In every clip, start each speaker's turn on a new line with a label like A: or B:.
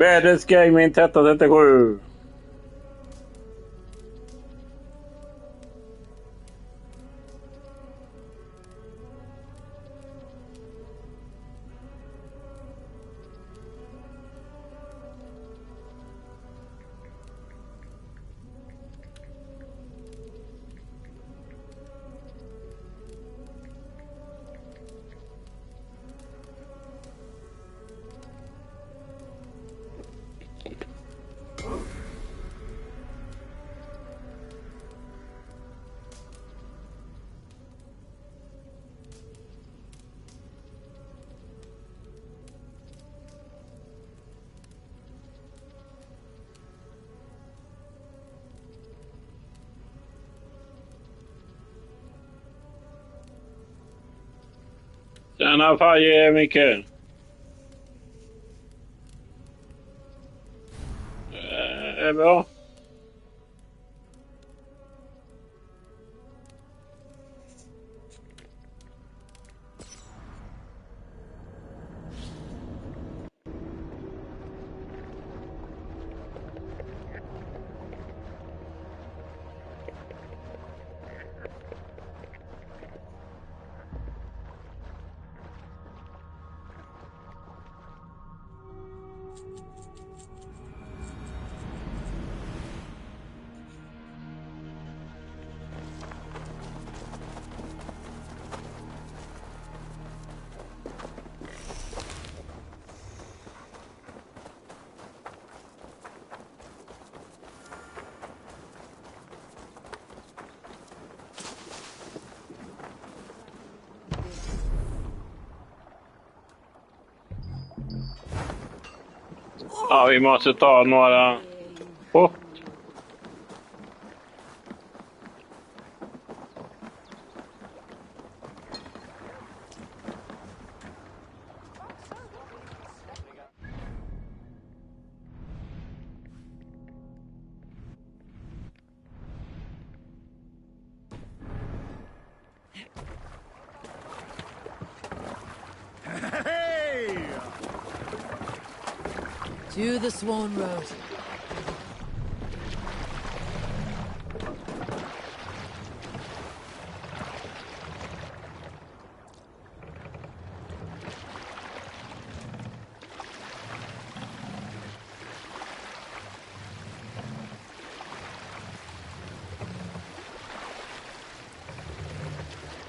A: Baddest Gaming 1337. Tjena Faje, Micke. Är bra. Ja, vi måste ta några skott.
B: To the Swan Road.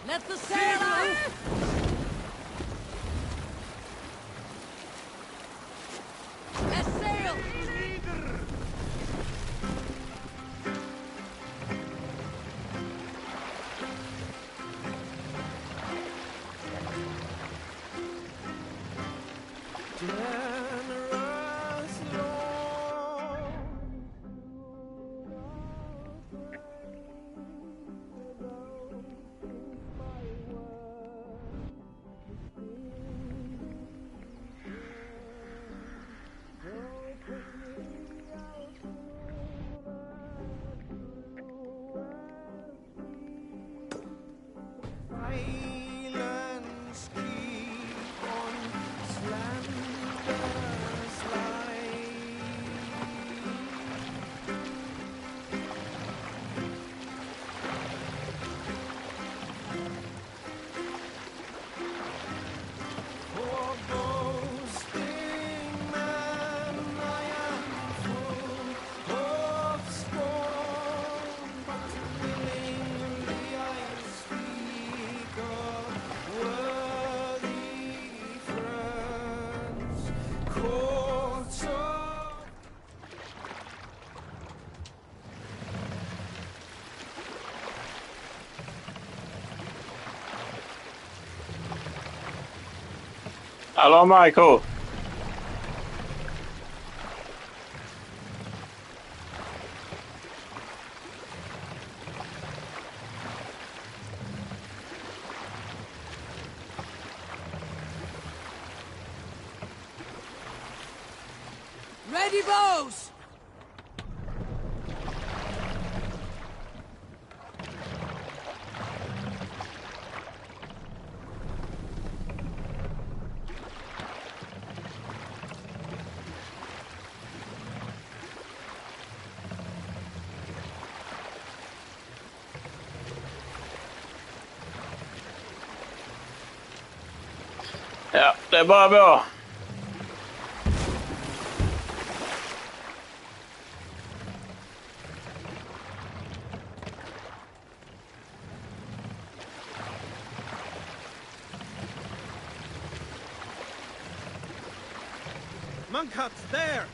B: Let the sail out!
A: Hallå Michael.
B: Ready, bows!
A: Ja, det är bara bra.
C: Monkhuts there!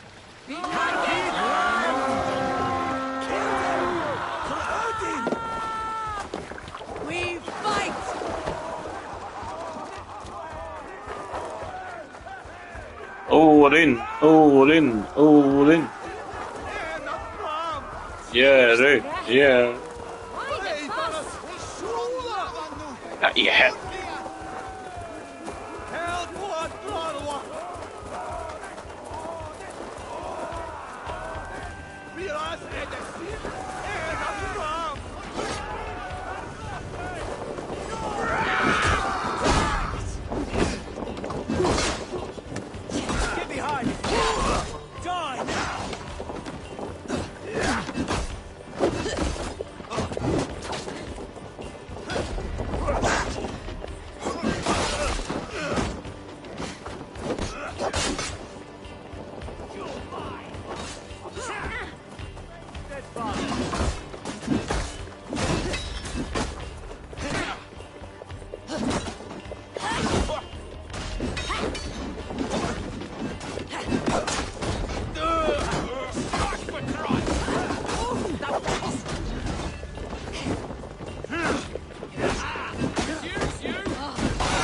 B: We fight!
A: Odin, Odin, Odin. Jerry, Jerry. Ja, i helvete.
C: Get behind! Die now!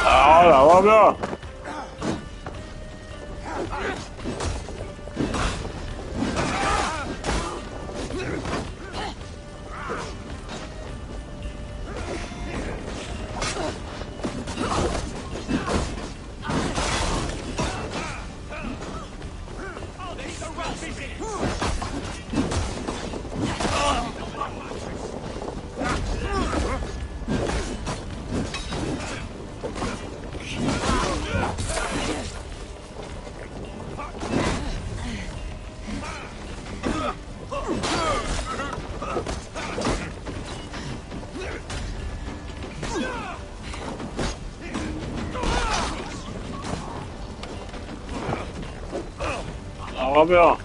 A: Ja, det var bra. Det var bra.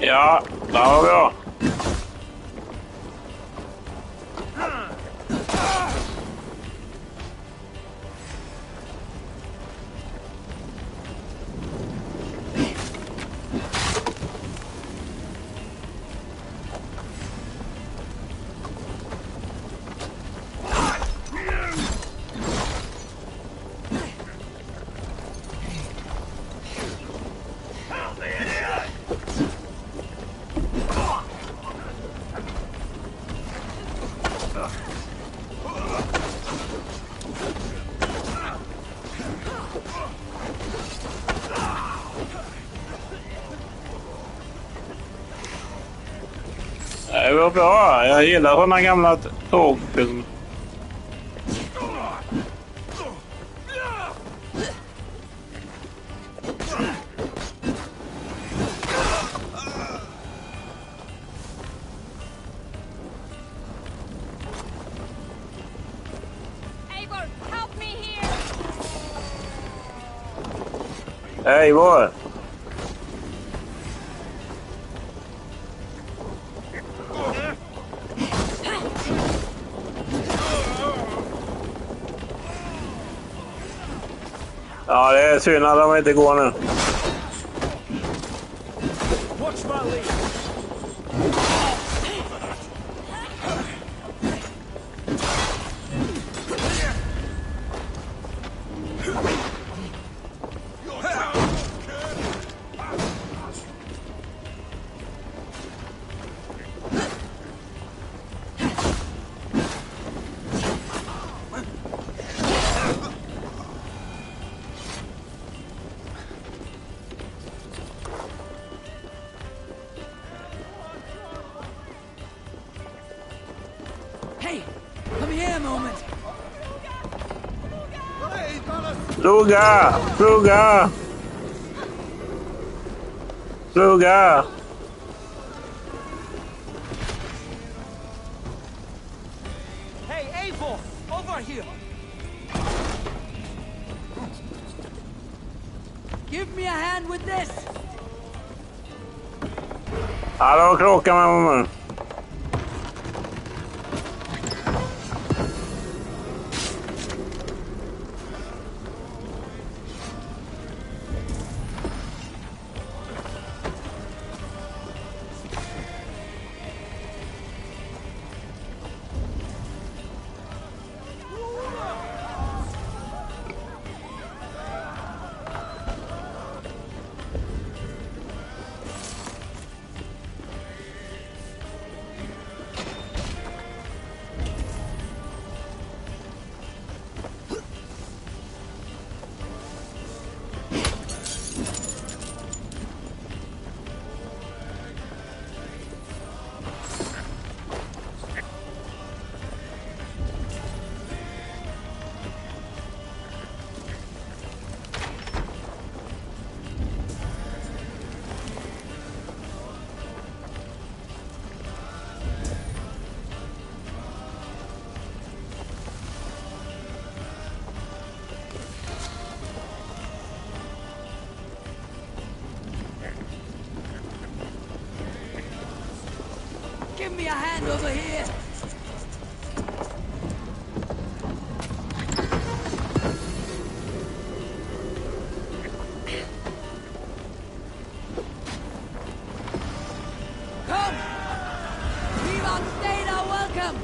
A: Ja, det var bra. Det var bra. Jag gillar såna gamla tågfilmer.
D: Eivor, help me here!
A: Hej, var? Ja, det är synd att de inte går nu.
C: Watch my lead!
B: Hey, come here a moment.
A: Fluga! Fluga! Fluga!
C: Hey, Abel! Over here!
B: Give me a hand with this.
A: Hallå, kråka mamma.
B: Give me a hand over here. Come! We've outstayed our welcome.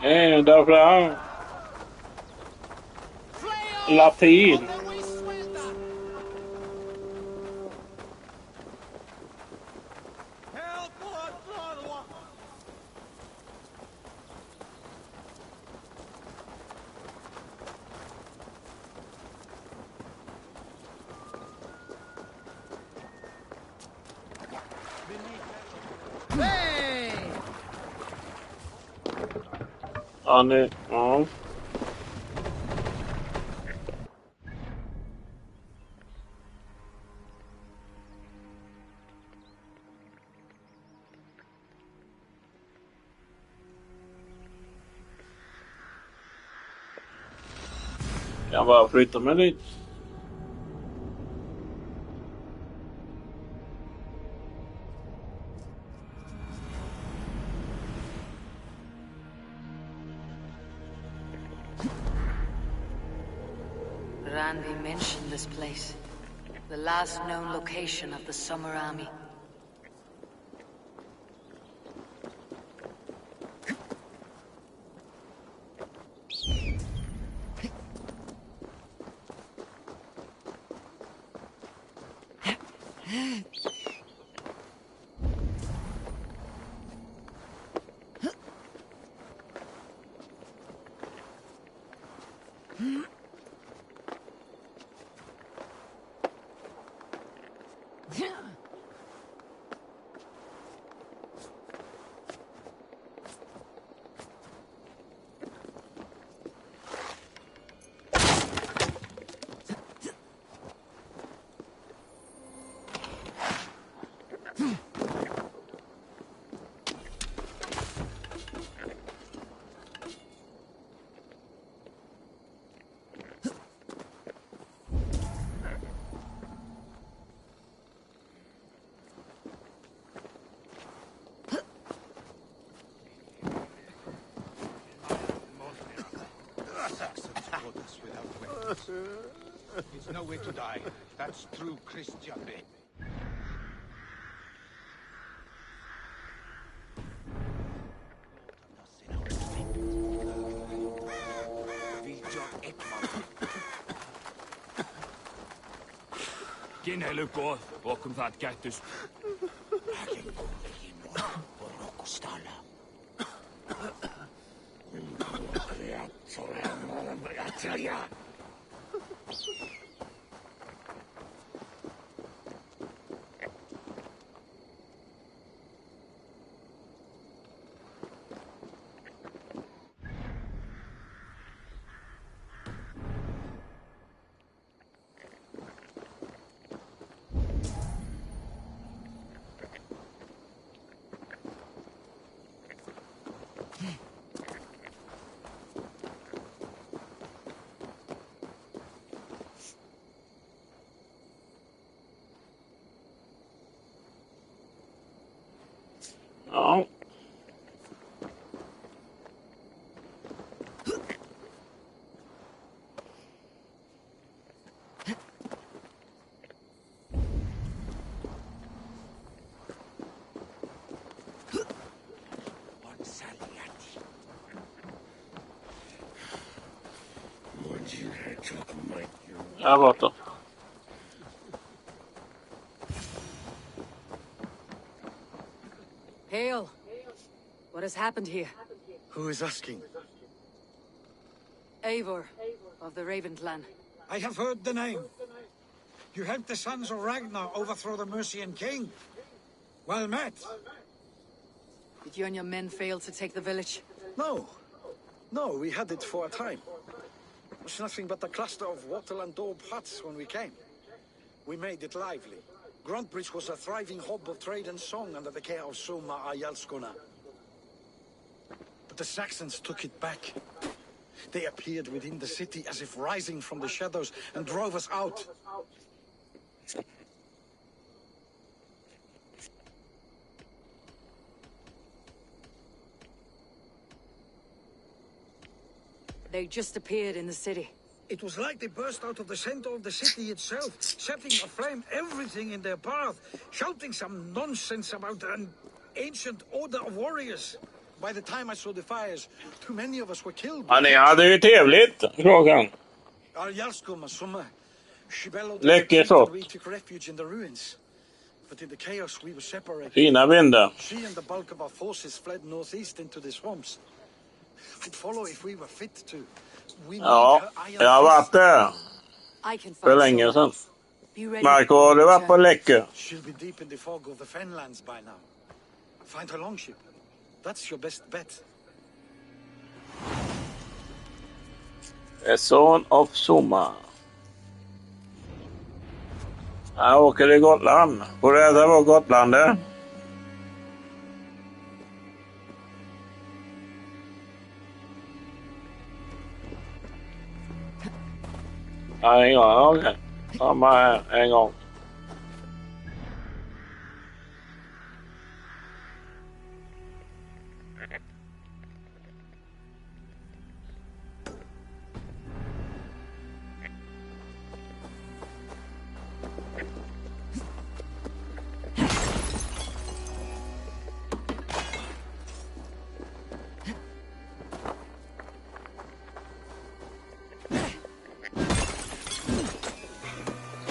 A: Ända fram. Latin. Ja, nu. Ja. Jag bara flyttar mig dit.
E: Randy mentioned this place. The last known location of the Summer Army.
F: It's no way to die. That's true Christian faith.
G: Kinely går bakom that cactus.
A: Ja. Här borta.
E: Hail! What has happened here?
H: Who is asking?
E: Eivor of the Raven clan.
H: I have heard the name. You helped the sons of Ragnar overthrow the Mercian king. Well met.
E: Did you and your men fail to take the village?
H: No. No, we had it for a time. It was nothing but a cluster of wattle and daub huts when we came. We made it lively. Gruntbridge was a thriving hub of trade and song under the care of Soma Ayalskona. But the Saxons took it back. They appeared within the city as if rising from the shadows and drove us out.
E: They just appeared in the city.
H: It was like they burst out of the center of the city itself, setting aflame everything in their path, shouting some nonsense about an ancient order of warriors. By the time I saw the fires, too many of us were killed.
A: Ja, ni hade ju trevligt, frågan. Läcker sort.
H: We took refuge in the ruins. But in the chaos we were separated.
A: Fina vindar.
H: She and the bulk of our forces fled northeast into the swamps. I'd follow if we were fit to.
A: Ja, jag har varit där
E: I can
A: för
E: find
A: länge
E: Soma.
A: sedan.
E: Be ready.
A: Marco, har du varit på Läcker?
H: She'll be deep in the fog of the Fenlands by now. Find her longship. That's your best bet.
A: A son of Soma. Jag åker till Gotland. Får du äta på Gotland där? Ja, en gång. Okej. Samma här. En gång.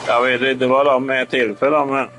A: Jag vet inte vad de är till för dem här.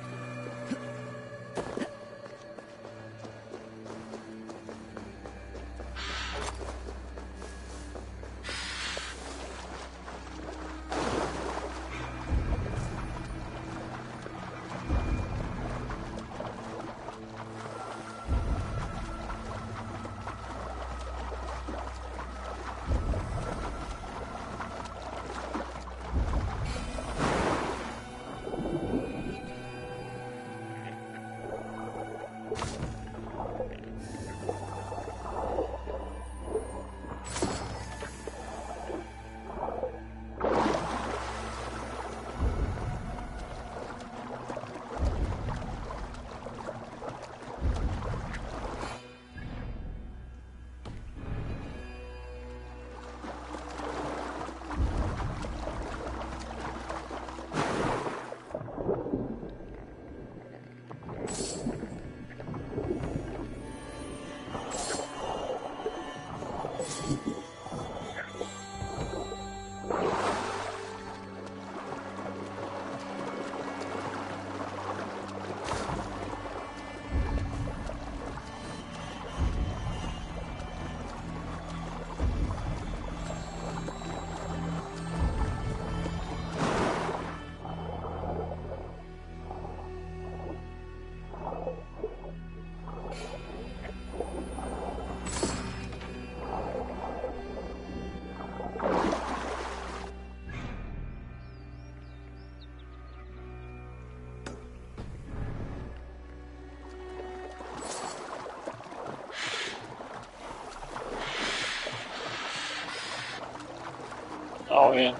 A: Ja, ja.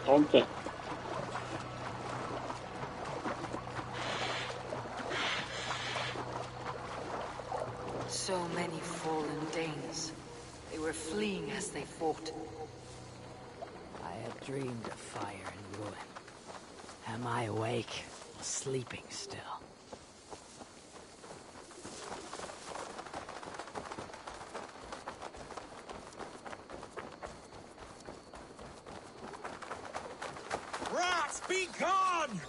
A: Inte.
E: So many fallen Danes. They were fleeing as they fought.
B: I had dreamed of fire and ruin. Am I awake or sleeping still?
C: Rats, be gone!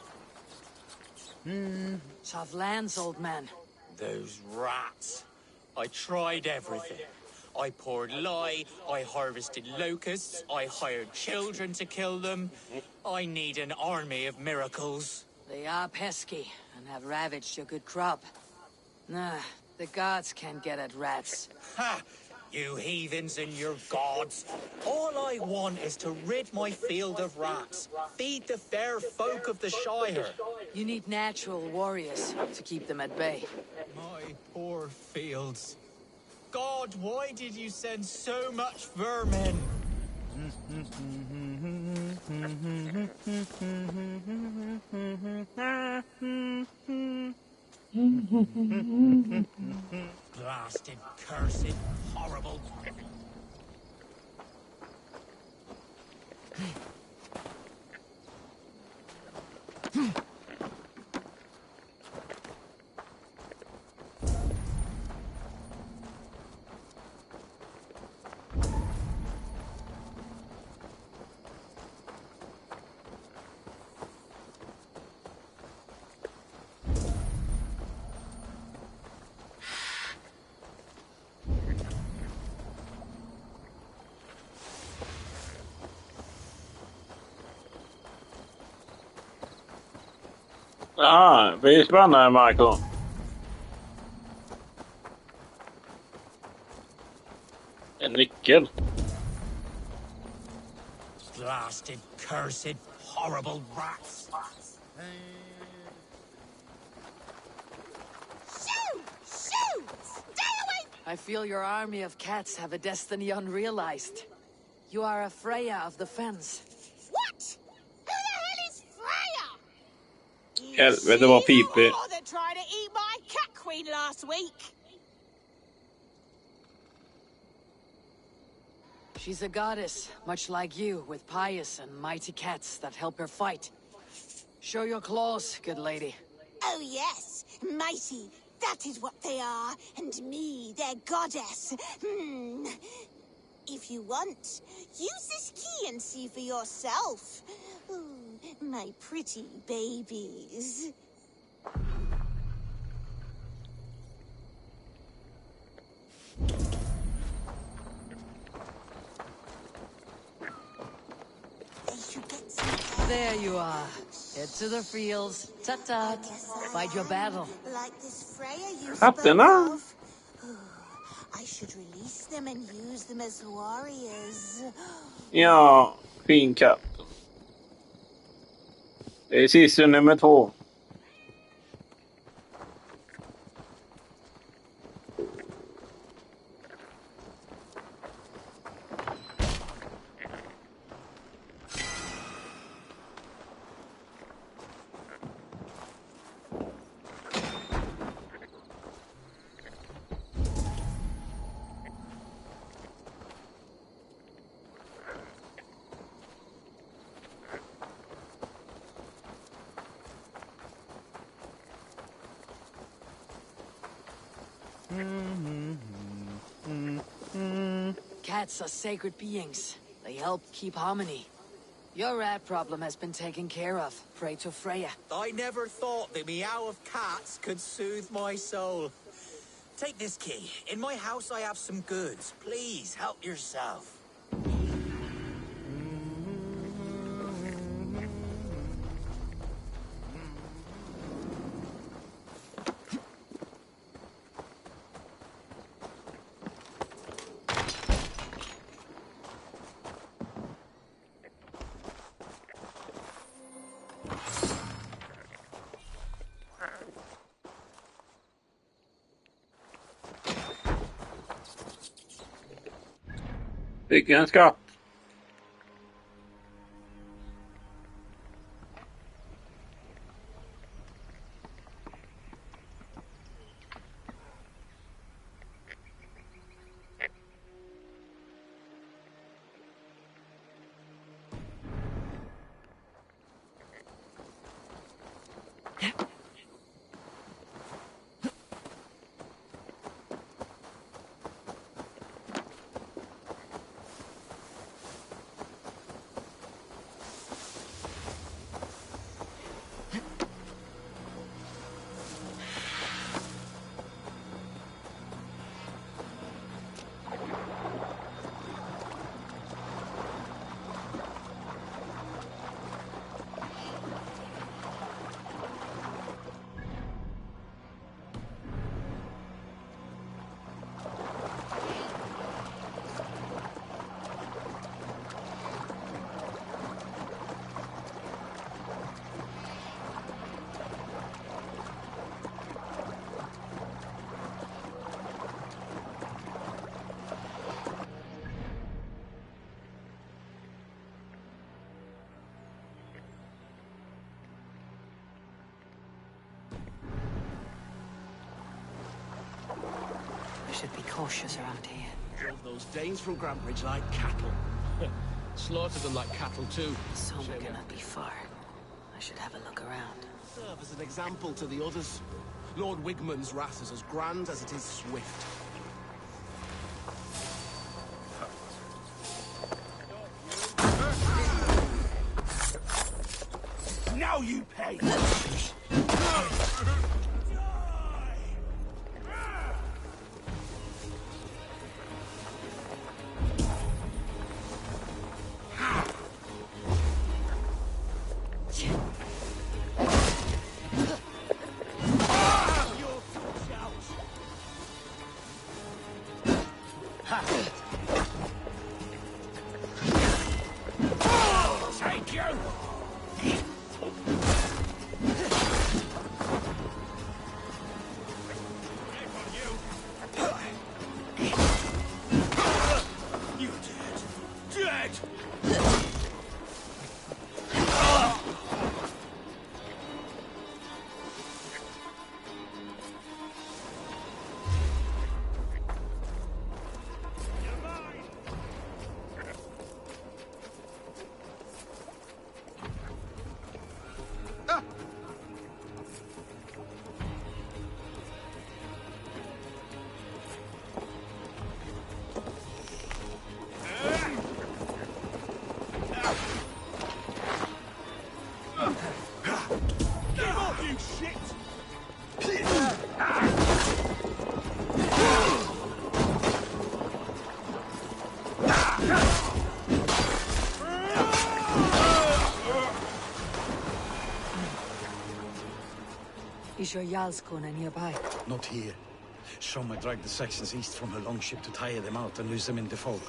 B: Tough lands, old man.
C: Those rats. I tried everything. I poured lye, I harvested locusts, I hired children to kill them. I need an army of miracles.
B: They are pesky and have ravaged your good crop. Nah, the gods can't get at rats.
C: Ha! You heathens and your gods. All I want is to rid my field of rats. Feed the fair folk of the Shire.
B: You need natural warriors to keep them at bay.
C: My poor fields. God, why did you send so much vermin? Blasted, cursed, horrible.
A: Ja, vi är spännande, Michael. En nyckel.
C: Blasted, cursed, horrible rats.
D: Shoot! Shoot! Stay away!
B: I feel your army of cats have a destiny unrealized. You are a Freya of the Fens.
D: What? Who the hell is Freya?
A: Helvete vad pipig.
D: Oh, that tried to eat my cat queen last week.
B: She's a goddess, much like you, with pious and mighty cats that help her fight. Show your claws, good lady.
D: Oh yes, mighty. That is what they are, and me, their goddess. If you want, use this key and see for yourself. Ooh, my pretty babies. They should get some
B: There you are. Head to the fields. Tut-tut. Fight your battle.
D: like this Freya you
A: Katterna.
D: spoke of. Ooh, I should release them and use them as warriors.
A: Ja, fin katt. Det är sista nummer 2.
B: Cats are sacred beings. They help keep harmony. Your rat problem has been taken care of. Pray to Freya.
C: I never thought the meow of cats could soothe my soul. Take this key. In my house I have some goods. Please help yourself.
A: Fick en skatt.
B: should be cautious around here.
I: Drove those Danes from Grantbridge like cattle. Slaughtered them like cattle too.
B: Soma cannot be far. I should have a look around.
I: Serve as an example to the others. Lord Wigmund's wrath is as grand as it is swift.
F: Now you pay! Take you!
B: Is your Jarlskona nearby?
H: Not here. Soma dragged the Saxons east from her longship to tire them out and lose them in the fog.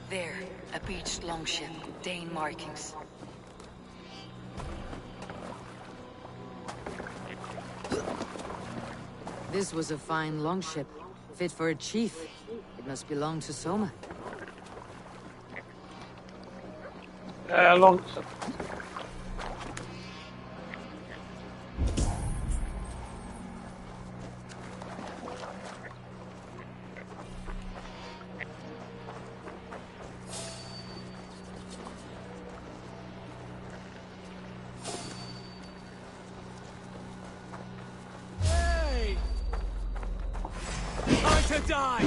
B: There, a beached longship, Dane markings. This was a fine longship, fit for a chief. It must belong to Soma.
A: Long.
I: To die!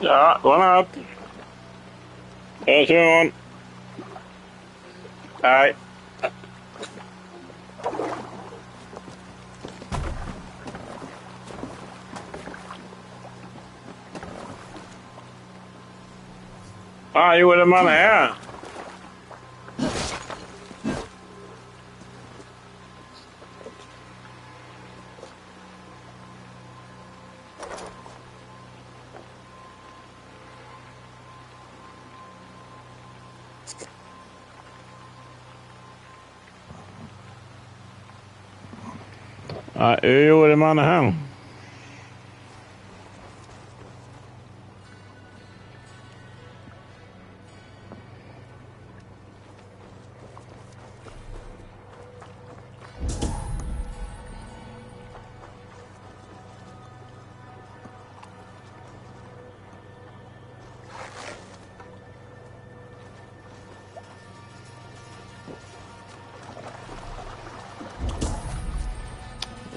A: Ja, godnatt. Hörs imorgon. Hej. Ah, gjorde man här? Ja, hur gjorde man här?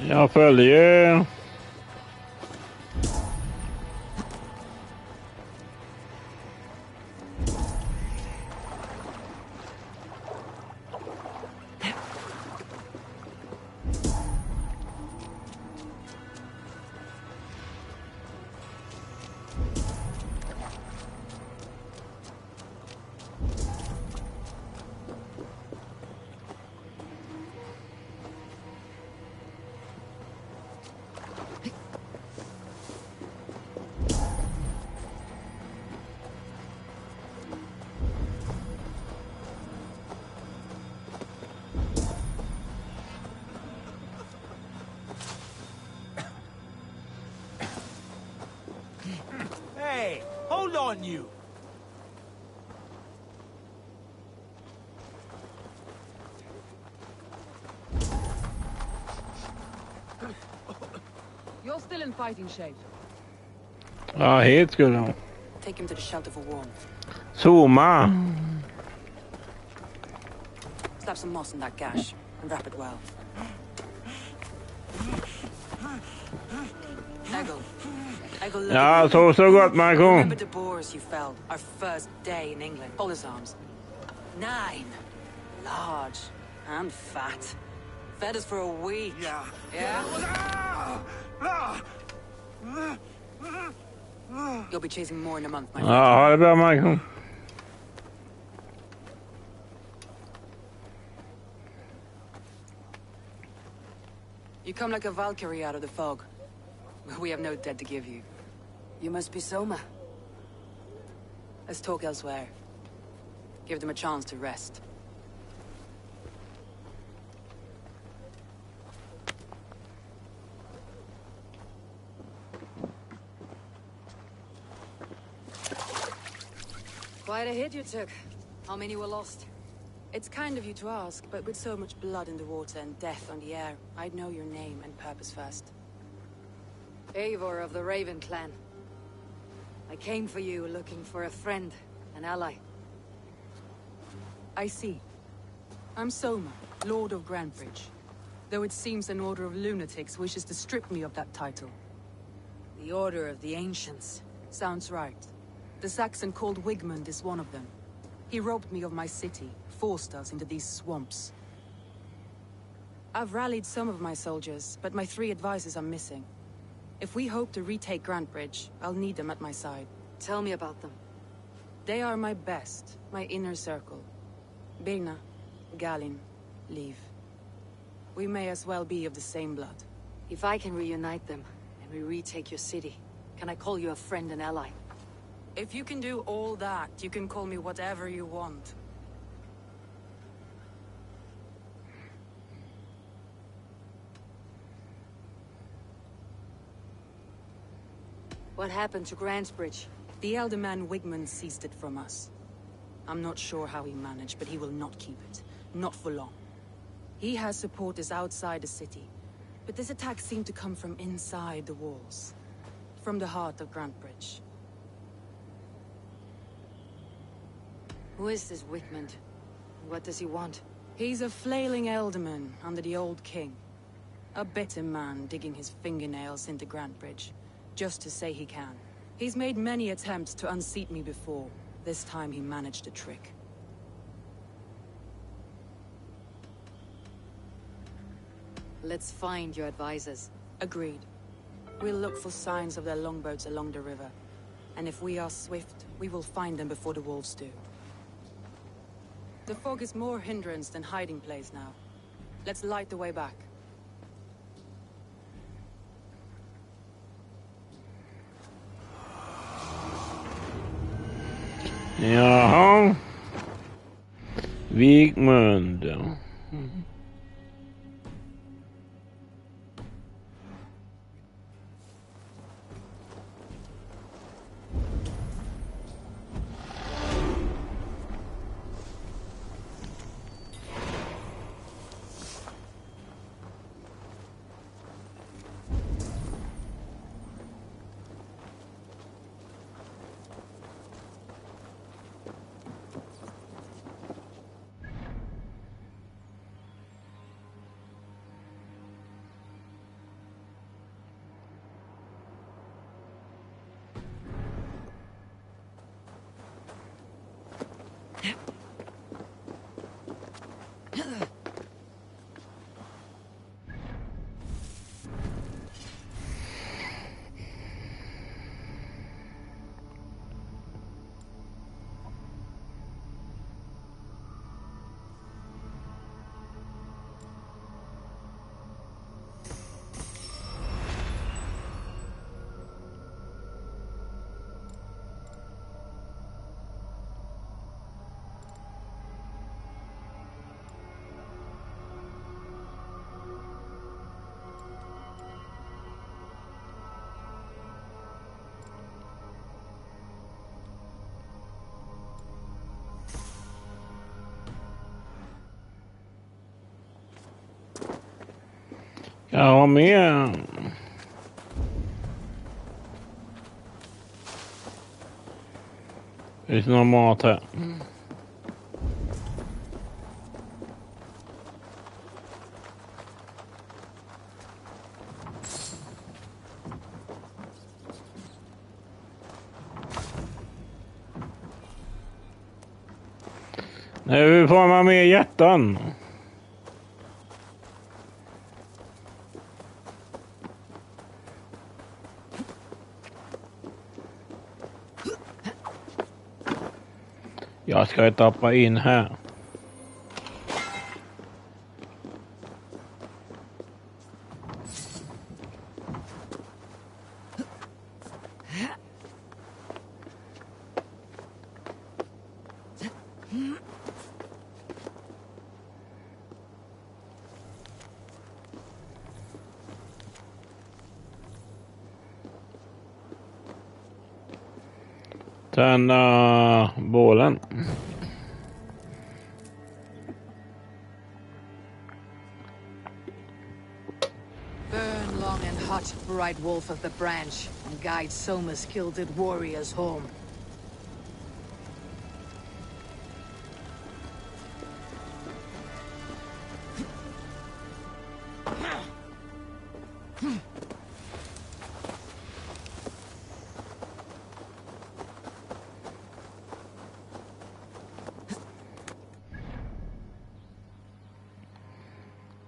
A: Jag följer.
F: Hey, hold on, you.
B: You're still in fighting shape.
A: Ja, helt skulle hon.
E: Take him to the shelter for warmth.
A: Zooma.
E: Slap some moss in that gash and wrap it well. Eggle,
A: Ja, så gott, Michael.
E: Remember the boars you felled, our first day in England. Hold his arms. 9. Large and fat. Fed us for a week.
F: Yeah.
E: Yeah? You'll be chasing more in a month, my friend.
A: Ja, ha det bra, Michael.
E: You come like a Valkyrie out of the fog. We have no debt to give you. You must be Soma. Let's talk elsewhere. Give them a chance to rest. Quite a hit you took. How many were lost? It's kind of you to ask, but with so much blood in the water and death on the air, I'd know your name and purpose first.
B: Eivor of the Raven clan. I came for you looking for a friend, an ally.
E: I see. I'm Soma, Lord of Grantbridge. Though it seems an order of lunatics wishes to strip me of that title.
B: The Order of the Ancients.
E: Sounds right. The Saxon called Wigmund is one of them. He robbed me of my city, forced us into these swamps. I've rallied some of my soldiers, but my 3 advisors are missing. If we hope to retake Grantbridge, I'll need them at my side.
B: Tell me about them.
E: They are my best, my inner circle. Birna, Galin, Liv. We may as well be of the same blood.
B: If I can reunite them, and we retake your city, can I call you a friend and ally?
E: If you can do all that, you can call me whatever you want.
B: What happened to Grantbridge?
E: The elder man Wigmund seized it from us. I'm not sure how he managed, but he will not keep it. Not for long. He has supporters outside the city, but this attack seemed to come from inside the walls. From the heart of Grantbridge.
B: Who is this Wigmund? What does he want?
E: He's a flailing elderman under the old king. A bitter man digging his fingernails into Grantbridge, just to say he can. He's made many attempts to unseat me before. This time he managed a trick.
B: Let's find your advisors.
E: Agreed. We'll look for signs of their longboats along the river. And if we are swift, we will find them before the wolves do. The fog is more hindrance than hiding place now. Let's light the way back.
A: Jaha. Vigmund. Ja, med. Finns det någon mat här? Nu får man med hjärtan. Jag ska tappa in här. Tända bålen.
B: Burn long and hot, bright wolf of the branch, and guide Soma's gilded warriors home.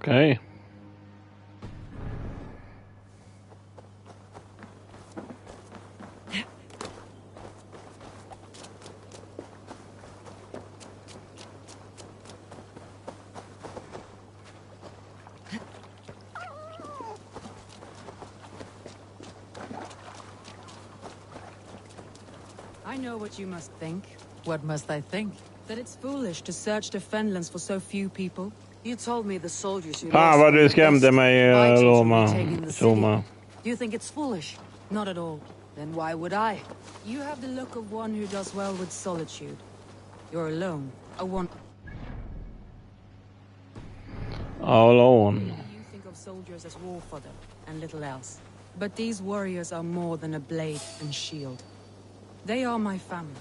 A: Okej.
E: I know what you must think.
B: What must I think?
E: That it's foolish to search the Fenlands for so few people.
B: You told me the soldiers you
A: Fan
B: lost
A: vad
B: were
A: du
B: the
A: skrämde
B: best,
A: mig,
B: fighting to
A: Roma.
B: retake the city.
A: Soma.
B: Do you think it's foolish?
E: Not at all.
B: Then why would I?
E: You have the look of one who does well with solitude. You're alone. I want...
A: Alone.
E: You think of soldiers as war fodder and little else. But these warriors are more than a blade and shield. They are my family,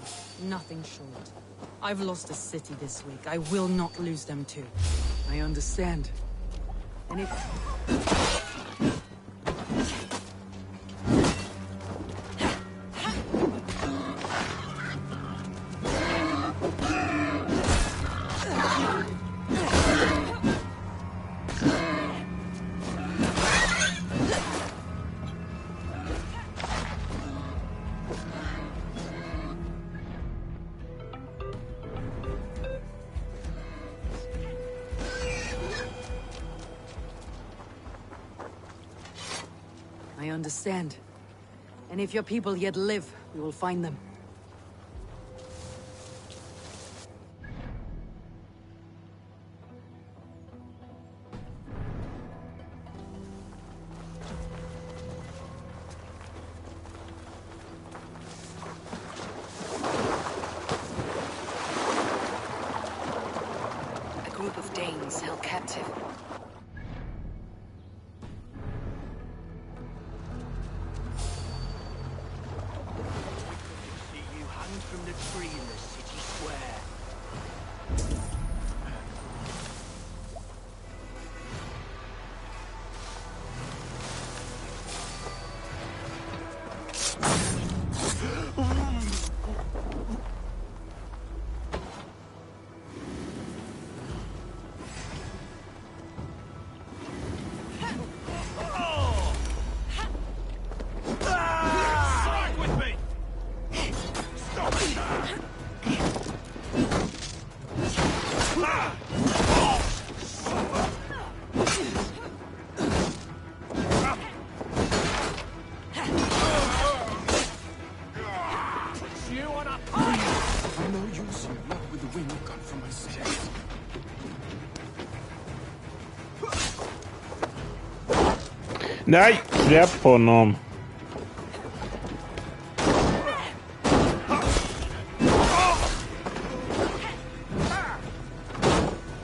E: nothing short. I've lost a city this week. I will not lose them too.
B: I understand. And if... I understand. And if your people yet live, we will find them. A group of Danes held captive.
J: From the tree in the city square.
A: Nej, släpp honom.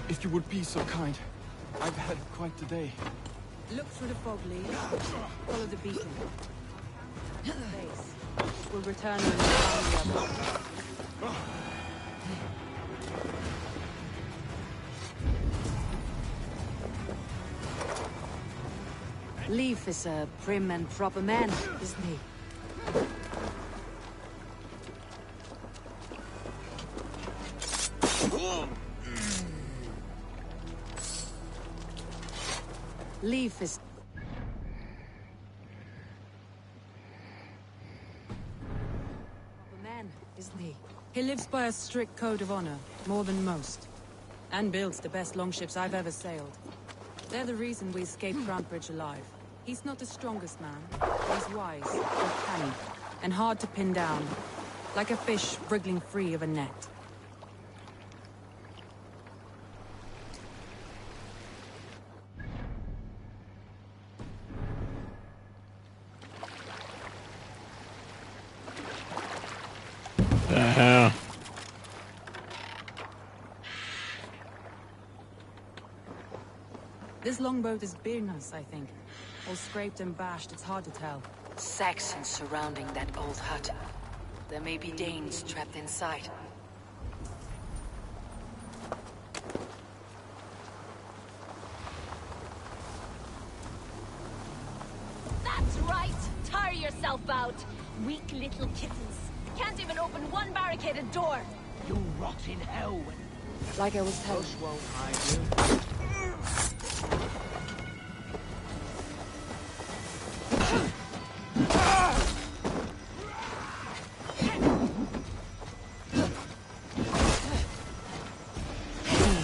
K: If you would be so kind. I've had quite the day.
E: Look through the fog, Lee. Follow the beacon. Base. We'll return when we find the others.
B: Leif is a prim and proper man, isn't he? Leif is... proper man, isn't he?
E: He lives by a strict code of honor, more than most. And builds the best longships I've ever sailed. They're the reason we escaped Grantbridge alive. He's not the strongest man, but he's wise and canny, and hard to pin down, like a fish wriggling free of a net. This longboat is Birna's, I think. All scraped and bashed, it's hard to tell.
B: Saxons surrounding that old hut. There may be Danes trapped inside.
L: That's right! Tire yourself out! Weak little kittens. Can't even open one barricaded door!
J: You rot in hell when...
B: Like I was telling
J: Us won't hide you.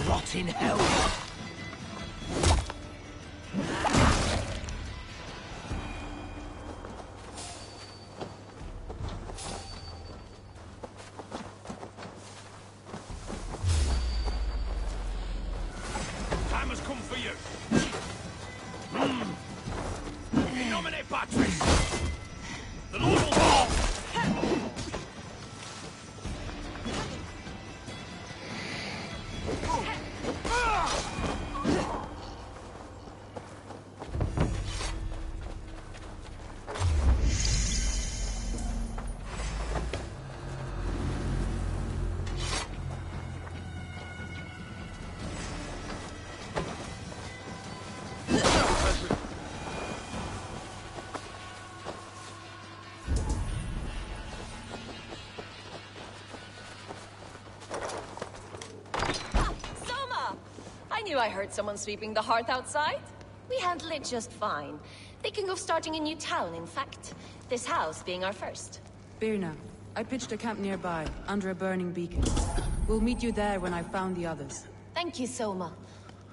J: Rot in hell.
F: Time has come for you. In nomine Patris. The Lord will fall.
L: I heard someone sweeping the hearth outside. We handle it just fine. Thinking of starting a new town, in fact. This house being our first.
E: Birna, I pitched a camp nearby, under a burning beacon. We'll meet you there when I've found the others.
L: Thank you, Soma.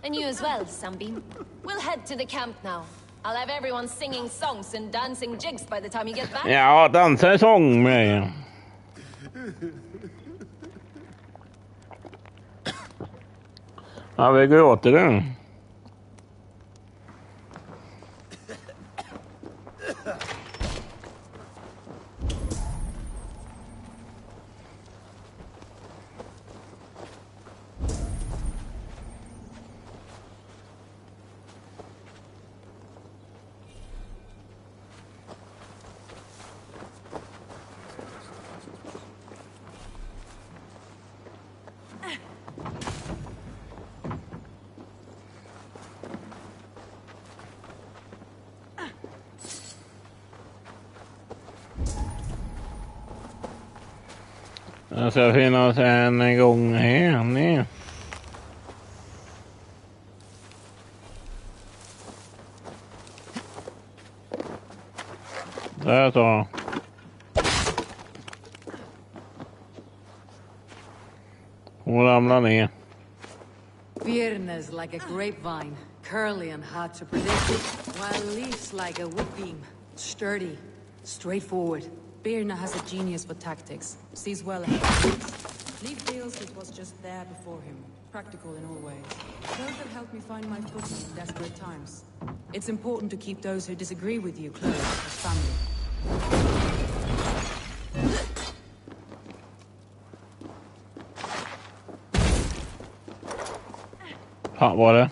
L: And you as well, Sunbeam. We'll head to the camp now. I'll have everyone singing songs and dancing jigs by the time you get back.
A: Ja, dansa en sång med. Ja, vi går åt det. Det ska finnas en gång här nere. Där så. Hon ramlar ner.
B: Viernes like a grapevine, curly and hard to predict, while leaves like a wood beam, sturdy, straightforward.
E: Birna has a genius for tactics. Sees well ahead. Leaf feels it was just there before him. Practical in all ways. Those that help me find my footing in desperate times. It's important to keep those who disagree with you close as family.
A: Hot water.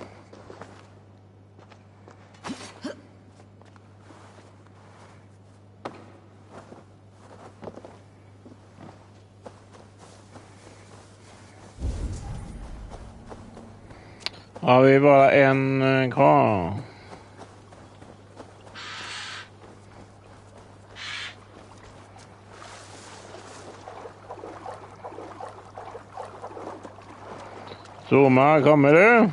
A: Har vi bara en kvar? Zooma, kommer du?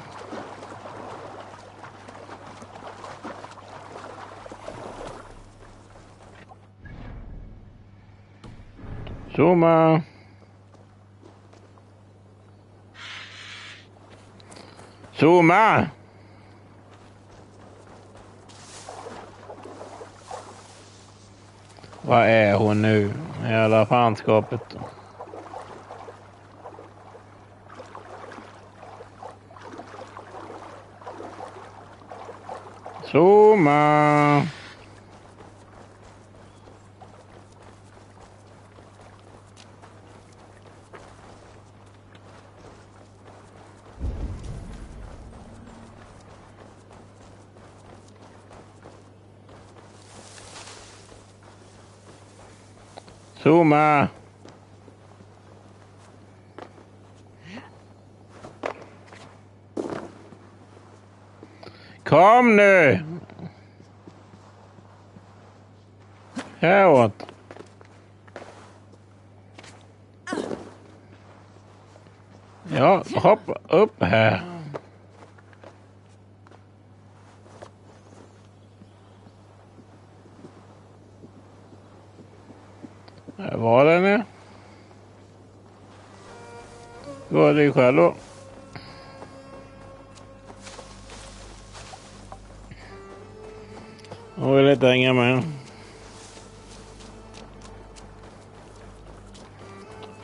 A: Zooma. Zooma! Vad är hon nu? Jävla fanskapet. Zooma! Zooma! Kom nu! Häråt. Ja, hoppa upp här. Här var den nu. Går det själv då. Och vill inte hänga med.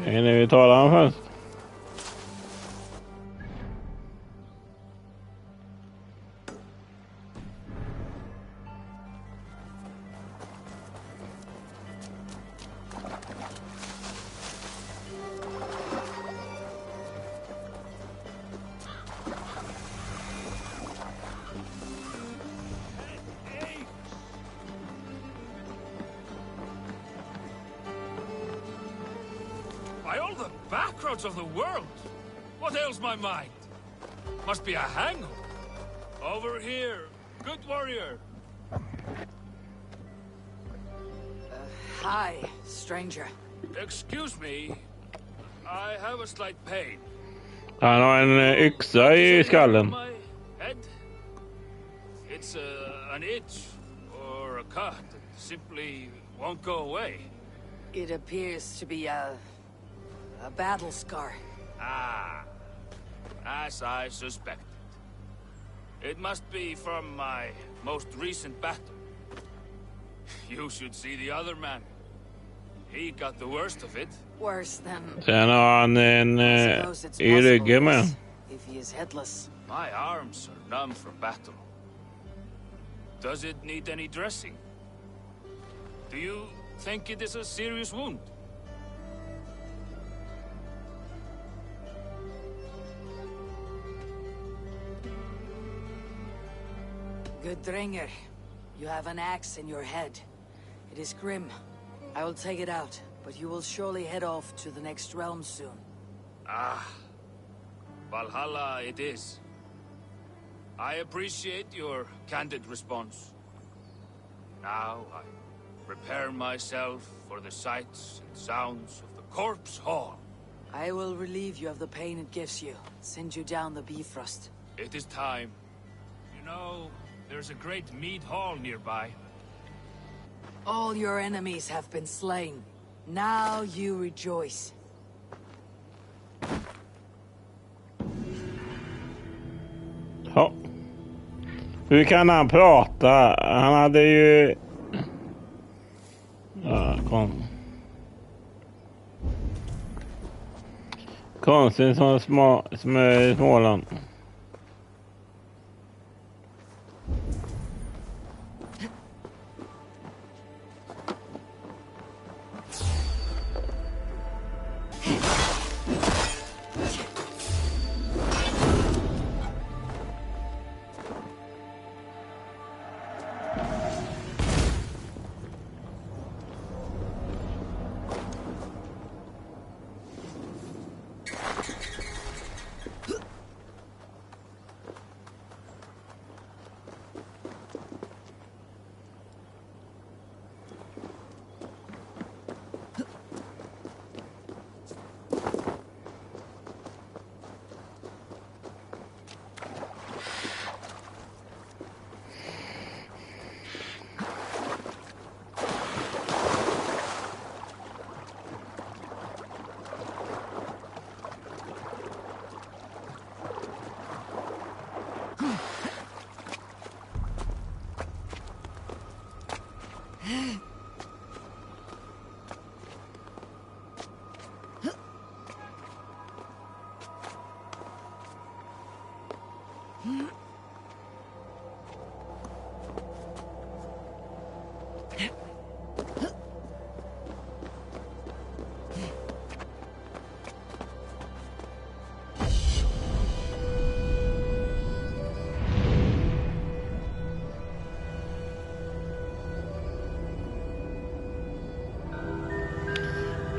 A: Innan vi tar den först.
F: By all the backroads of the world! What ails my mind? Must be a hangover. Over here, good warrior.
B: Hi, stranger.
F: Excuse me, I have a slight pain.
A: Han har en yxa i skallen.
F: My head? It's an itch or a cut that simply won't go away.
B: It appears to be a battle scar.
F: Ah, as I suspected. It must be from my most recent battle. You should see the other man. He got the worst of it.
E: Worse than...
A: Sen har han en i ryggen med.
E: If he is headless.
F: My arms are numb from battle. Does it need any dressing? Do you think it is a serious wound?
E: Good Dringer. You have an axe in your head. It is grim. I will take it out, but you will surely head off to the next realm soon.
F: Ah. Valhalla it is. I appreciate your candid response. Now I prepare myself for the sights and sounds of the Corpse Hall.
E: I will relieve you of the pain it gives you. Send you down the Bifrost.
F: It is time. You know, there's a great mead hall nearby.
E: All your enemies have been slain. Now you rejoice.
A: Ja. Hur kan han prata? Han hade ju... Ja, konstigt som Småland.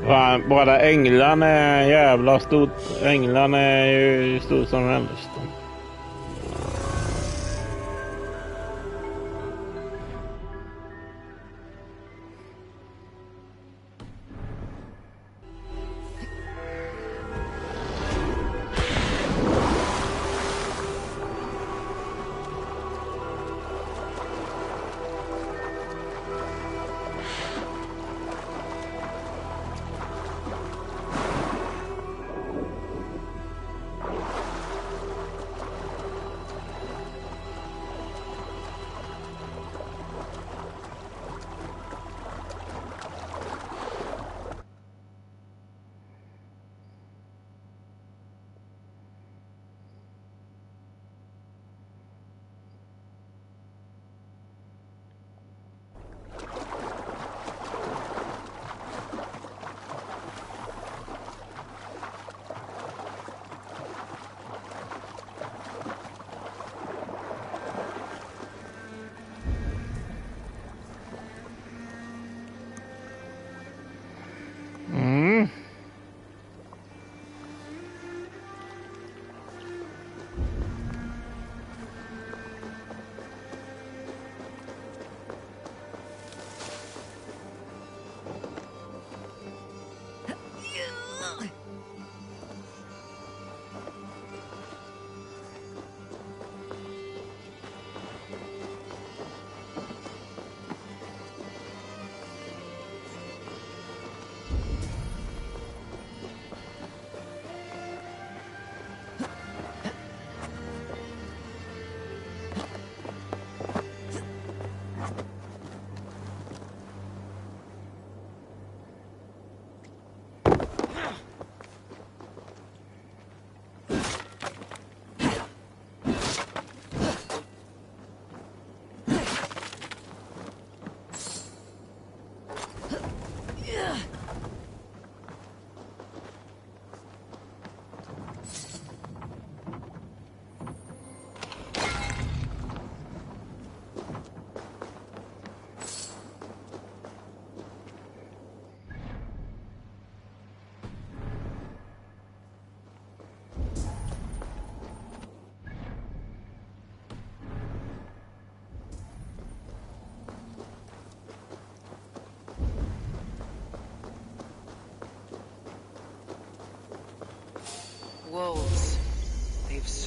A: Fan, bara änglarna är jävla stort. Änglarna är ju stort som helst.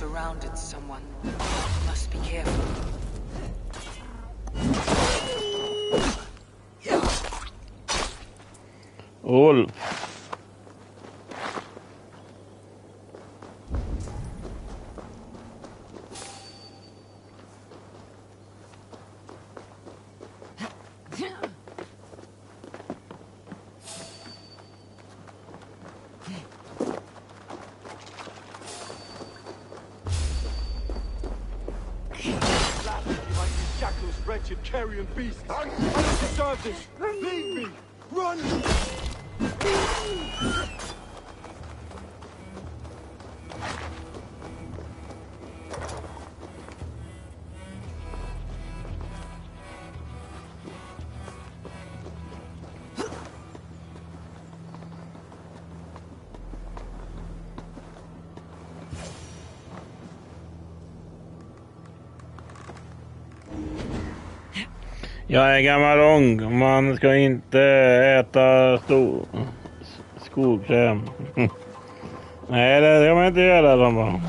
E: surrounded someone. Must be careful.
A: Wolf.
K: Wretched carrion beast! I don't deserve this! Leave me! Run!
A: Jag är gammal ung. Man ska inte äta skogskräm. Nej, det ska man inte göra, de bara.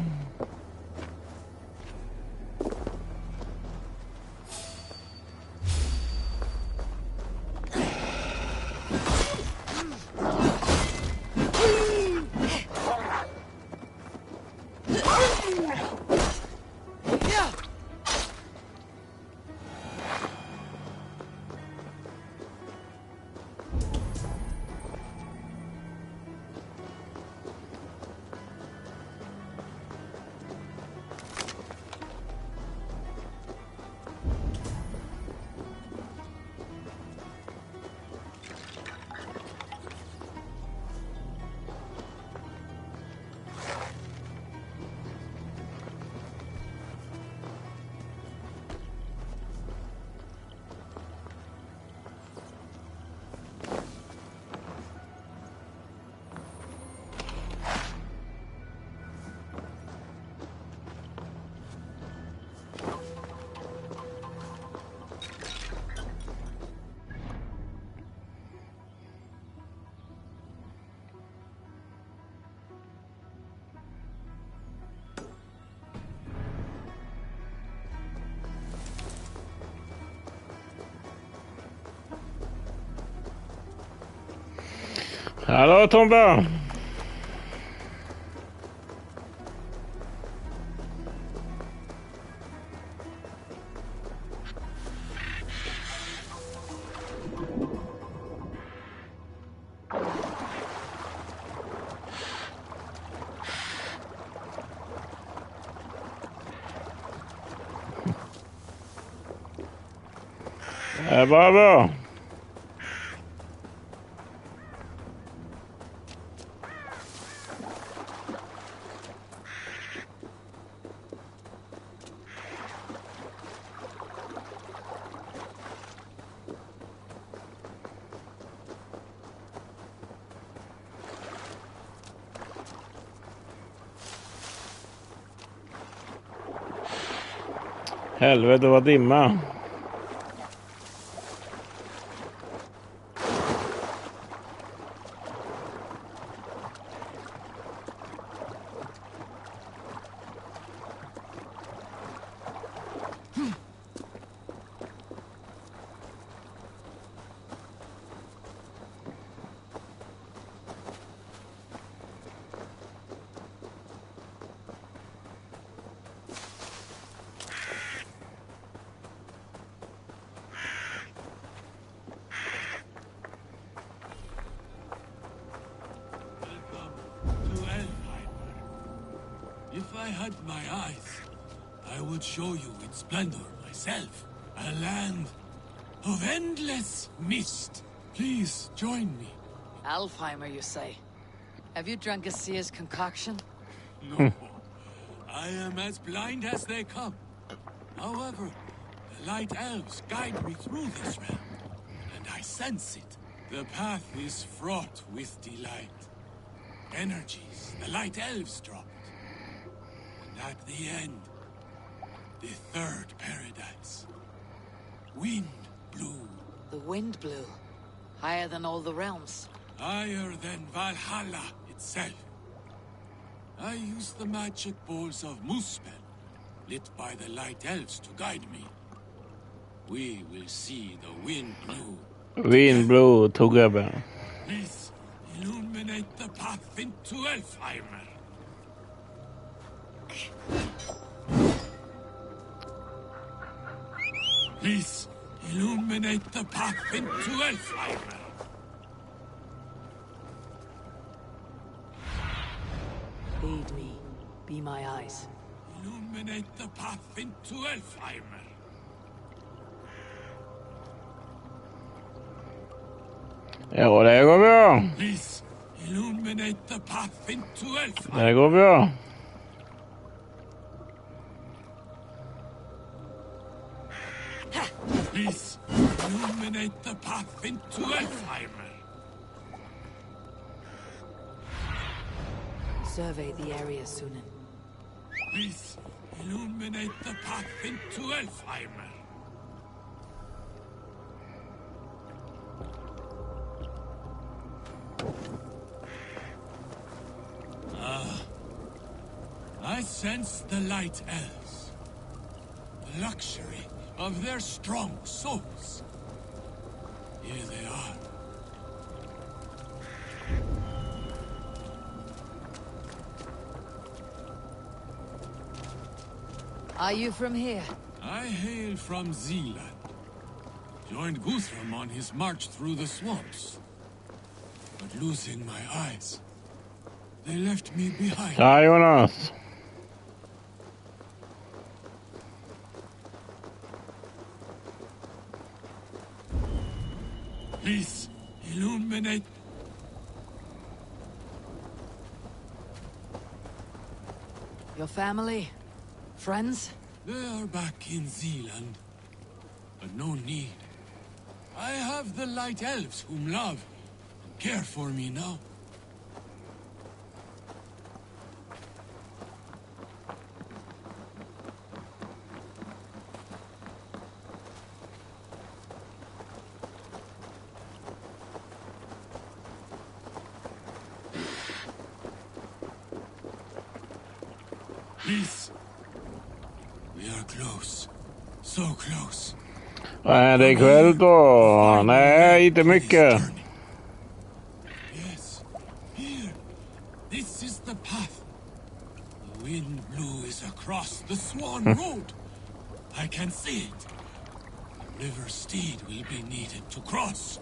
A: Hallå Tomba! Bra. Helvete vad dimma.
G: If I had my eyes, I would show you its splendor myself. A land of endless mist. Please join me.
B: Alfheimer, you say? Have you drunk Asia's concoction?
G: No, I am as blind as they come. However, the light elves guide me through this realm, and I sense it. The path is fraught with delight. Energies the light elves dropped. And at the end, the third paradise. Wind blew.
B: The wind blew. Higher than all the realms.
G: Higher than Valhalla itself. I use the magic balls of Muspel, lit by the light elves to guide me. We will see the wind blow.
A: Wind blow together.
G: Please illuminate the path into Elfheimer. Please illuminate the path into Elfheimer.
B: Aid me. Be my eyes.
G: Illuminate the path into Elfheimer.
A: Ja, det går bra.
G: Please illuminate the path into Elfheimer.
A: Det går bra.
G: Please illuminate the path into Elfheimer.
B: Survey the area, Sunan.
G: Please illuminate the path into Elfheimer. I sense the light elves. The luxury of their strong souls. Here they are.
B: Are you from here?
G: I hail from Zealand. Joined Guthrum on his march through the swamps. But losing my eyes, they left me behind.
A: Ja, Jonas.
G: Please, illuminate.
B: Your family? Friends?
G: They are back in Zealand. But no need. I have the light elves whom love and care for me now. Please. We are close. So close.
A: Nej, det är kväll då. Nej, inte mycket.
G: Yes. Here. This is the path. The wind blew is across the Swan Road. I can see it. The river steed will be needed to cross.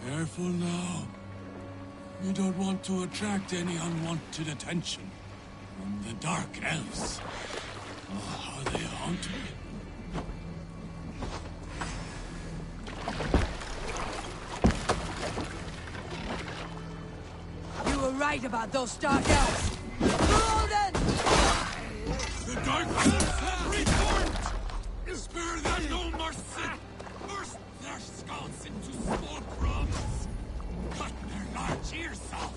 G: Careful now. We don't want to attract any unwanted attention from the Dark Elves. Oh, how they haunt me.
B: You were right about those Dark Elves. Golden!
G: The Dark Elves have returned! Spare them no mercy! Burst their skulls into small crumbs! Cut their large ears off!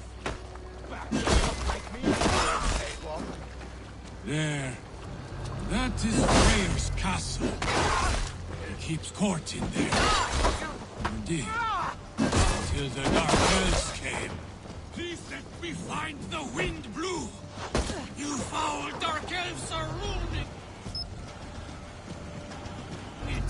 G: Back like me! There. That is Freyr's castle. He keeps court in there. Indeed. Till the Dark Elves came. Please let me find the wind blue! You foul Dark Elves are ruling! It.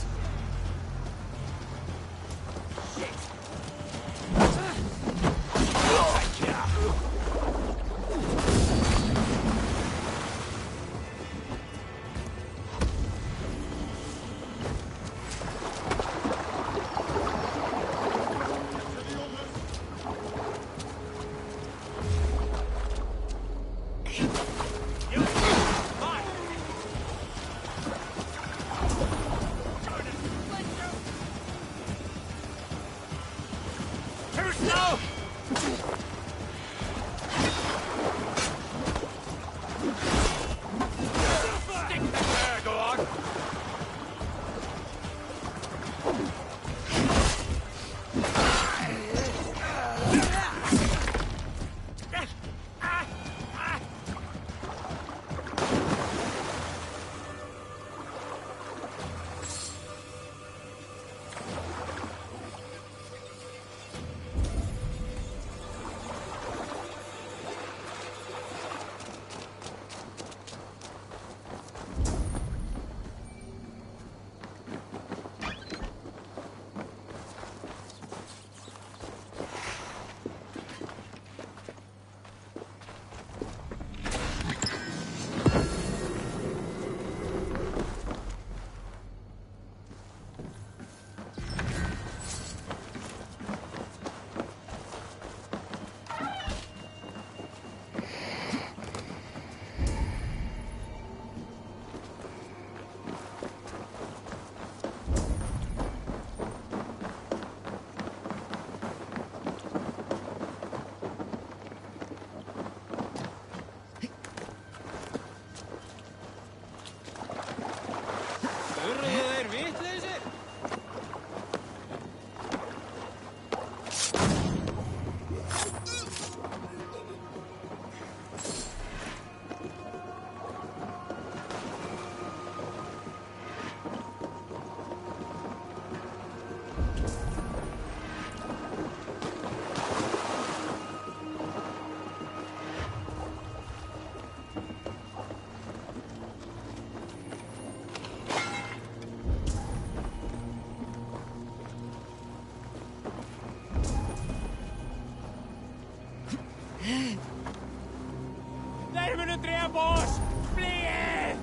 C: Där är nu 3 bors! Fly!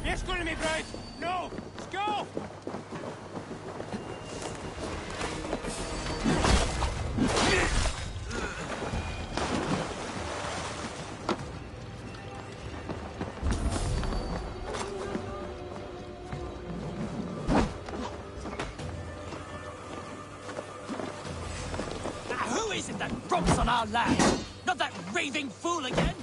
C: Jag skulle mig bröt! No! Go!
J: Who is it that romps on our land? Not that raving fool again?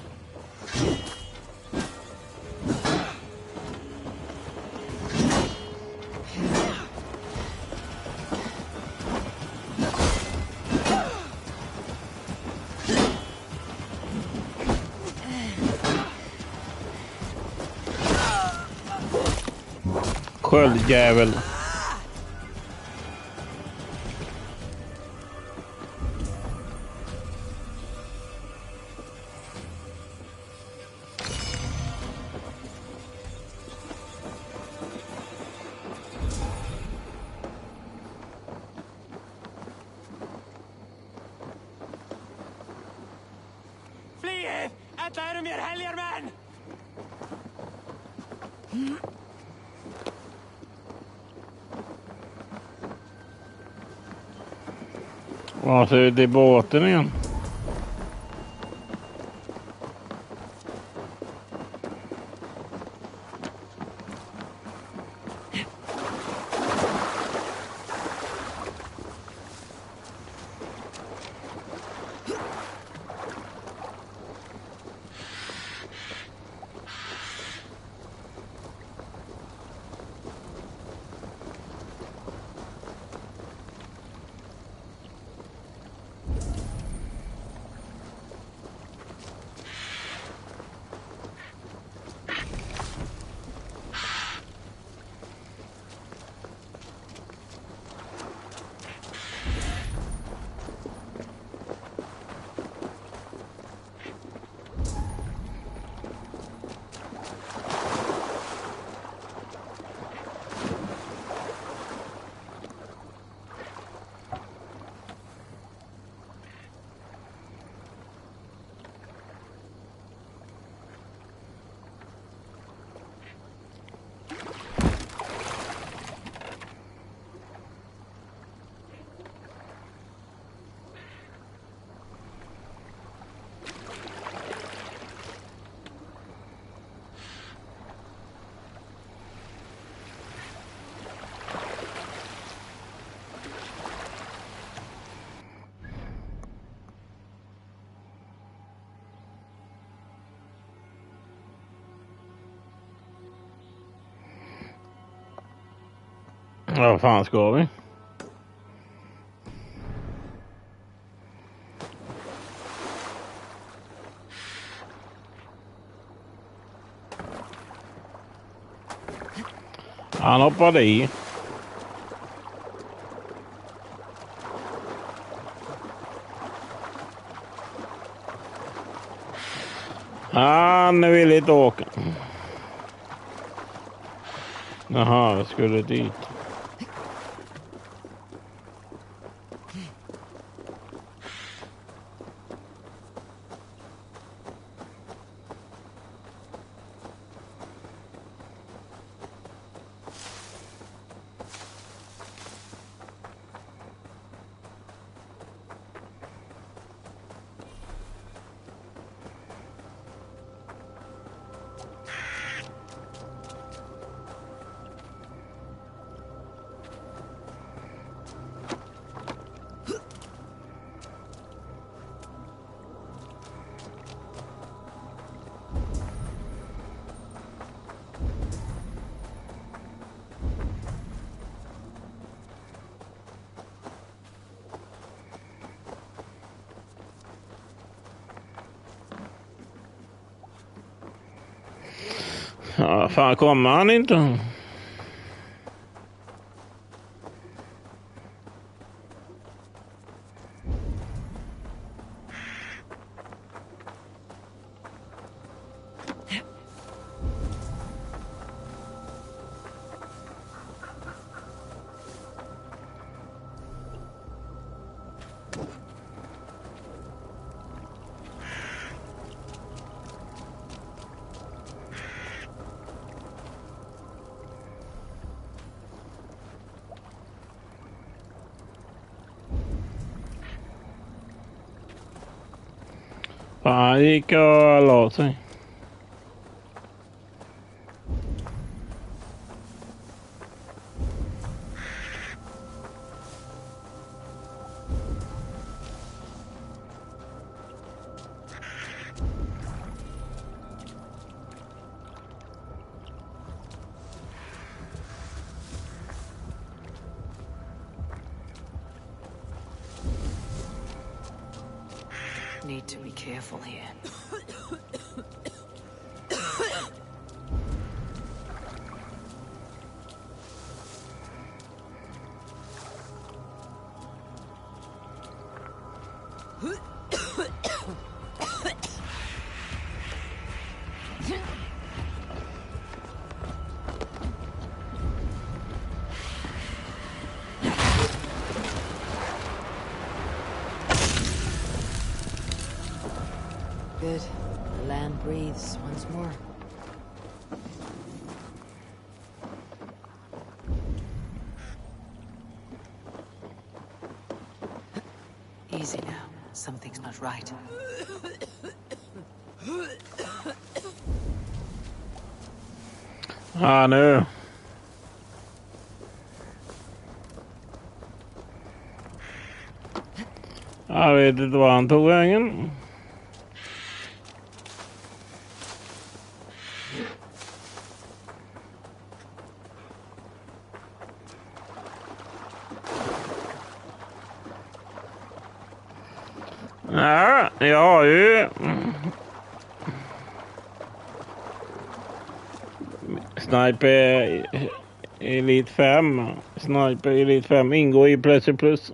A: Sköldjävel.
C: Fly! Äta är mer helgermän!
A: Ja, så är det båten igen. Ja, vad fan ska vi? Han hoppade i. Han vill inte åka. Jaha, jag skulle dit. Ja, fan kommer han inte? Fan, gick och la sig.
E: Need to be careful here.
B: Good. The land breathes once more.
E: Easy now. Something's not right.
A: Ja, nu. Jag vet inte var han tog vägen. Ja, jag har ju Sniper Elite 5. Sniper Elite 5 ingår i plus.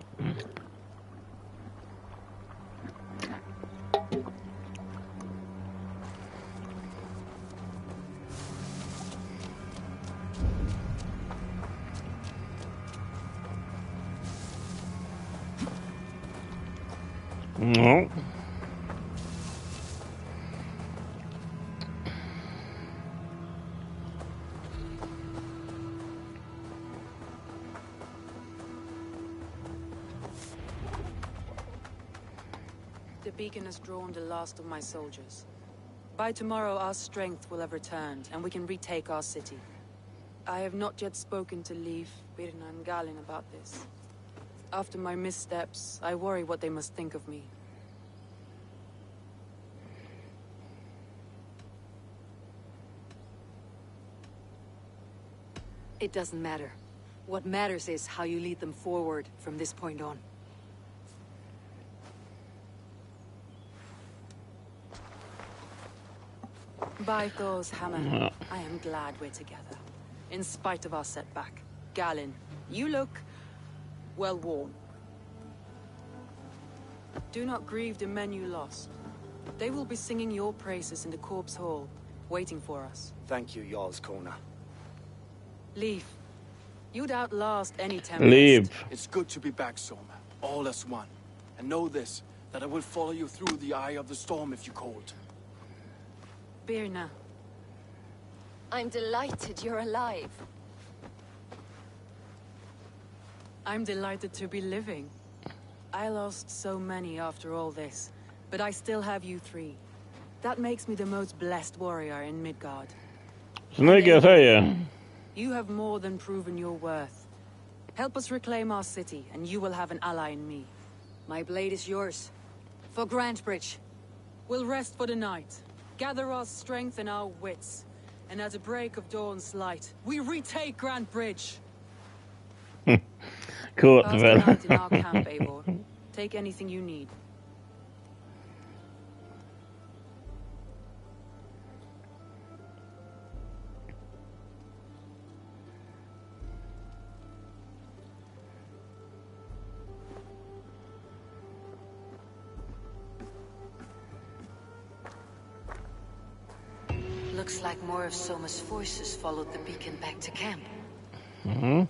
A: Ja.
E: The beacon has drawn the last of my soldiers. By tomorrow, our strength will have returned, and we can retake our city. I have not yet spoken to Leif, Birna, and Galin about this. After my missteps, I worry what they must think of me.
B: It doesn't matter. What matters is how you lead them forward from this point on.
E: By Thor's hammer, I am glad we're together. In spite of our setback. Galin, you look well worn. Do not grieve the men you lost. They will be singing your praises in the corpse hall, waiting for us.
I: Thank you, Jarl's Corner.
E: Leif, you'd outlast any tempest.
A: Leif.
K: It's good to be back, Soma. All as one. And know this, that I will follow you through the eye of the storm if you called.
E: Birna.
L: I'm delighted you're alive.
E: I'm delighted to be living. I lost so many after all this, but I still have you three. That makes me the most blessed warrior in Midgard.
A: Snygga säger.
E: You have more than proven your worth. Help us reclaim our city, and you will have an ally in me.
B: My blade is yours. For Grantbridge.
E: We'll rest for the night. Gather our strength and our wits. And at the break of dawn's light, we retake Grantbridge!
A: Cool.
E: Pass the night in our camp, Eivor. Take anything you need.
B: Looks like more of Soma's forces followed the beacon back to camp.
A: Mm-hmm.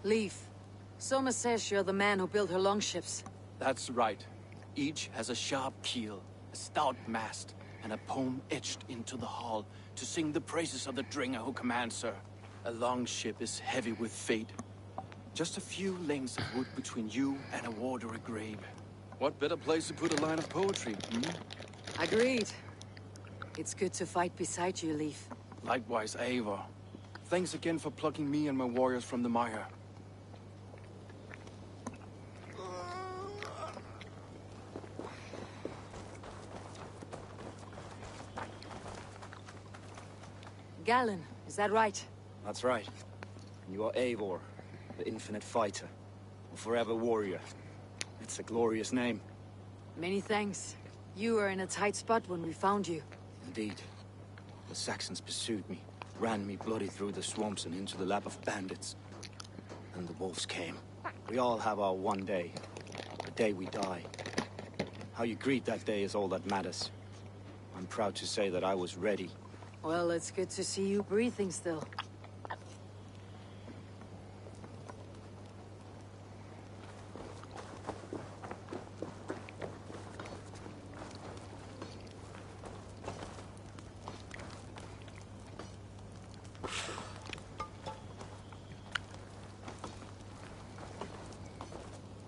B: Leaf. Soma says you're the man who built her longships.
K: That's right. Each has a sharp keel, a stout mast, and a poem etched into the hull to sing the praises of the Dringer who commands her. A longship is heavy with fate. Just a few lengths of wood between you and a watery grave. What better place to put a line of poetry,
B: Agreed. It's good to fight beside you, Leaf.
K: Likewise, Eivor. Thanks again for plucking me and my warriors from the mire.
B: Galen, is that right?
M: That's right. And you are Eivor, the infinite fighter, a forever warrior. It's a glorious name.
B: Many thanks. You were in a tight spot when we found you.
M: Indeed. The Saxons pursued me, ran me bloody through the swamps and into the lap of bandits. And the wolves came. We all have our one day, the day we die. How you greet that day is all that matters. I'm proud to say that I was ready.
B: Well, it's good to see you breathing still.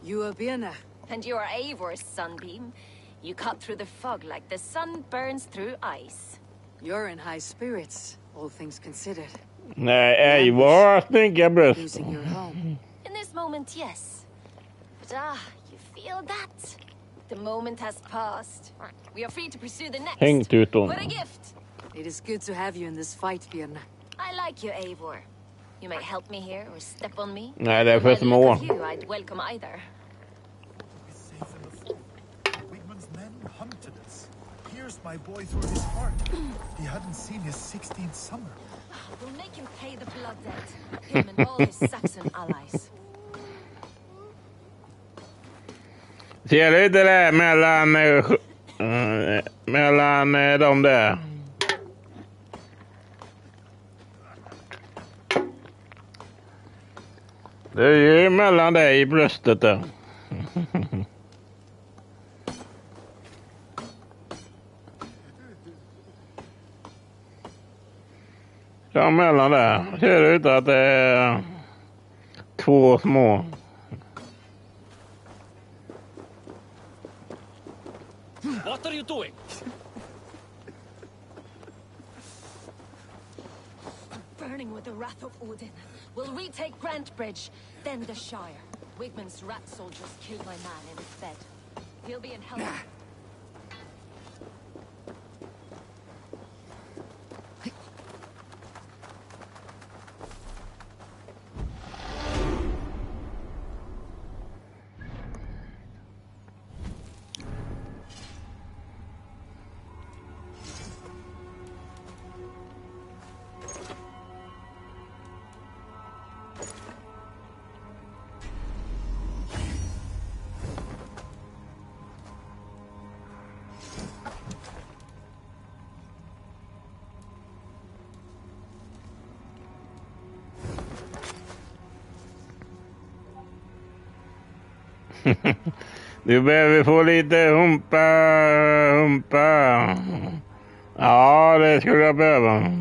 B: You are Birna.
L: And you are Eivor's sunbeam. You cut through the fog like the sun burns through ice.
B: You're in high spirits, all things considered.
A: Nej, Eivor snygga bröst.
B: Losing your home.
L: In this moment, yes. But you feel that? The moment has passed. We are free to pursue the next.
A: Hängtuton.
L: What a gift!
B: It is good to have you in this fight, Birna.
L: I like you, Eivor. You may help me here or step on me.
A: Nej, det är för
L: By the look
A: små.
L: of you, I'd welcome either.
N: Wigmund's men hunted us. Pierced my boy through his heart. He hadn't seen his 16th summer.
L: We'll make him pay the blood debt. Him and all his Saxon allies.
A: Ser du inte det mellan de där? Det är ju mellan dig i bröstet där. Ja, mellan där. Ser du inte att det är två små?
J: What are you doing?
L: Burning with the wrath of Odin. We'll retake Grantbridge, then the Shire. Wigmund's rat soldiers killed my man in his bed. He'll be in hell.
A: Du behöver få lite humpa. Ja, det skulle jag behöva.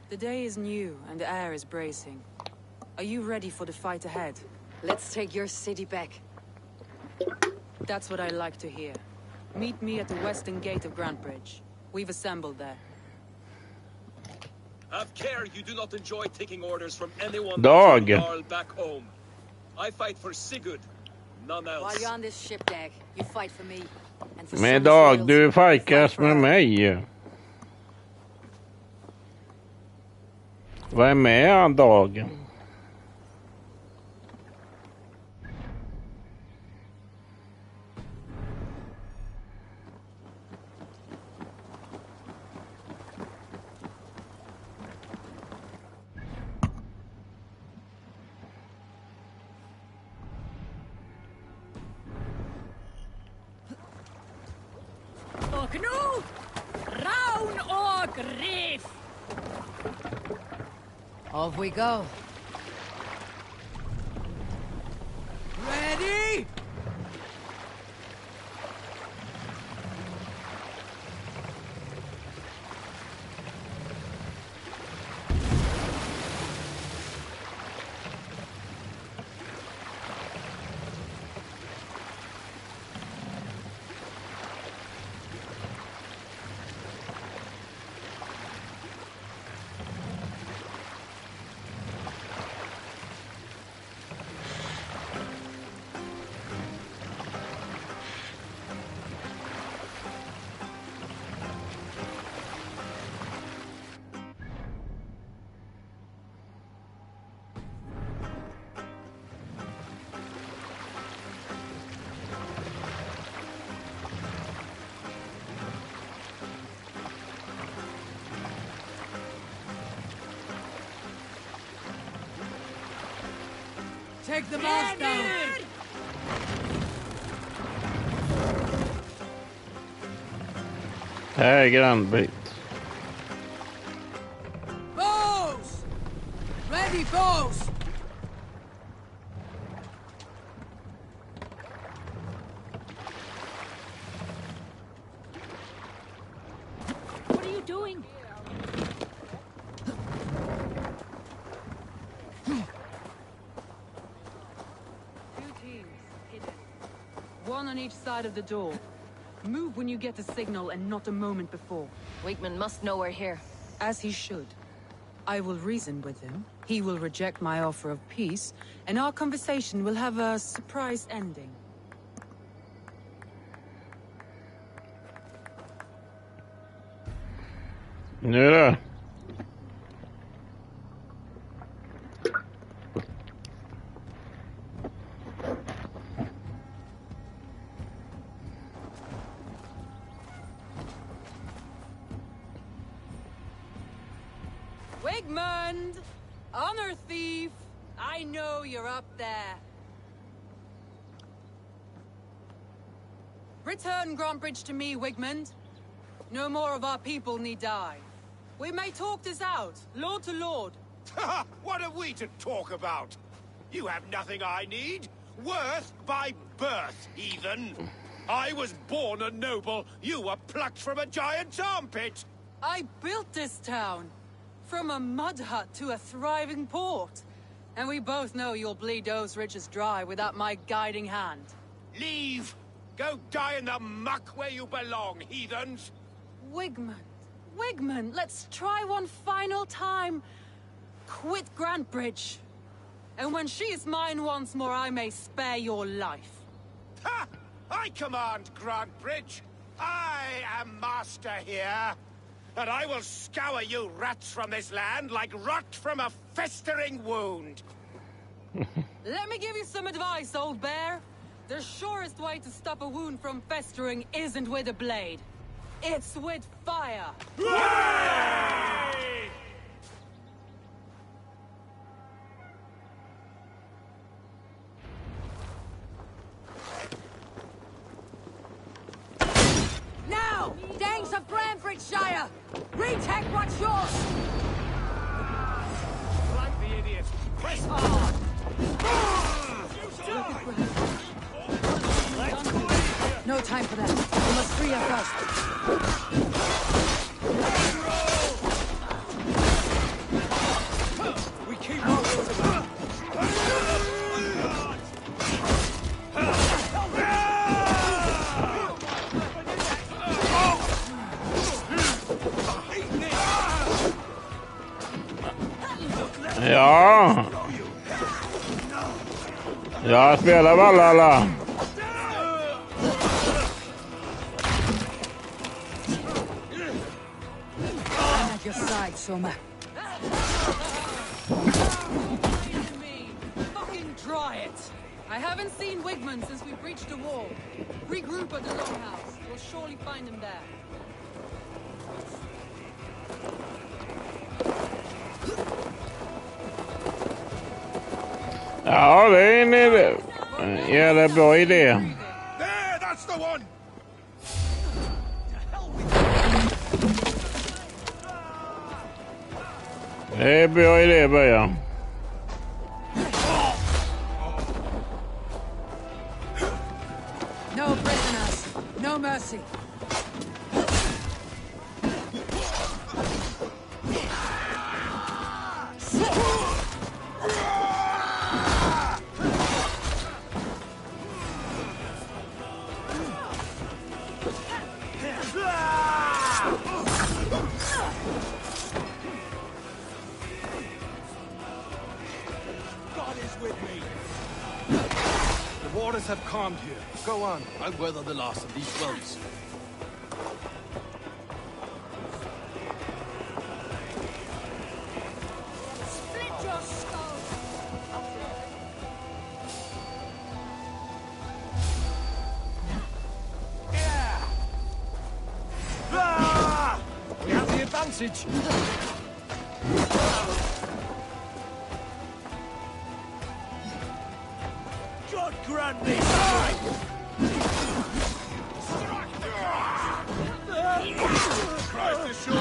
E: The day is new and the air is bracing. Are you ready for the fight ahead?
B: Let's take your city back.
E: That's what I like to hear. Meet me at the western gate of Grantbridge. We've assembled there.
O: Have care you do not enjoy taking orders from anyone
A: Dog.
O: but your Jarl back home. I fight for Sigurd, none else.
B: While you're on this ship, Dag, you fight for me. And for
A: Men
B: Summer's
A: Dag,
B: royals,
A: du
B: you fight
A: fightas
B: for
A: med
B: her.
A: mig. Vad är med han Dag?
J: Och nu, Raun och Riff!
B: Off we go.
J: Ready? Take the mask down.
A: Här är grannbyt.
J: Bows! Ready, bows! What are you doing?
E: One on each side of the door. Move when you get the signal and not a moment before.
L: Wigman must know we're here.
E: As he should. I will reason with him. He will reject my offer of peace, and our conversation will have a surprise ending.
A: Nu då.
E: Wigmund! Honor thief! I know you're up there. Return Grantbridge to me, Wigmund. No more of our people need die. We may talk this out, lord to lord.
P: What are we to talk about? You have nothing I need. Worth by birth, heathen. I was born a noble. You were plucked from a giant's armpit.
E: I built this town. From a mud hut to a thriving port. And we both know you'll bleed those riches dry without my guiding hand.
P: Leave! Go die in the muck where you belong, heathens!
E: Wigmund, Wigmund, let's try one final time. Quit Grantbridge. And when she is mine once more, I may spare your life.
P: Ha! I command Grantbridge. I am master here. And I will scour you rats from this land like rot from a festering wound.
E: Let me give you some advice, old bear. The surest way to stop a wound from festering isn't with a blade. It's with fire.
J: Now! Danes of Grantbridgeshire! Retake what's yours!
P: Like the idiot. Press hard!
B: No time for that. We must free her first.
P: We keep our will to them.
A: Jag spelar Valhalla.
B: I'm at your side, Soma.
E: Fucking try it! I haven't seen Wigman since we breached the wall. Regroup at the longhouse. You'll surely find him there.
A: Ja, det är en jävla bra idé.
P: There, that's the one!
A: Det är bra idé, börja.
B: No prisoners. No mercy.
I: God is with me. The waters have calmed here. Go on. I'll weather the last of these floods.
D: Split your skull!
I: We have the advantage.
J: God grant me
P: Christ is sure.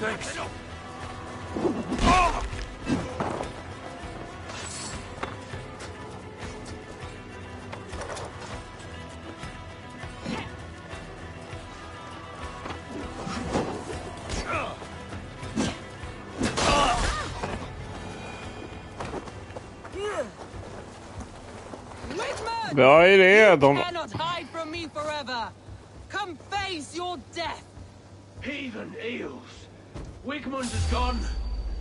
I: Thanks.
A: Bra idé.
E: You cannot hide from me forever. Come face your death.
F: Heathen eels. Wigmund is gone.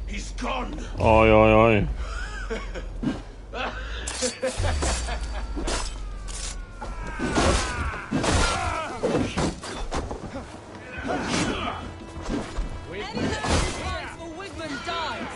F: He's gone.
A: Oj, oj, oj.
E: Any man who fights for Wigman dies.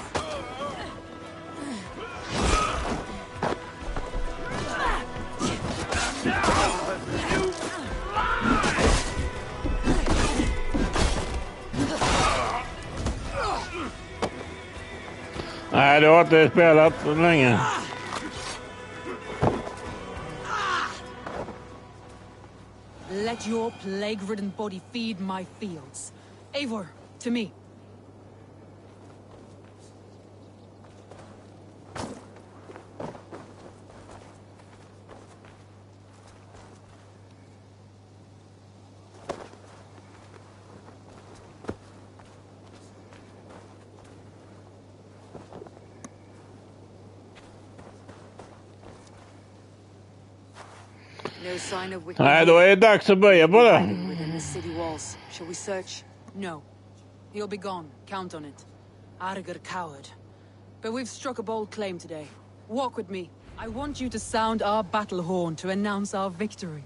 A: Nej, du har inte spelat länge.
E: Let your plague-ridden body feed my fields. Eivor, to me.
B: No sign of Wiccan.
A: Nej, då är det dags att börja på det.
B: Hiding within the city walls. Shall we search?
E: No. He'll be gone. Count on it. Arger coward. But we've struck a bold claim today. Walk with me. I want you to sound our battle horn to announce our victory.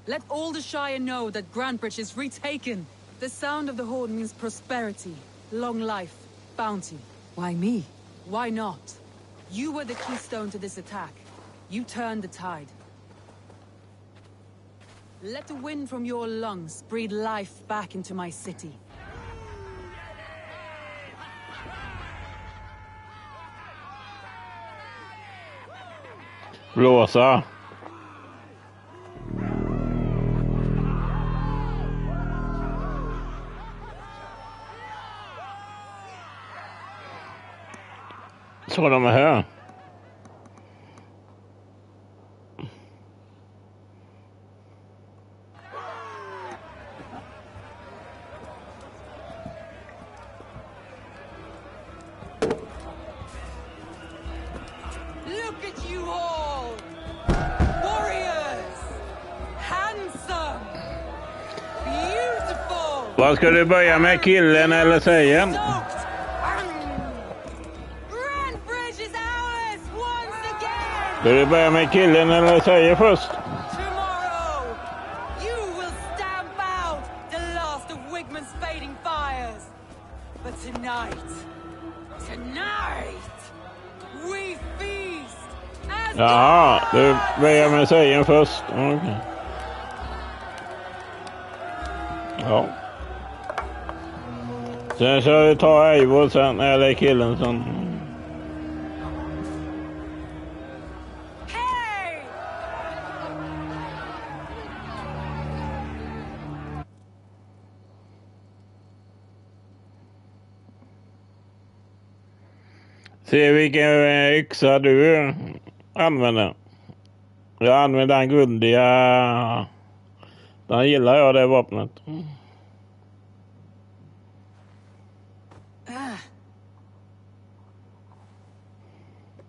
E: Let all the Shire know that Grantbridge is retaken. The sound of the horn means prosperity, long life, bounty.
B: Why me?
E: Why not? You were the keystone to this attack. You turned the tide. Let the wind from your lungs breathe life back into my city.
A: Blåsa. Så de är här.
E: Look at you all! Warriors!
A: Vad ska du börja med, killen eller tjejen? Ska du börja med killen eller tjejen först?
E: Tomorrow, you will stamp out the last of Wigman's fading fires. But tonight, we feast as
A: Jaha, du börjar med tjejen först. Okay. Ja. Sen ska vi ta Eivor sen, eller killen sen. Se vilken yxa du använder. Jag använder den guldiga. Den gillar jag, det vapnet.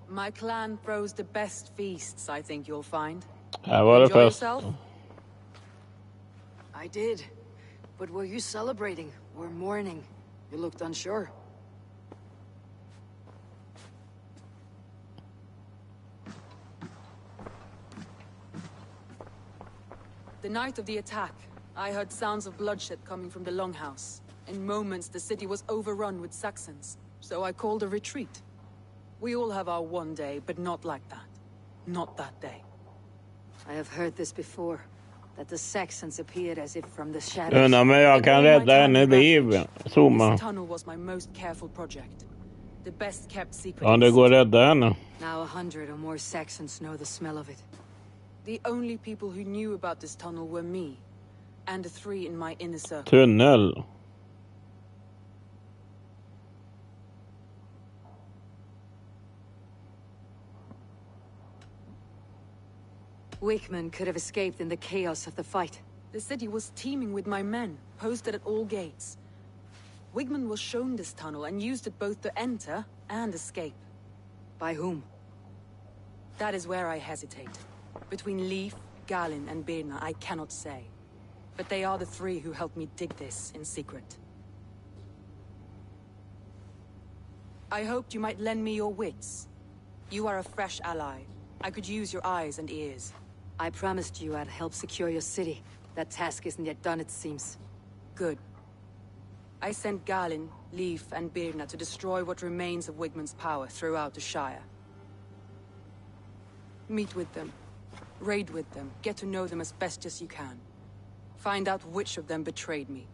E: My clan throws the best feasts, I think you'll find.
A: Här var det
E: Enjoy
A: först.
E: yourself?
B: I did. But were you celebrating or mourning? You looked unsure.
E: The night of the attack, I heard sounds of bloodshed coming from the Longhouse. In moments, the city was overrun with Saxons, so I called a retreat. We all have our one day, but not like that. Not that day.
B: I have heard this before. That the Saxons appeared as if from the shadows.
A: Undrar men jag kan rädda henne liv. Zooma.
E: This tunnel was my most careful project. The best kept secret.
A: Ja, det går att rädda henne.
B: Now 100 or more Saxons know the smell of it.
E: The only people who knew about this tunnel were me, and the 3 in my inner circle.
A: Tunnel.
B: Wigman could have escaped in the chaos of the fight.
E: The city was teeming with my men, posted at all gates. Wigman was shown this tunnel and used it both to enter and escape.
B: By whom?
E: That is where I hesitate. Between Leif, Galin, and Birna, I cannot say. But they are the 3 who helped me dig this in secret. I hoped you might lend me your wits. You are a fresh ally. I could use your eyes and ears.
B: I promised you I'd help secure your city. That task isn't yet done, it seems.
E: Good. I sent Galin, Leif, and Birna to destroy what remains of Wigman's power throughout the Shire. Meet with them. Raid with them. Get to know them as best as you can. Find out which of them betrayed me.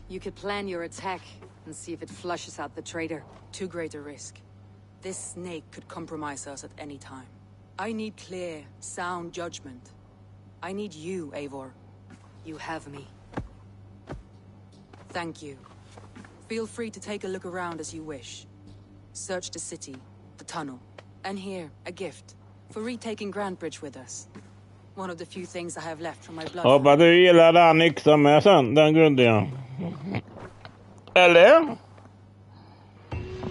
B: You could plan your attack and see if it flushes out the traitor.
E: Too great a risk. This snake could compromise us at any time. I need clear, sound judgment. I need you, Eivor.
B: You have me.
E: Thank you. Feel free to take a look around as you wish. Search the city, the tunnel, and here, a gift. For retaking Grantbridge with us. One of the few things I have left from my blood.
A: Hoppas du gillar den yxan med sen, den grundiga. Eller?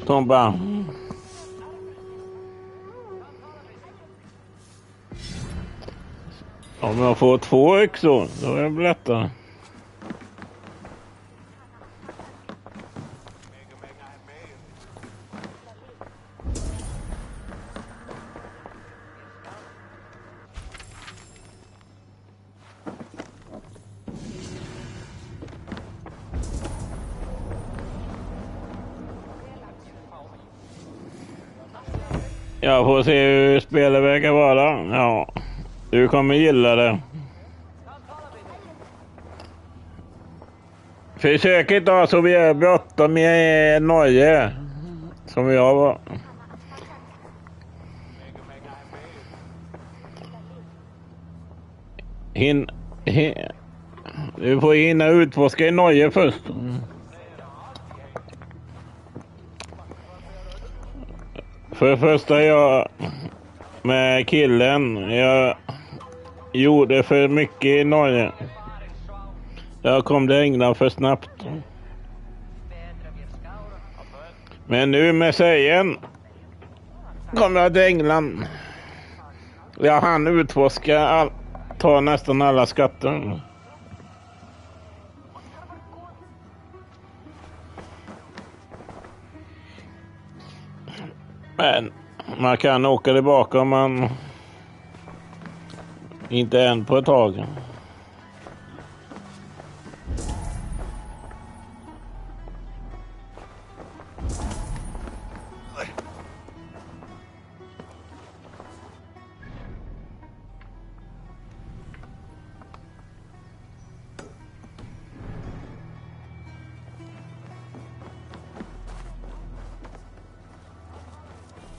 A: Tompa. Om jag får 2 yxor, då är det lättare. Jag får se hur spelet verkar vara. Ja, du kommer gilla det. Försök inte ha så vi är bråttom i Norge. Som jag var. Du får hinna utforska i Norge först. För det första jag med killen, jag gjorde för mycket i Norge. Jag kom till England för snabbt. Men nu med sägen kommer jag till England. Jag hann utforska ta nästan alla skatter. Men man kan åka tillbaka om man inte än på ett tag.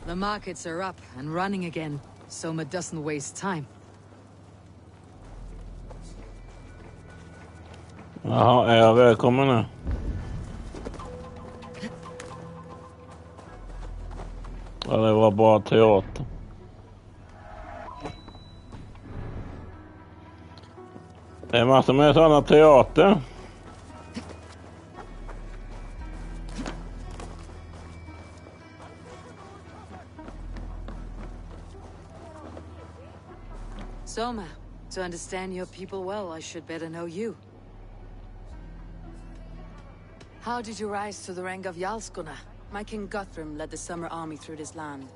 B: The markets are up and running again, so Soma doesn't waste time.
A: Jaha, är jag välkommen nu? Ja, det var bara teater. Det är massor med sådana teater.
B: Soma, to understand your people well, I should better know you. How did you rise to the rank of Jarlskunna?
E: My king Guthrum led the summer army through this land.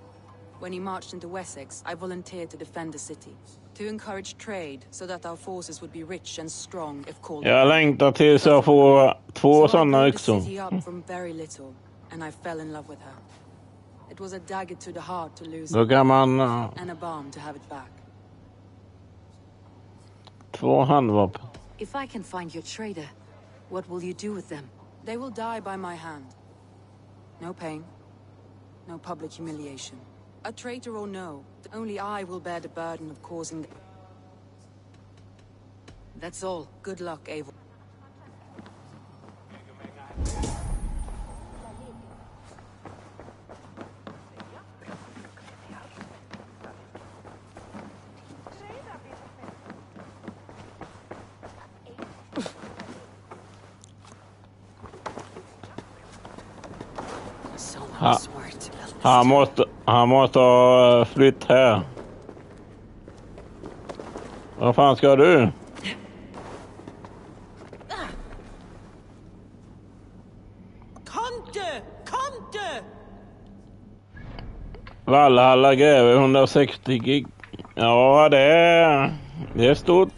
E: When he marched into Wessex, I volunteered to defend the city. To encourage trade, so that our forces would be rich and strong if called.
A: Jag längtar tills jag får 2 sådana
E: yxor. I
A: yxor.
E: up from very little, and I fell in love with her. It was a dagger to the heart to lose
A: Då kan man
E: and a balm to have it back.
A: 2 handvapen.
B: If I can find your trader, what will you do with them?
E: They will die by my hand. No pain, no public humiliation. A traitor or no, only I will bear the burden of causing...
B: That's all.
E: Good luck, Eivor.
A: Han måste ha flytt här. Vad fan ska du?
J: Kom du!
A: Valhalla gräver 160 gig. Ja, det är stort.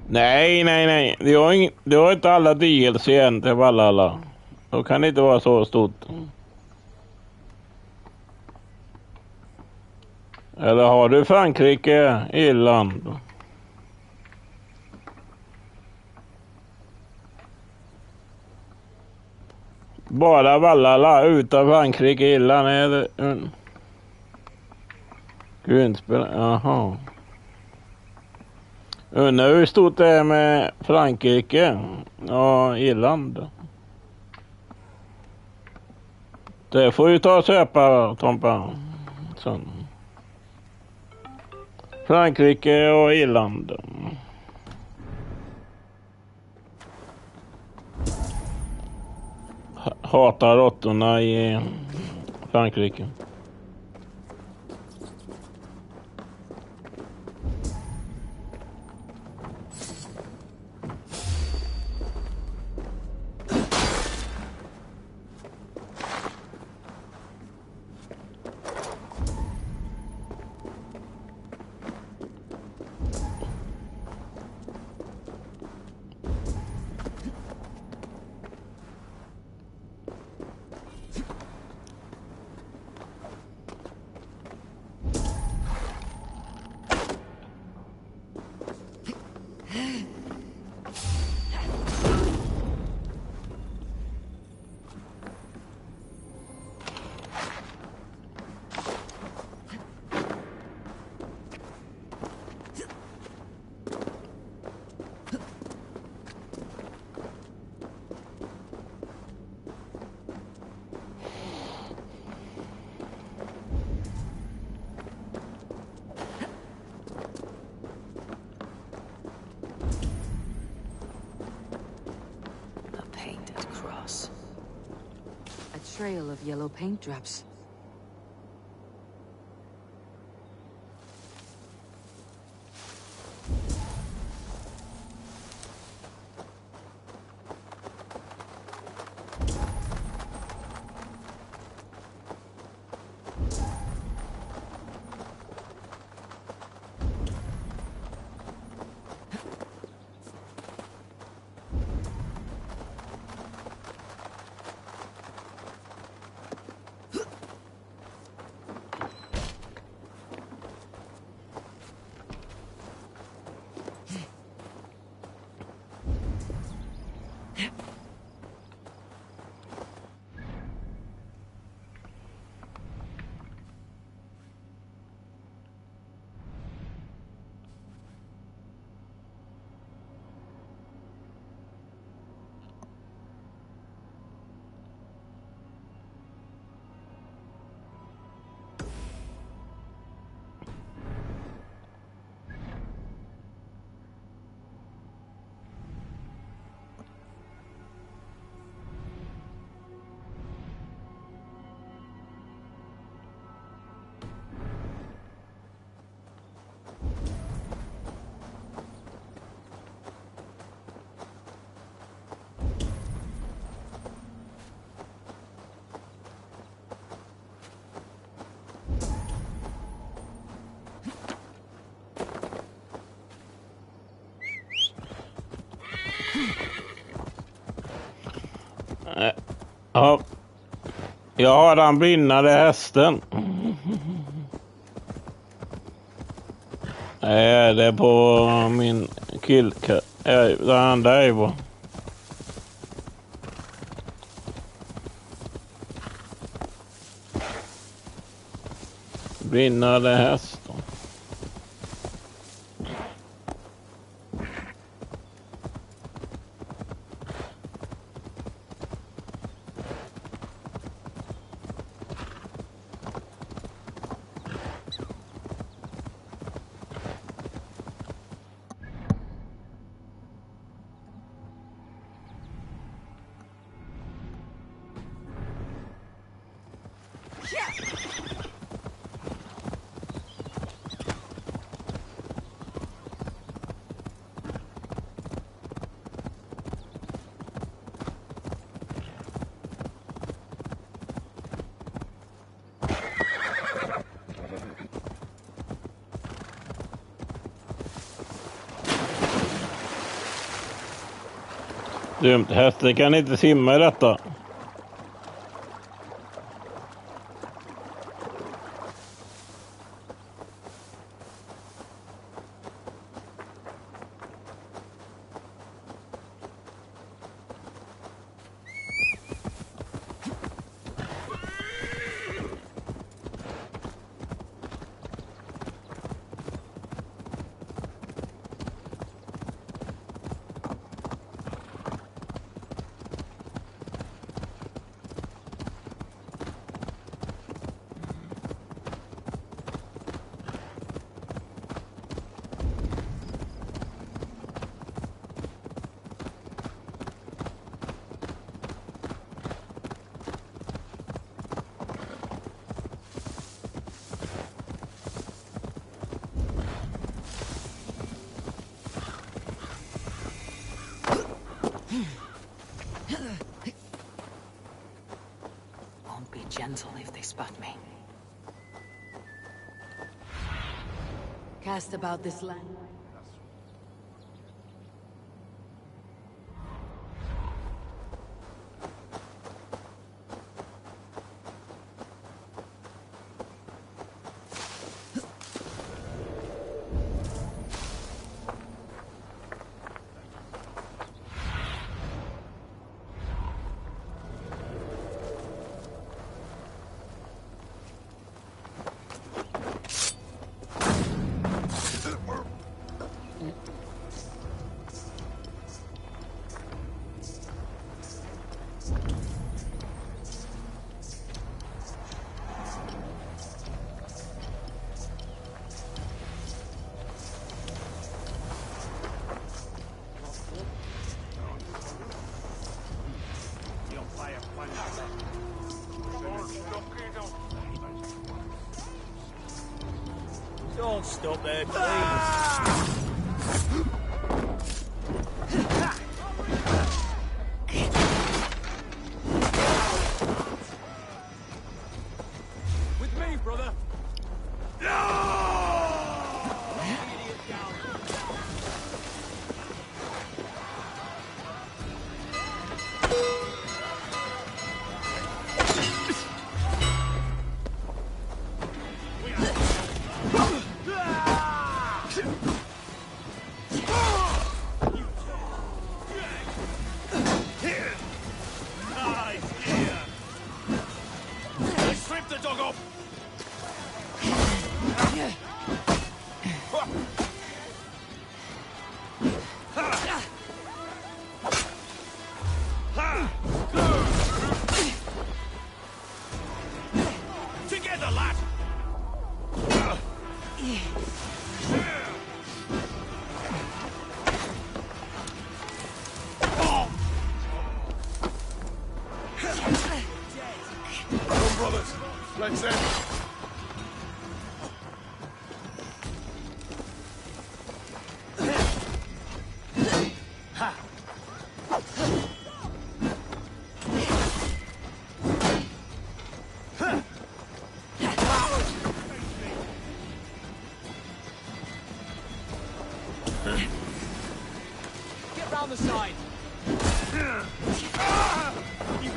A: Nej. Det har inte alla DLC än till Valhalla. Då kan det inte vara så stort. Eller har du Frankrike, Irland? Bara Valhalla utan Frankrike, Irland är det grundspel. Jaha. Undrar hur stort det är med Frankrike och Irland. Det får ju ta och köpa, Tompa. Sån. Frankrike och Irland. Hatar råttorna i Frankrike.
E: trail of yellow paint drops.
A: Ja. Jag har den brinnande hästen. Nej, det är på min killka. Den där är på. Brinnande hästen. Dumt, hästen kan inte simma i detta.
E: Won't be gentle if they spot me.
B: Cast about this land.
I: stop there, please.
J: With me, brother.
P: Strip the dog off! Together, lad!
I: Come, brothers. Let's end.
J: Get round the side.
P: You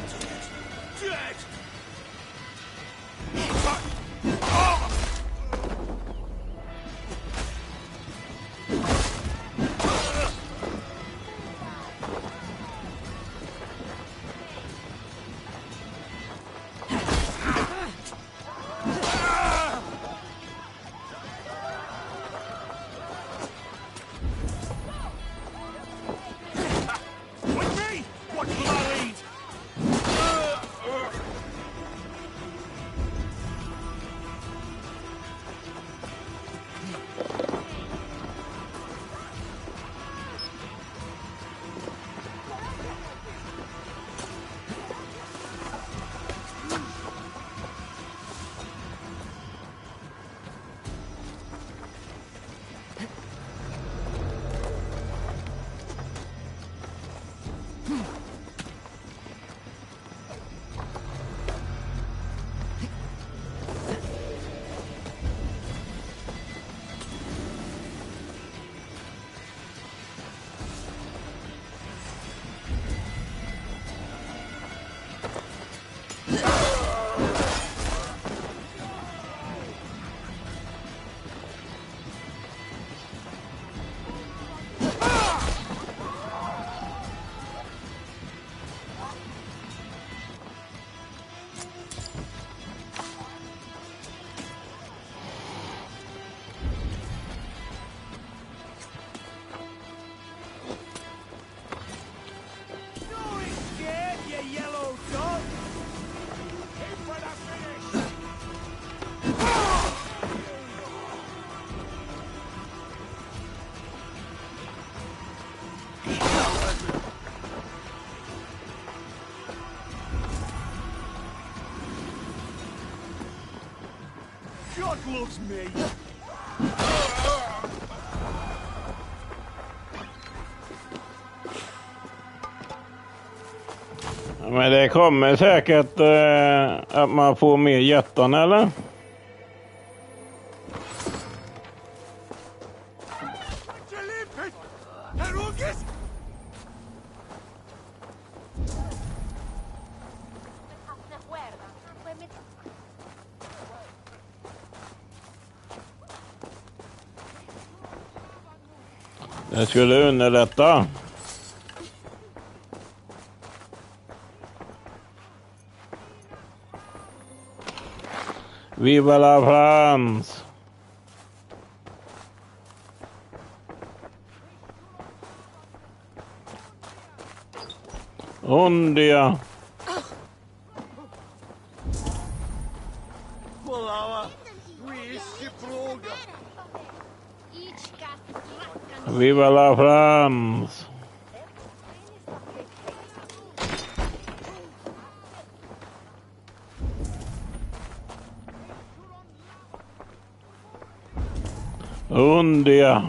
P: dead! With me! What will I lead? God loves me.
A: Men det kommer säkert att man får mer jättan, eller? Det skulle underlätta. Viva la France! Ondia! Viva la France! Undia.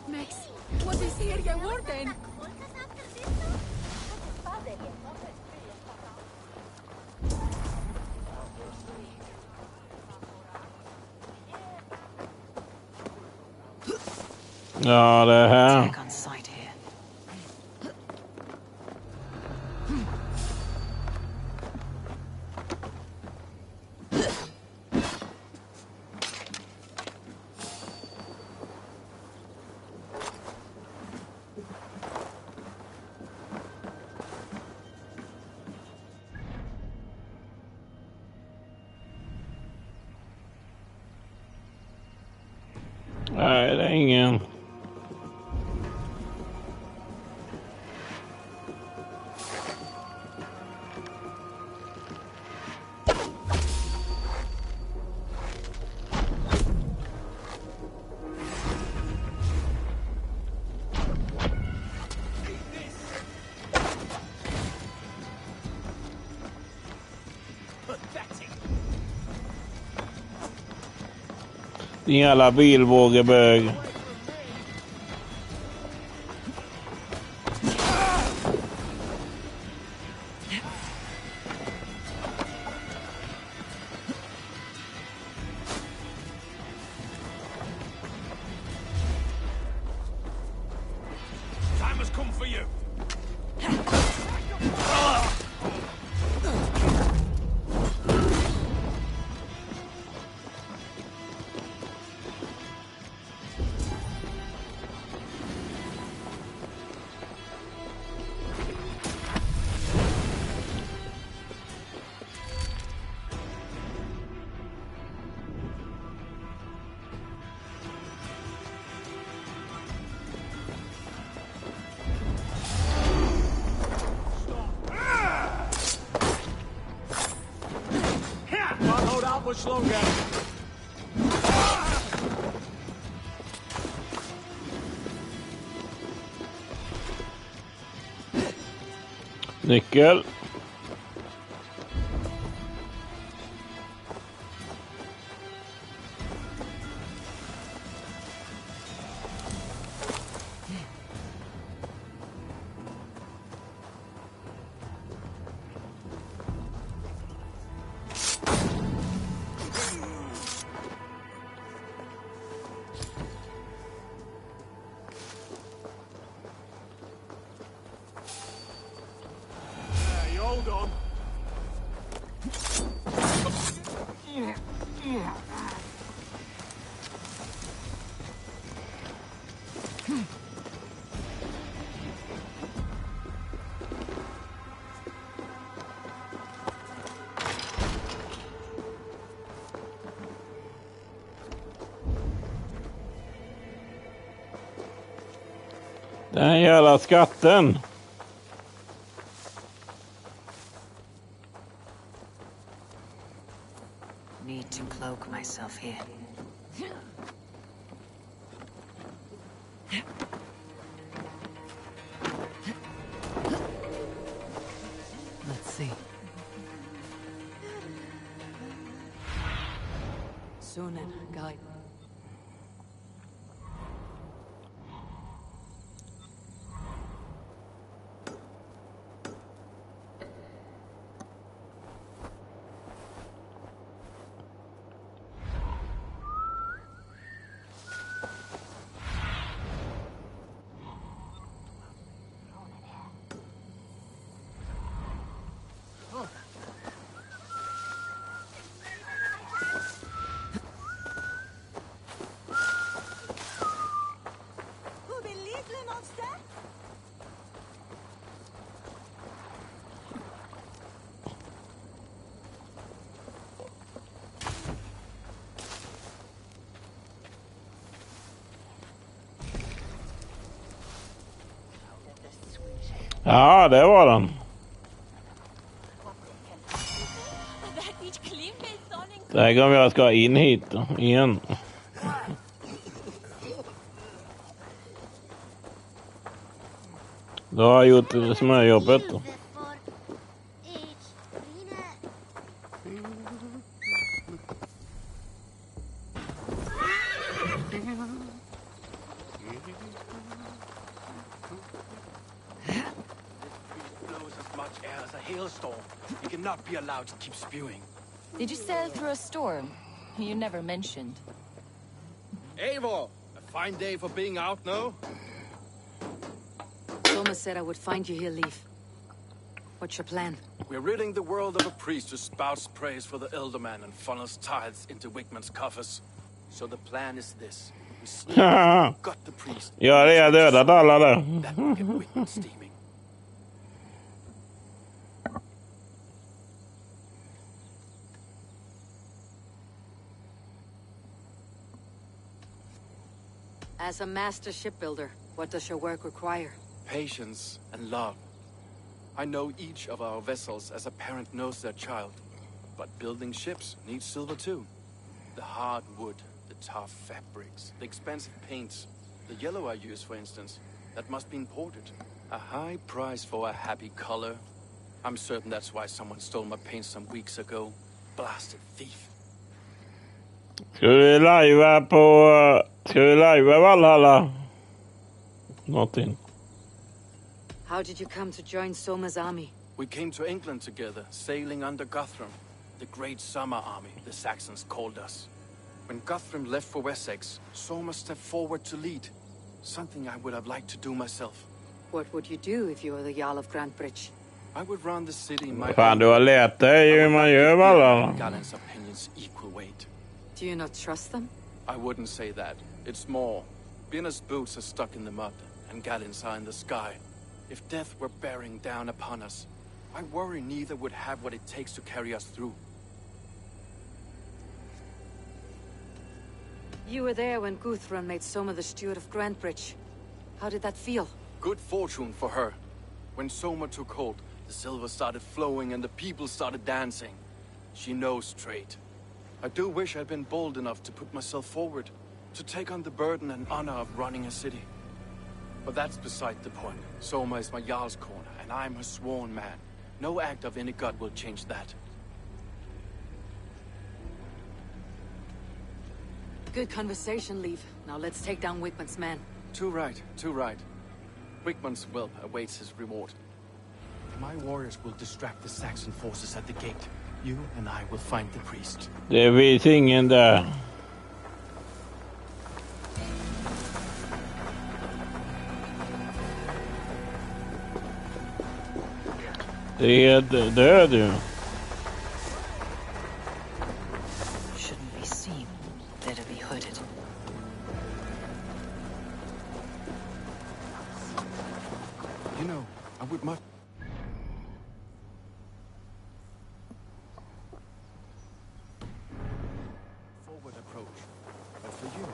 E: Max, what is here, your warden?
A: Ja, det här.
E: Take on sight here.
A: Nej, det är ingen. Din jävla bilvågebög.
P: Time has come for you.
I: Can't hold out much longer.
A: Nyckel.
I: You hold on.
A: Den jävla skatten.
E: Need to cloak myself here. Let's see. Sunan, guide.
A: Ja, det var den. Tänk om jag ska in hit igen. Då har jag gjort smörjobbet.
K: Hailstorm. You cannot be allowed to keep spewing.
L: Did you sail through a storm? You never mentioned.
I: Eivor! A fine day for being out, no?
E: Thomas said I would find you here, Leif. What's your plan?
K: We're ridding the world of a priest who spouts praise for the Elderman and funnels tithes into Wickman's coffers. So the plan is this. We sleep, got the priest.
A: Ja, det är dödat alla där.
K: That will get Wickman steaming.
E: As a master shipbuilder, what does your work require?
K: Patience and love. I know each of our vessels as a parent knows their child. But building ships needs silver too. The hard wood, the tough fabrics, the expensive paints. The yellow I use, for instance, that must be imported. A high price for a happy color. I'm certain that's why someone stole my paint some weeks ago. Blasted thief.
A: Ska vi lajva Valhalla? Någonting.
E: How did you come to join Soma's army?
K: We came to England together, sailing under Guthrum. The Great Summer Army, the Saxons called us. When Guthrum left for Wessex, Soma stepped forward to lead. Something I would have liked to do myself.
E: What would you do if you were the Jarl of Grantbridge?
K: I would run the city in my
A: Fan, du har lärt dig hur man gör Valhalla.
K: Galen's opinions equal weight.
E: Do you not trust them?
K: I wouldn't say that. It's more. Birna's boots are stuck in the mud, and Galen's are in the sky. If death were bearing down upon us, I worry neither would have what it takes to carry us through.
E: You were there when Guthrum made Soma the steward of Grantbridge. How did that feel?
K: Good fortune for her. When Soma took hold, the silver started flowing and the people started dancing. She knows trade. I do wish I'd been bold enough to put myself forward, to take on the burden and honor of running a city. But that's beside the point. Soma is my Jarl's corner, and I'm her sworn man. No act of any god will change that.
E: Good conversation, Leif. Now let's take down Wickman's men.
K: Too right, too right. Wickman's whelp awaits his reward. My warriors will distract the Saxon forces at the gate. You and I will find the priest.
A: Det finns ingen där. Det är död ju.
E: Shouldn't be seen. Better be hooded.
K: You know, I would much... forward approach. But for you...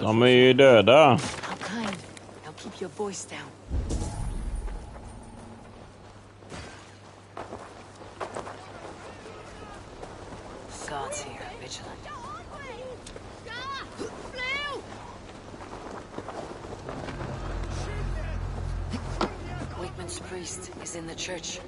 A: De är ju döda.
E: How kind. Now keep your voice down. Guards here, vigilant. Wickman's priest is in the church.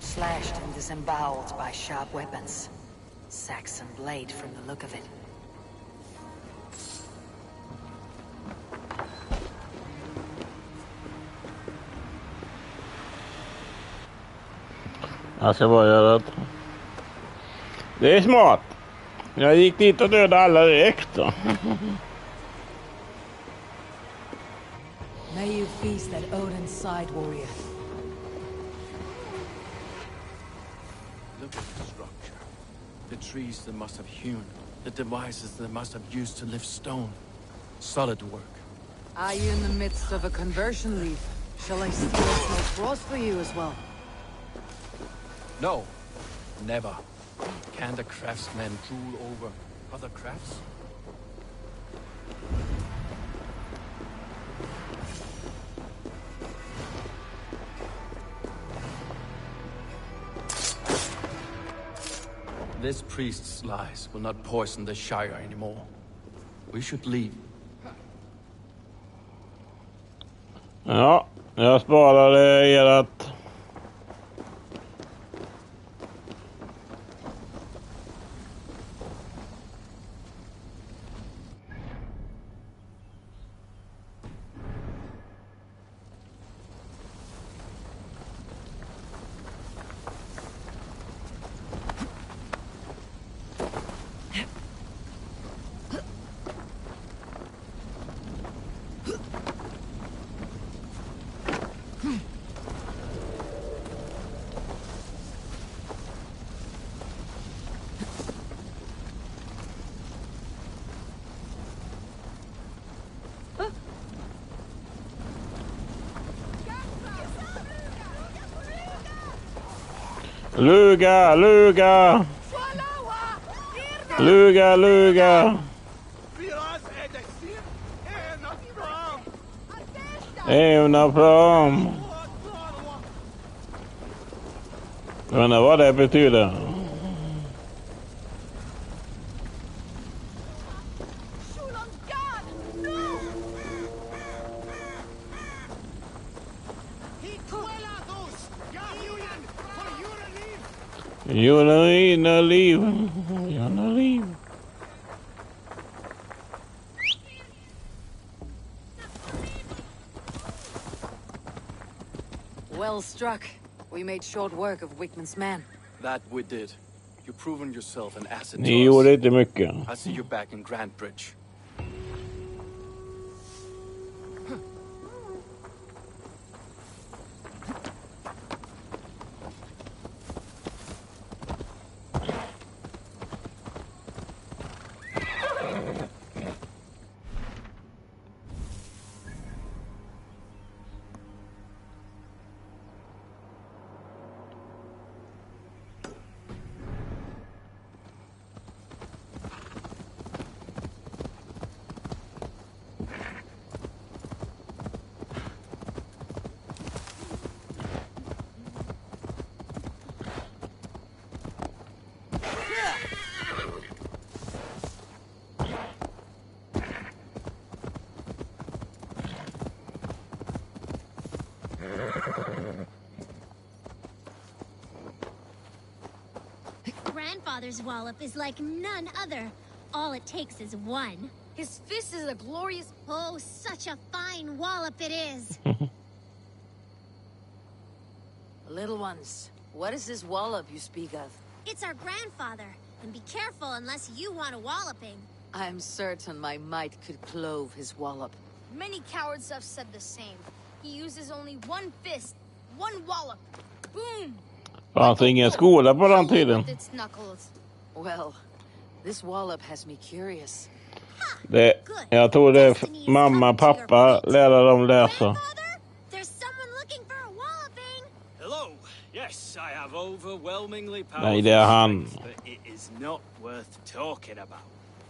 E: Slashed and disemboweled by sharp weapons. Saxon blade from the look of it.
A: Jag ska bara göra det. Det är smart. Jag gick dit och dödade alla direkt då.
B: May you feast at Odin's side, warrior.
K: Look at the structure. The trees they must have hewn. The devices they must have used to lift stone. Solid work.
B: Are you in the midst of a conversion, Leif? Shall I steal a small cross for you as well?
K: No, never. Can't a craftsman drool over other crafts? This priest's lies will not poison the Shire anymore. We should leave.
A: Ja, jag sparade erat. Luga, luga. Luga, luga. Ävna fram. Jag vet inte vad det betyder. Gärna liv. Gärna liv.
B: Well struck. We made short work of Wickman's man.
K: That we did. You've proven yourself an asset to
A: Ni
K: us.
A: gjorde inte mycket.
K: I see you back in Grantbridge.
Q: Grandfather's wallop is like none other. All it takes is one. His fist is a glorious... Oh, such a fine wallop it is.
B: Little ones, what is this wallop you speak of?
Q: It's our grandfather. And be careful unless you want a walloping.
B: I'm certain my might could clove his wallop.
Q: Many cowards have said the same. He uses only one fist, one wallop. Boom!
A: Fanns ingen skola på den tiden.
Q: With its knuckles.
B: Well, this wallop has me curious.
A: Jag tror det är mamma, pappa lärde dem läsa.
Q: There's someone looking for a walloping.
O: Hello. Yes, I have overwhelmingly
A: Nej,
O: powerful
A: det är han.
O: strength, but it is not worth talking about.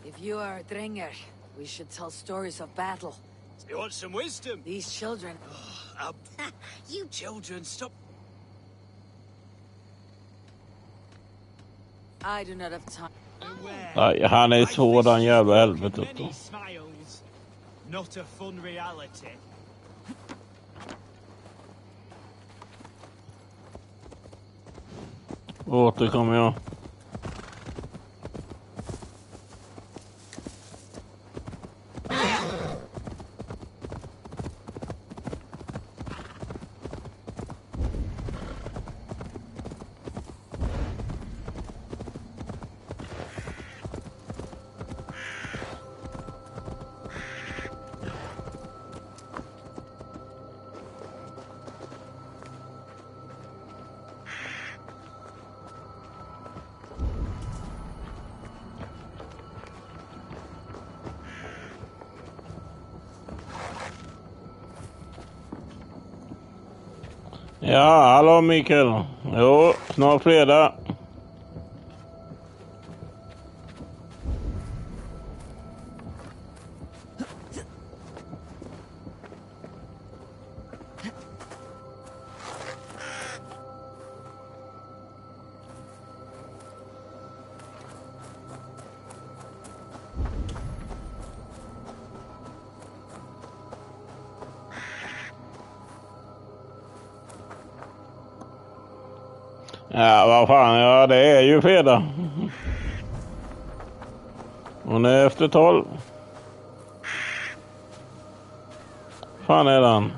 B: If you are a Drenger, we should tell stories of battle.
O: You want some wisdom?
B: These children...
Q: You
O: children, stop.
B: I do not have time.
A: Nej, han är sådan jävla helvete.
O: Many smiles, not a fun reality.
A: Återkommer jag. Ja, hallå Mikael. Jo, snart fredag. Ja, vad fan, ja det är ju fredag. Hon är efter 12. Fan är den?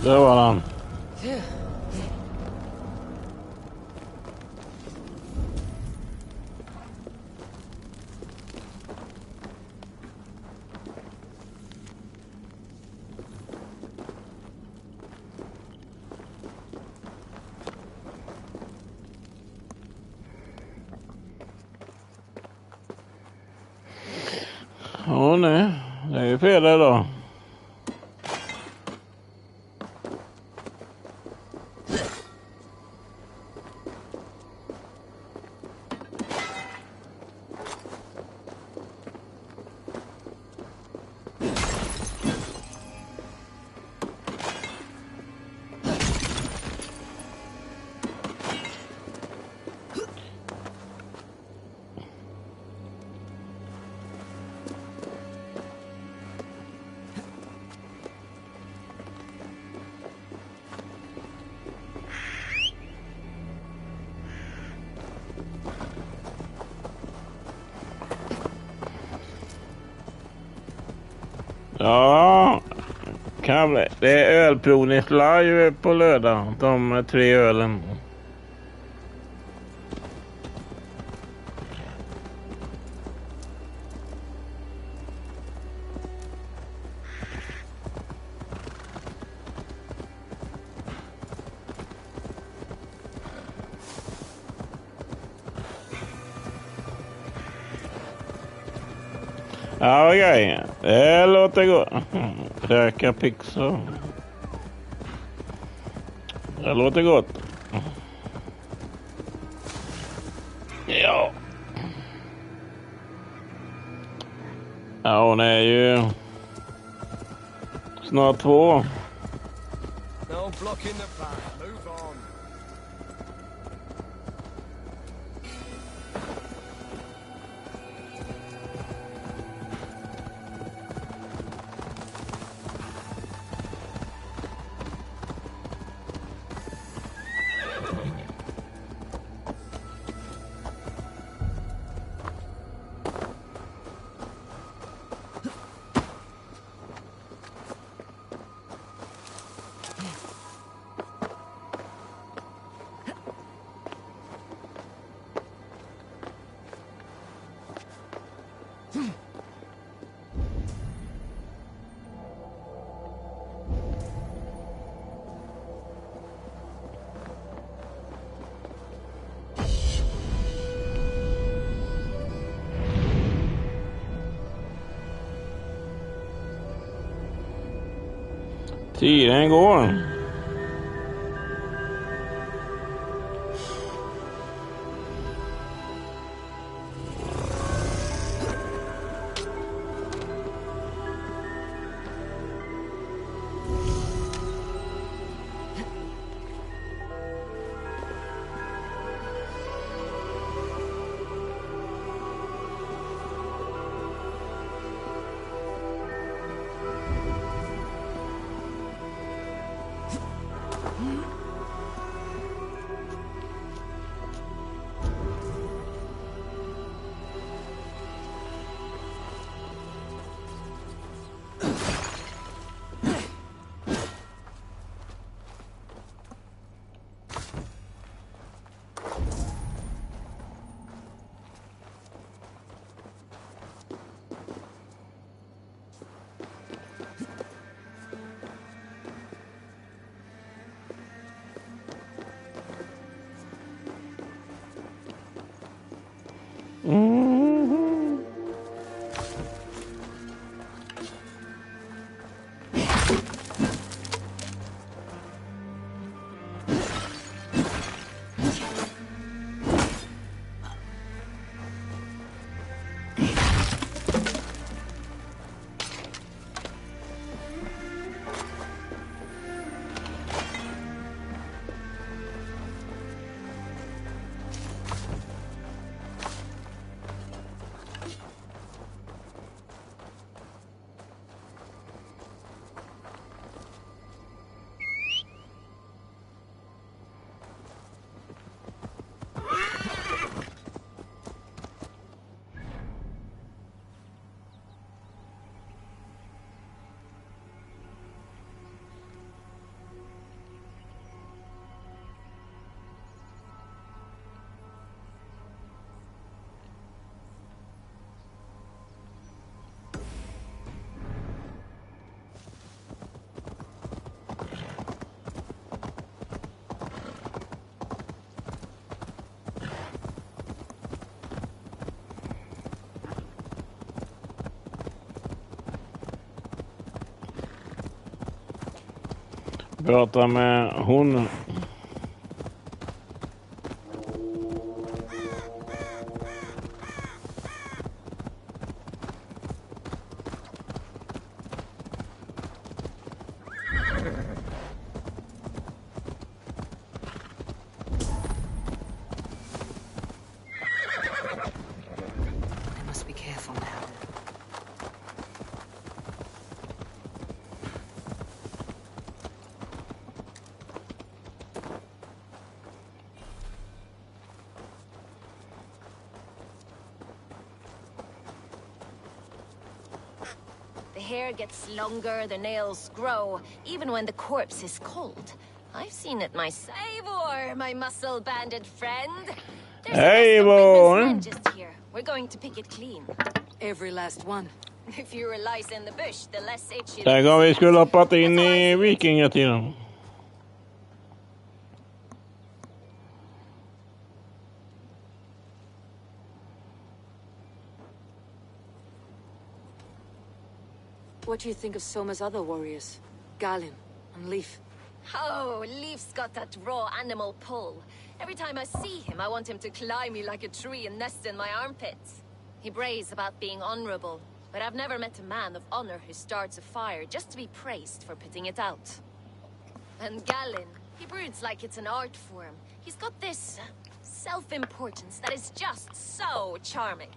A: Det var han. Ja, nej. Det är ju fredag idag. Ja, kan det är ölprovning live på lördag. De 3 ölen. Ja, okej. Det låter gott. Räka pizza. Det låter gott. Ja. Ja, hon är ju snart 2.
I: No blocking the path. Move on.
A: Tiden går. Prata med hon.
E: I must be careful now.
L: The hair gets longer, the nails grow, even when the corpse is cold. I've seen it myself. Eivor, my muscle-banded friend. There's
A: Eivor!
L: a nest of just here. We're going to pick it clean.
E: Every last one.
L: If fewer lice in the bush, the less itchy.
A: Tänk om vi skulle hoppat in i vikingatiden.
E: What do you think of Soma's other warriors? Galin and Leif?
L: Oh, Leif's got that raw animal pull. Every time I see him, I want him to climb me like a tree and nest in my armpits. He brays about being honorable, but I've never met a man of honor who starts a fire just to be praised for putting it out. And Galin, he broods like it's an art form. He's got this self-importance that is just so charming.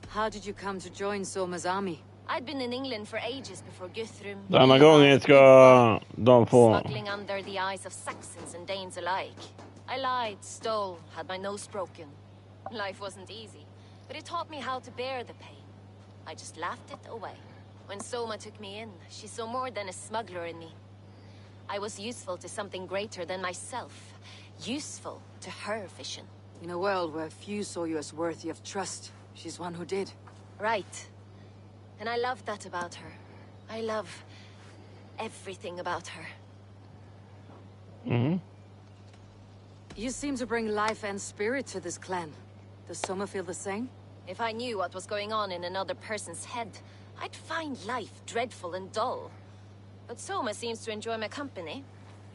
E: How did you come to join Soma's army?
L: I'd been in England for ages before Guthrum.
A: Denna gången ska de få.
L: Smuggling under the eyes of Saxons and Danes alike. I lied, stole, had my nose broken. Life wasn't easy, but it taught me how to bear the pain. I just laughed it away. When Soma took me in, she saw more than a smuggler in me. I was useful to something greater than myself. Useful to her vision.
E: In a world where few saw you as worthy of trust, she's one who did.
L: Right. And I love that about her. I love everything about her.
A: Mm-hmm.
E: You seem to bring life and spirit to this clan. Does Soma feel the same?
L: If I knew what was going on in another person's head, I'd find life dreadful and dull. But Soma seems to enjoy my company.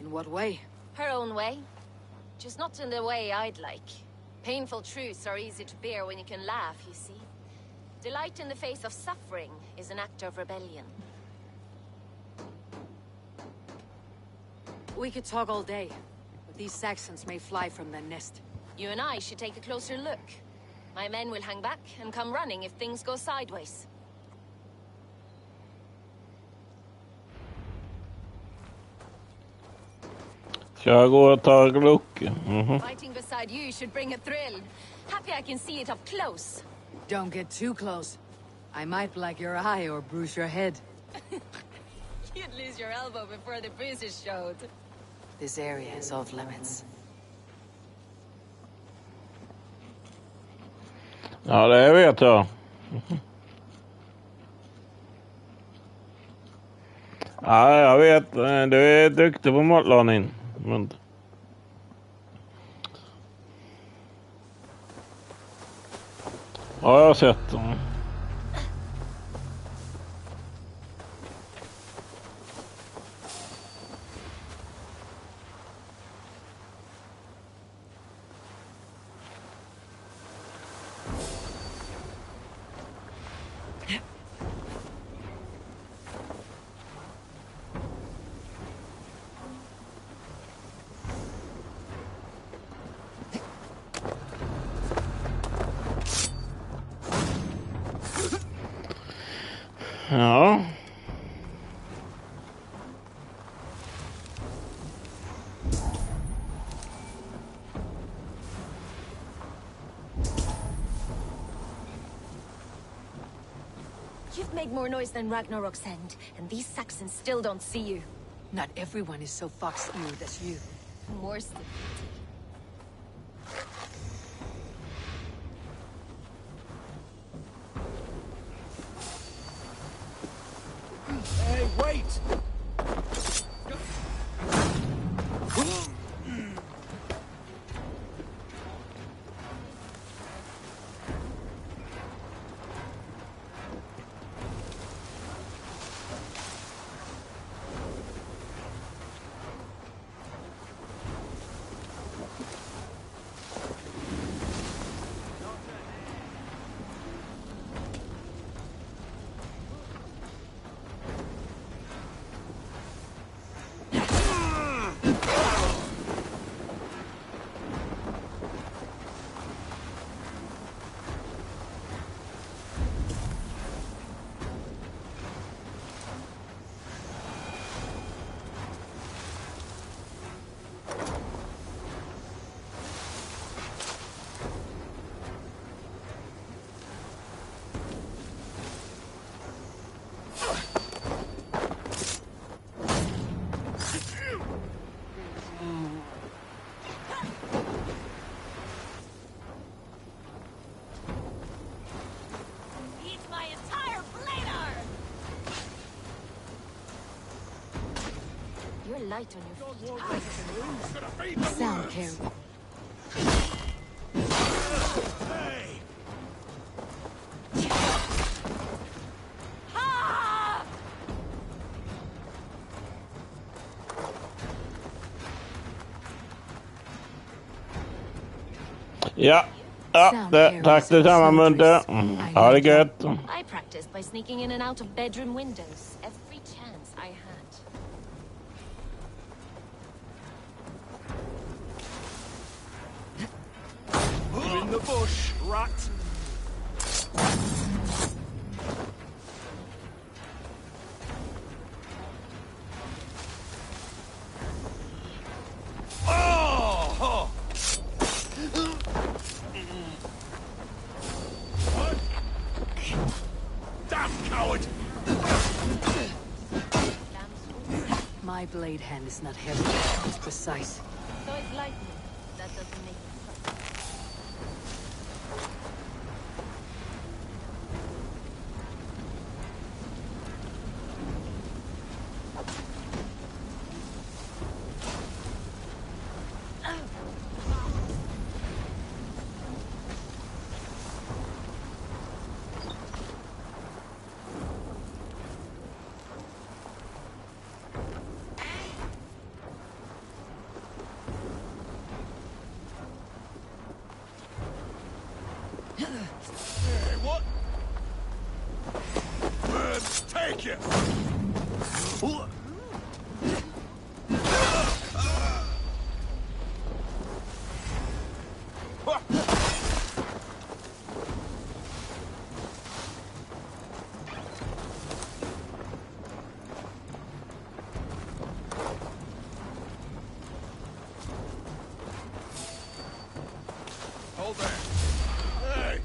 E: In what way?
L: Her own way. Just not in the way I'd like. Painful truths are easy to bear when you can laugh, you see. Delight in the face of suffering is an act of rebellion.
E: We could talk all day, but these Saxons may fly from their nest.
L: You and I should take a closer look. My men will hang back and come running if things go sideways.
A: Ska jag gå och ta look?
L: Fighting beside you should bring a thrill. Happy I can see it up close.
B: Don't get too close. I might black your eye or bruise your head.
L: You'd lose your elbow before the bruises showed.
B: This area is off limits.
A: Ja, det vet jag. Ja, jag vet. Du är duktig på matlagning. Men... Ja, jag har sett. Ja.
L: You've made more noise than Ragnarok's end, and these Saxons still don't see you.
B: Not everyone is so fox-eared as you.
L: More stupidity.
I: Hey, wait!
L: Light on your feet.
B: Sound carry.
A: Ja, tack detsamma Munte. Ha det gött.
L: I practiced by sneaking in and out of bedroom windows every chance I had.
I: You're in the bush, rat! Oh! Damn coward!
B: My blade hand is not heavy, it's precise.
L: So it's lightning. That doesn't make it.
I: Hey, what? Take it! Hold there. Hey!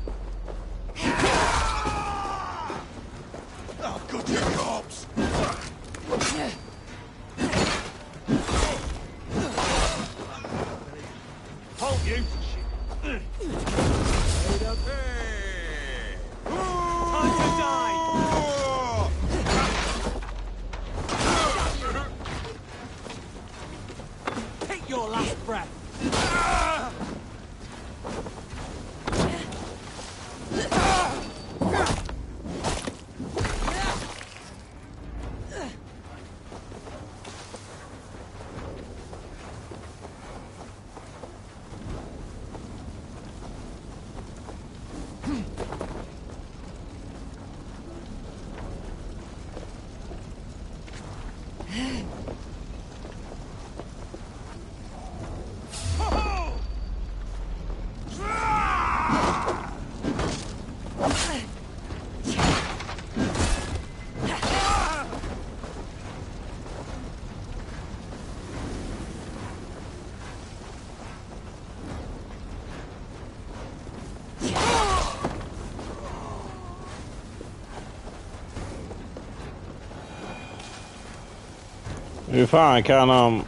A: Hur fan kan de...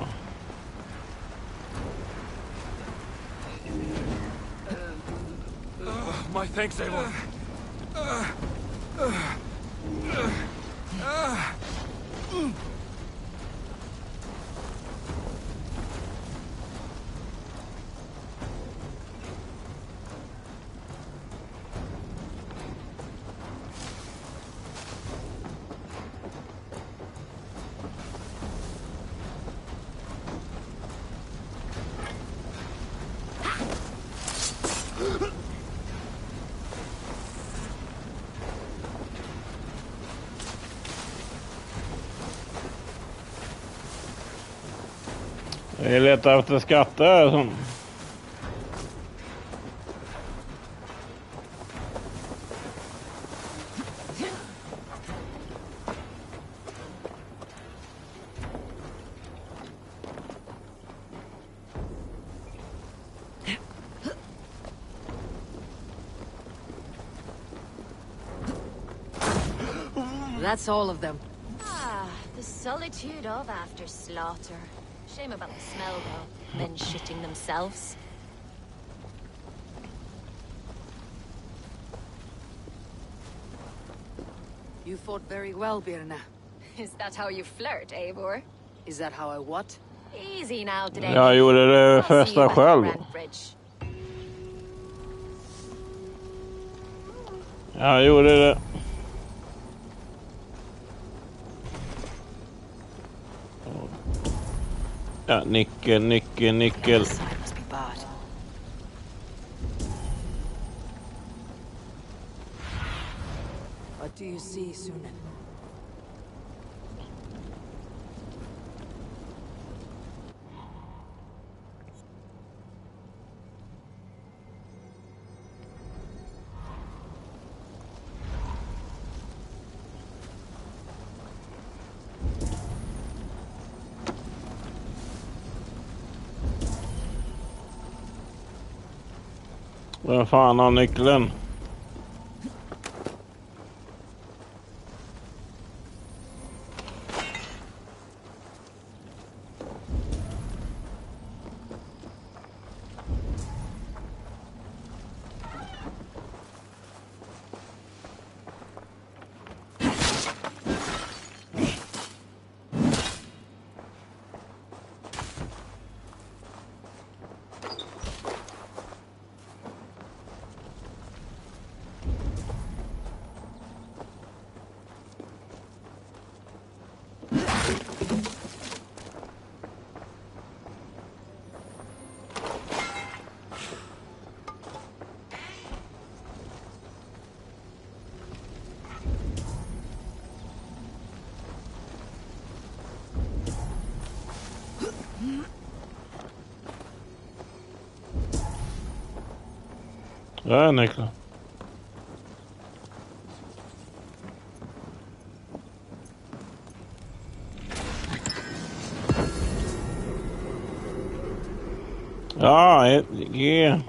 F: My thanks, Eivor.
A: Jag letar efter skatter som...
B: That's all of them.
L: Ah, the solitude of after slaughter. Shame about the smell, though. Men shitting themselves.
B: You fought very well, Birna.
L: Is that how you flirt, Eivor?
B: Is that how I what?
L: Easy now, today.
A: Jag gjorde det första själv. Jag gjorde det. Ja, nickel.
B: What do you see, Sunan?
A: Vem fan har nyckeln? Ja, nyckeln. Ja, G.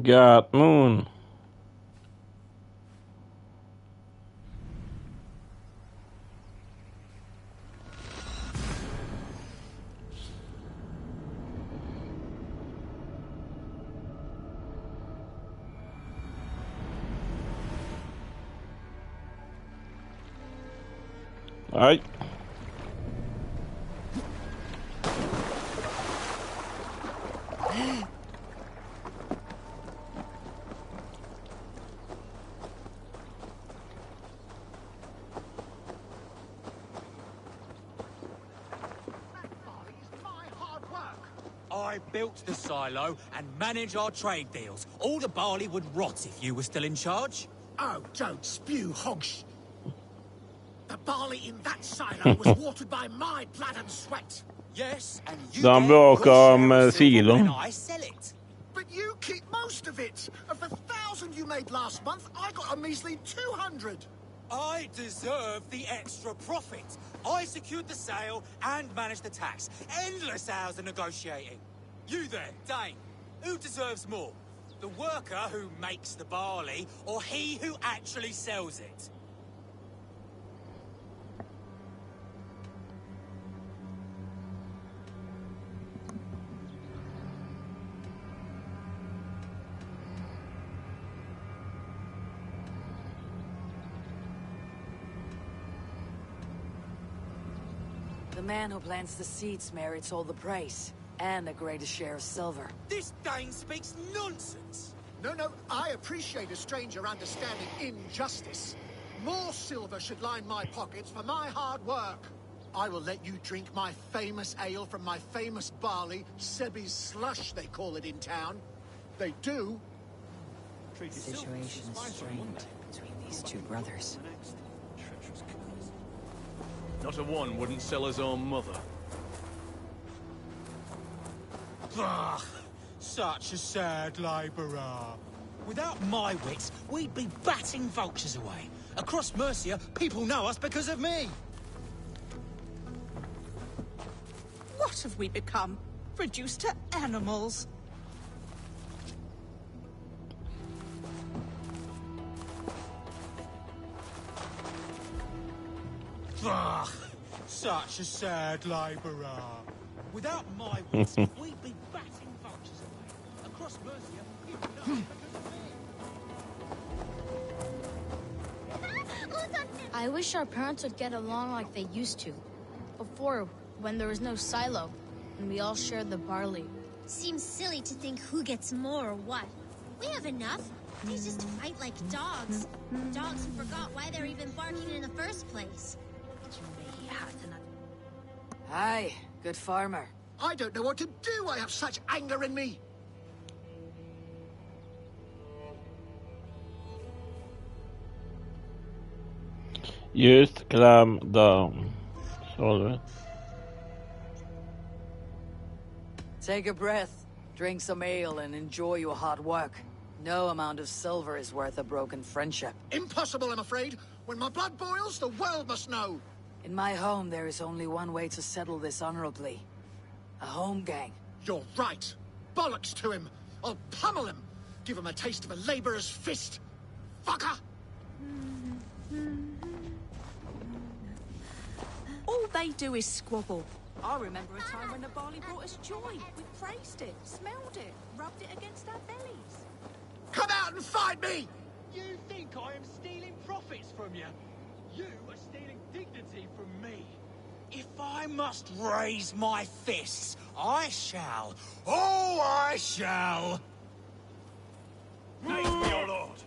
A: God moon. Aj.
J: I built the silo and manage our trade deals. All the barley would rot if you were still in charge.
R: Oh, don't spew hogs. The barley in that silo was watered by my blood and sweat.
J: Yes, and you
A: De
J: get
A: bråkar
J: your
A: om
J: share of silver when
A: silon.
J: I sell it.
R: But you keep most of it. Of the 1,000 you made last month, I got a measly 200.
J: I deserve the extra profit. I secured the sale and managed the tax. Endless hours of negotiating. You there, Dane. Who deserves more? The worker who makes the barley, or he who actually sells it?
E: The man who plants the seeds merits all the praise, and a greater share of silver.
J: This Dane speaks nonsense!
R: No, I appreciate a stranger understanding injustice. More silver should line my pockets for my hard work. I will let you drink my famous ale from my famous barley, Sebi's slush, they call it in town. They do.
E: The situation is strained between these two brothers.
I: Not a one wouldn't sell his own mother.
J: Ugh, such a sad labourer. Without my wits, we'd be batting vultures away. Across Mercia, people know us because of me.
S: What have we become? Reduced to animals?
J: Ugh, such a sad labourer. Without my wits, we'd be batting vultures away. Across Mercia, people know us because of me.
T: I wish our parents would get along like they used to. Before, when there was no silo, and we all shared the barley.
Q: Seems silly to think who gets more or what. We have enough. They just fight like dogs. Dogs who forgot why they're even barking in the first place.
E: Aye, good farmer.
R: I don't know what to do. I have such anger in me.
A: Just klam där. Så
E: Take a breath, drink some ale, and enjoy your hard work. No amount of silver is worth a broken friendship.
R: Impossible, I'm afraid. When my blood boils, the world must know.
E: In my home, there is only one way to settle this honorably. A home gang.
R: You're right. Bollocks to him. I'll pummel him. Give him a taste of a labourer's fist. Fucker!
S: All they do is squabble. I remember a time when the barley brought us joy. We praised it, smelled it, rubbed it against our bellies.
R: Come out and fight me!
O: You think I am stealing profits from you? You are stealing dignity from me.
J: If I must raise my fists, I shall. Oh, I shall!
I: Names me, your lord.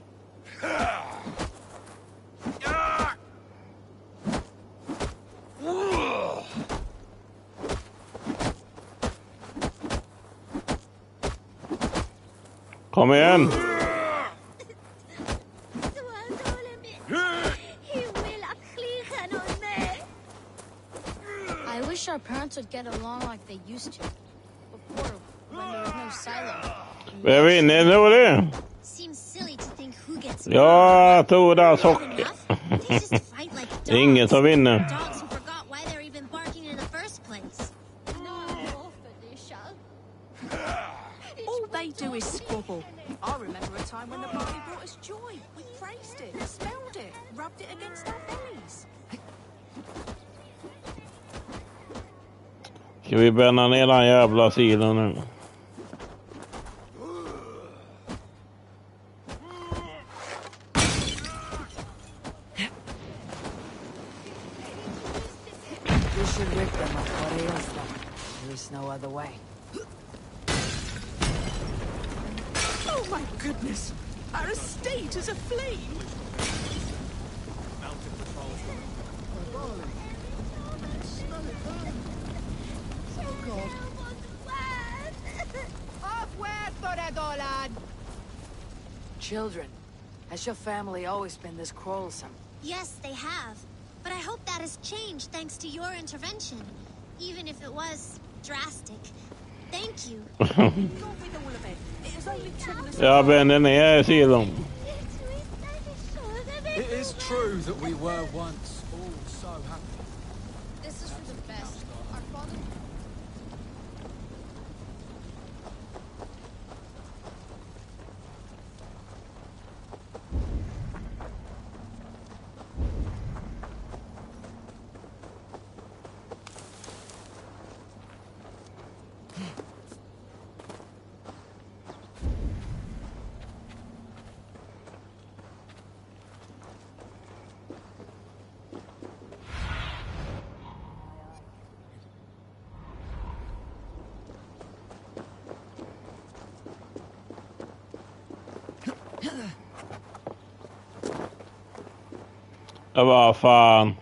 A: Kom igen.
T: I wish our parents would get along like they used to. Before, when there was no silo.
A: Är vi inne nu det?
Q: Seems silly to think who gets
A: Ja, jag tror det är socker.
Q: They just fight like dogs.
A: Ingen som vinner.
Q: Dogs who forgot why they're even barking in the first place.
S: All they do is squabble. I remember a time when the barley brought us joy. We praised it, smelled it, rubbed it against our bellies.
A: Ska vi bränna ner den jävla sidan nu?
E: should rid them of what ails them. There's no other way.
S: Oh my goodness! Our estate is aflame!
G: Mounted patrols.
S: Oh God.
E: Children, has your family always been this quarrelsome?
Q: Yes, they have. But I hope that has changed thanks to your intervention. Even if it was drastic. Thank you.
A: Ja, vännen är sidan.
J: It is true that we were once all so happy.
T: This is for the best. Our father...
A: Ja, vad fan.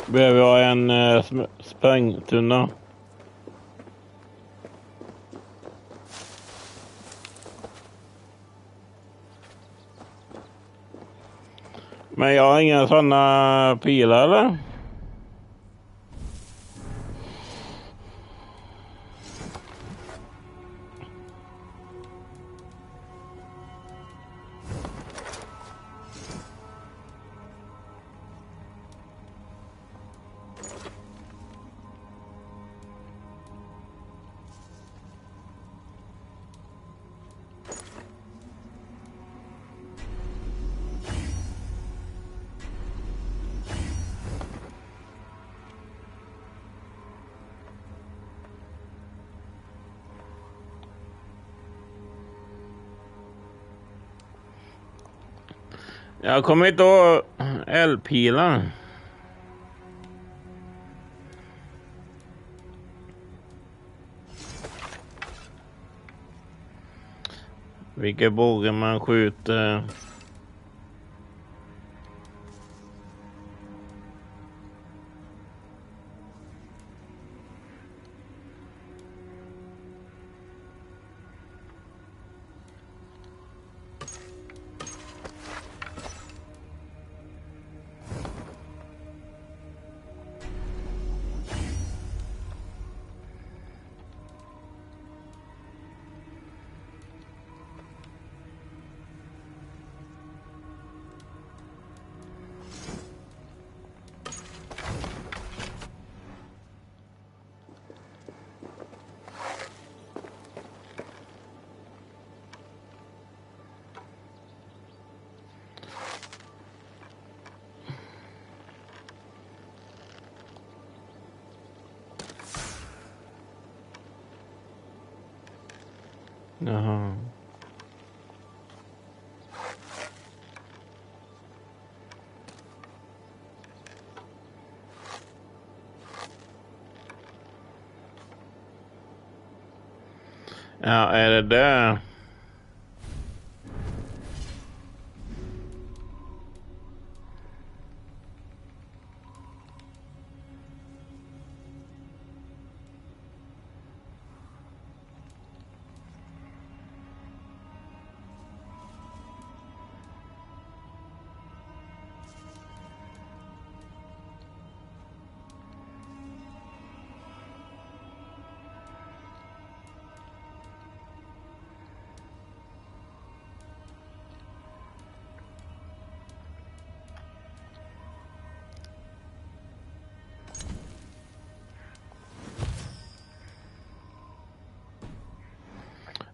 A: Behöver jag en sprängtunna? Men jag har inga sådana pilar, eller? Jag kommer inte ihåg eldpilar. Vilka bågar man skjuter. Jaha. Ja, är det där?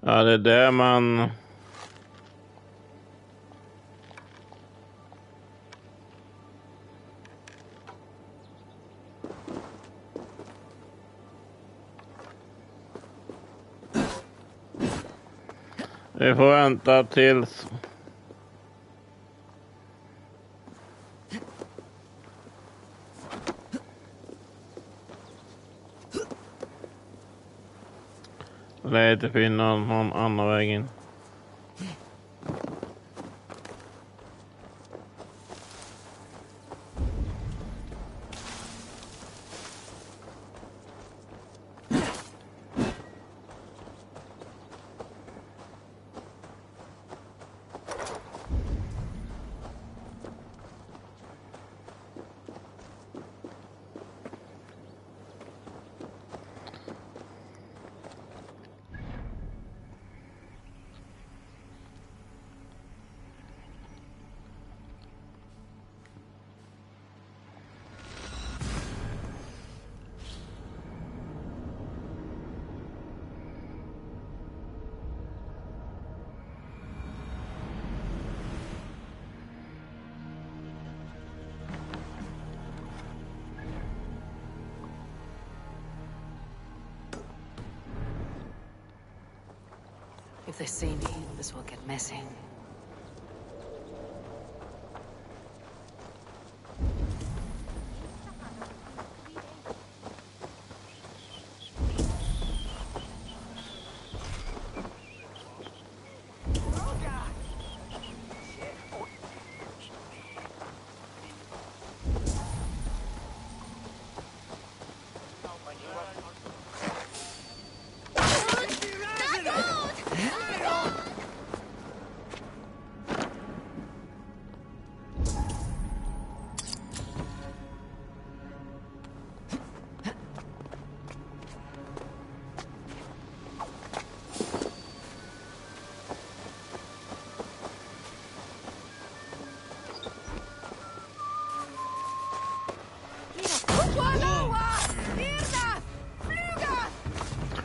A: Ja, det är där man... Vi får vänta tills... Lite finna någon annan väg in.
B: If they see me, this will get messy.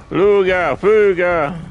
A: Fluga, fluga!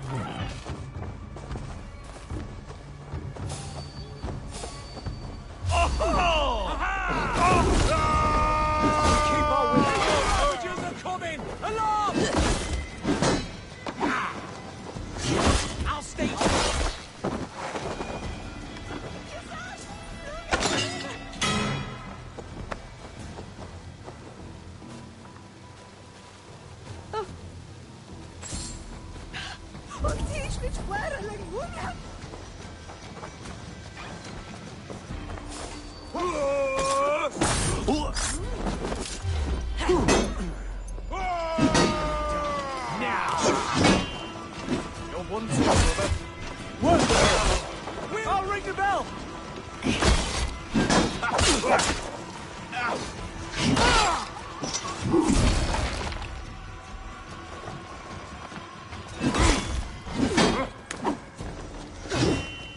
I: I'll ring the bell!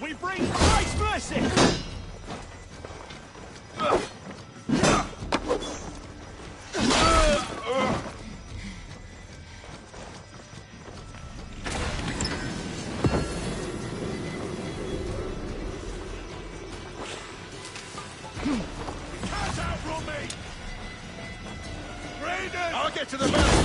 I: We bring Christ's mercy!
P: I'll get to the bell!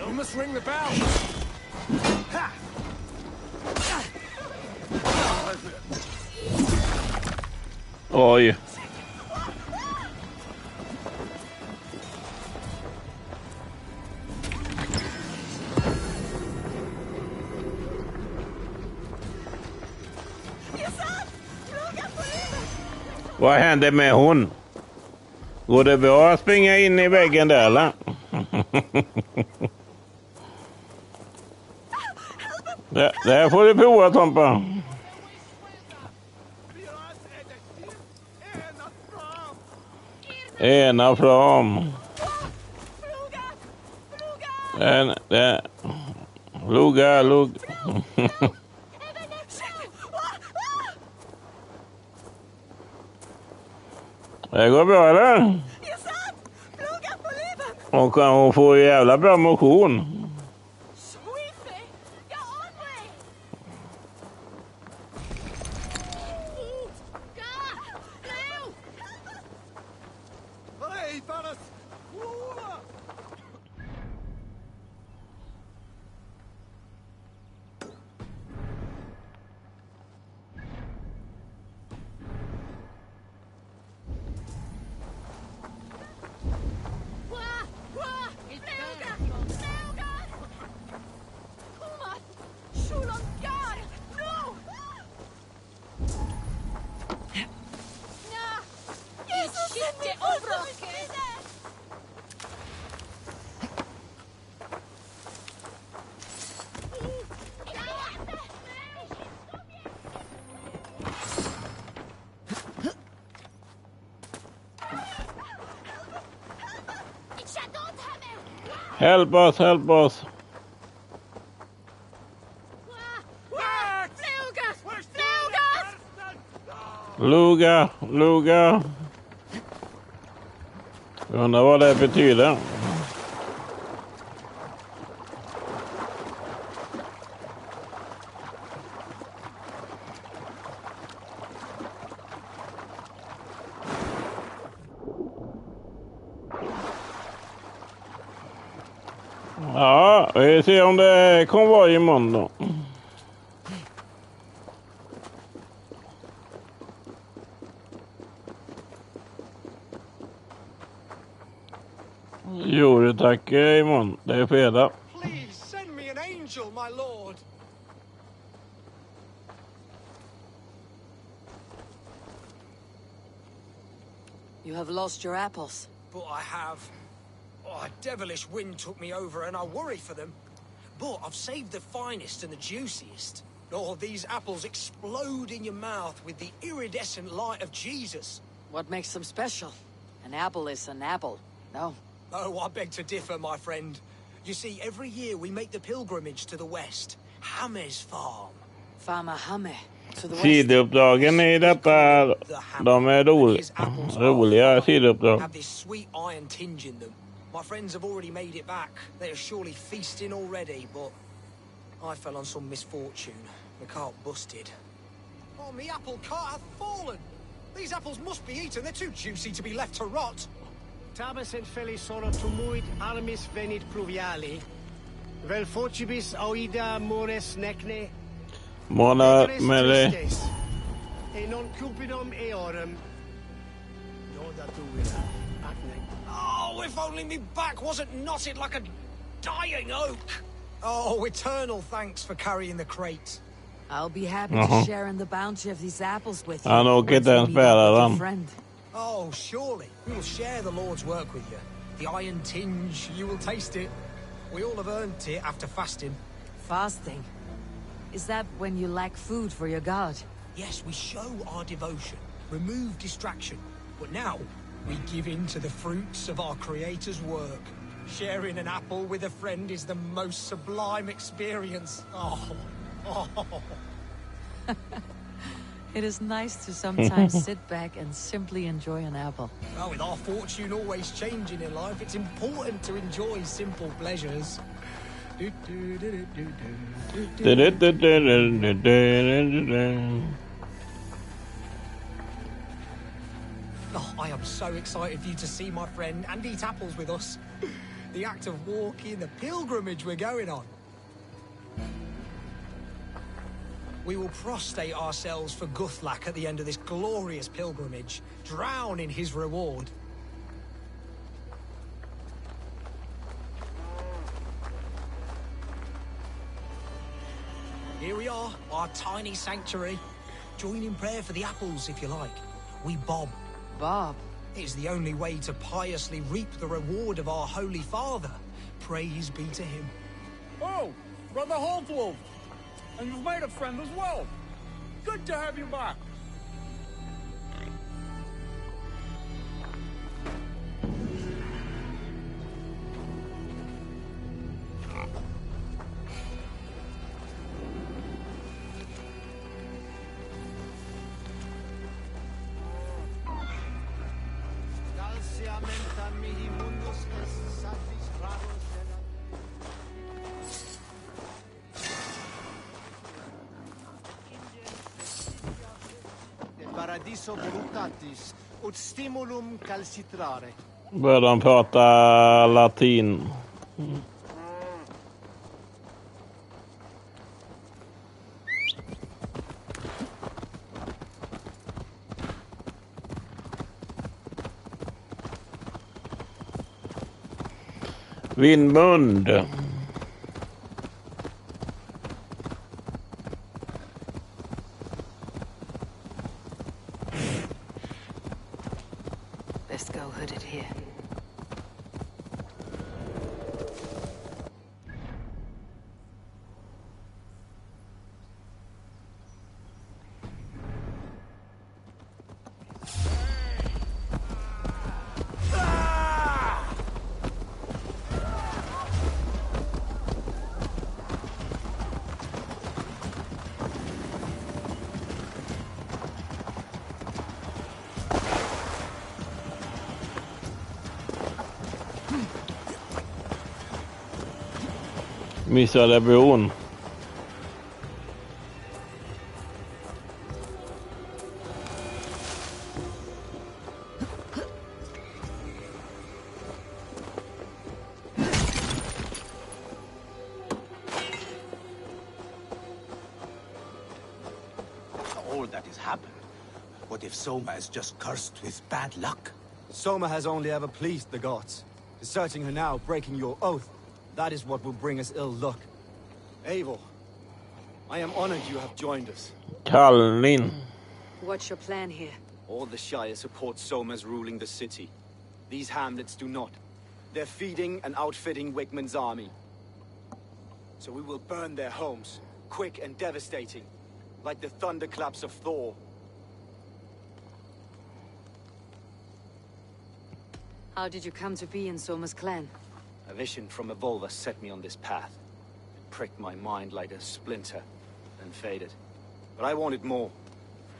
I: We must ring the bell! Ha!
A: Oj. Vad hände med hon? Går det bra att springa in i väggen där eller? Där får du prova, Tompa. Ena fram. Luga. Det går bra eller? Hon får ju jävla bra motion. Help us. Luga. Jag undrar vad det betyder. Ja, vi ser om det konvoj imorgon då. Jo, tack imorgon. Det är fredag.
R: Please send me an angel, my lord.
B: You have lost your apples.
H: But I have. Oh, a devilish wind took me over and I worry for them. But I've saved the finest and the juiciest. Oh, these apples explode in your mouth with the iridescent light of Jesus.
B: What makes them special? An apple is an apple, no?
H: Oh, I beg to differ, my friend. You see, every year we make the pilgrimage to the west. Hame's farm.
B: Farmer Hame.
A: Sidouppdragen i detta, de är roliga sidouppdrag.
H: Have this sweet iron tinge in them. My friends have already made it back. They are surely feasting already, but I fell on some misfortune. My cart busted.
R: Oh, me apple cart hath fallen. These apples must be eaten. They're too juicy to be left to rot.
U: Tabes et felisoro tumuit armis venit pluviali. Vel focibis auida mores necne.
A: Mona mele.
U: E non cupidum eorum.
H: Oh, if only me back wasn't knotted like a dying oak. Oh, eternal thanks for carrying the crate.
B: I'll be happy to share in the bounty of these apples with you.
A: Han åker inte ens bära dem.
H: Oh, surely. We will share the Lord's work with you. The iron tinge, you will taste it. We all have earned it after fasting.
B: Fasting? Is that when you lack food for your god?
H: Yes, we show our devotion, remove distraction. But now, we give in to the fruits of our Creator's work. Sharing an apple with a friend is the most sublime experience. Oh.
B: It is nice to sometimes sit back and simply enjoy an apple.
H: Well, with our fortune always changing in life, it's important to enjoy simple pleasures. Oh, I am so excited for you to see my friend and eat apples with us. The act of walking, the pilgrimage we're going on. We will prostrate ourselves for Guthlak at the end of this glorious pilgrimage, drown in his reward. Here we are, our tiny sanctuary. Join in prayer for the apples, if you like.
C: we bob.
B: Bob?
C: It's the only way to piously reap the reward of our Holy Father. Praise be to him.
V: Oh, Brother Holtwolf! And you've made a friend as well. Good to have you back.
U: Paradiso voluntatis, ut stimulum calcitrare.
A: Började de prata latin. Vindmund.
B: Let's go hooded here.
A: Missade bron.
M: All that has happened. What if Soma is just cursed with bad luck? Soma has only ever pleased the gods. Deserting her now, breaking your oath, that is what will bring us ill luck. Eivor, I am honored you have joined us.
A: Kallnin.
B: What's your plan here?
M: All the Shire support Soma's ruling the city. These hamlets do not. They're feeding and outfitting Wigmund's army. So we will burn their homes, quick and devastating, like the thunderclaps of Thor.
B: How did you come to be in Soma's clan?
M: A vision from Evolva set me on this path. It pricked my mind like a splinter, then faded. But I wanted more.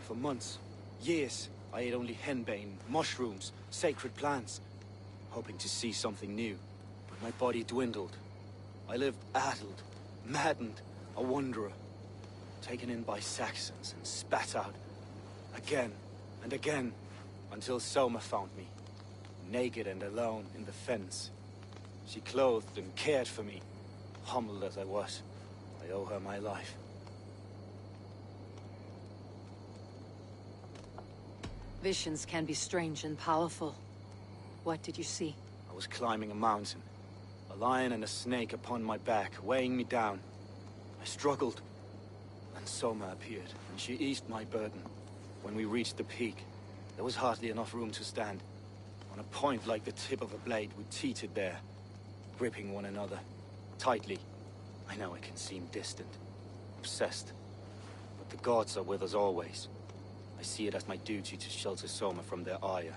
M: For months, years, I ate only henbane, mushrooms, sacred plants, hoping to see something new. But my body dwindled. I lived addled, maddened, a wanderer, taken in by Saxons and spat out again and again, until Soma found me, naked and alone in the fens. She clothed and cared for me. Humbled as I was, I owe her my life.
B: Visions can be strange and powerful. What did you see?
M: I was climbing a mountain. A lion and a snake upon my back, weighing me down. I struggled. And Soma appeared, and she eased my burden. When we reached the peak, there was hardly enough room to stand. On a point like the tip of a blade, we teetered there, gripping one another, tightly. I know it can seem distant, obsessed, but the gods are with us always. I see it as my duty to shelter Soma from their ire.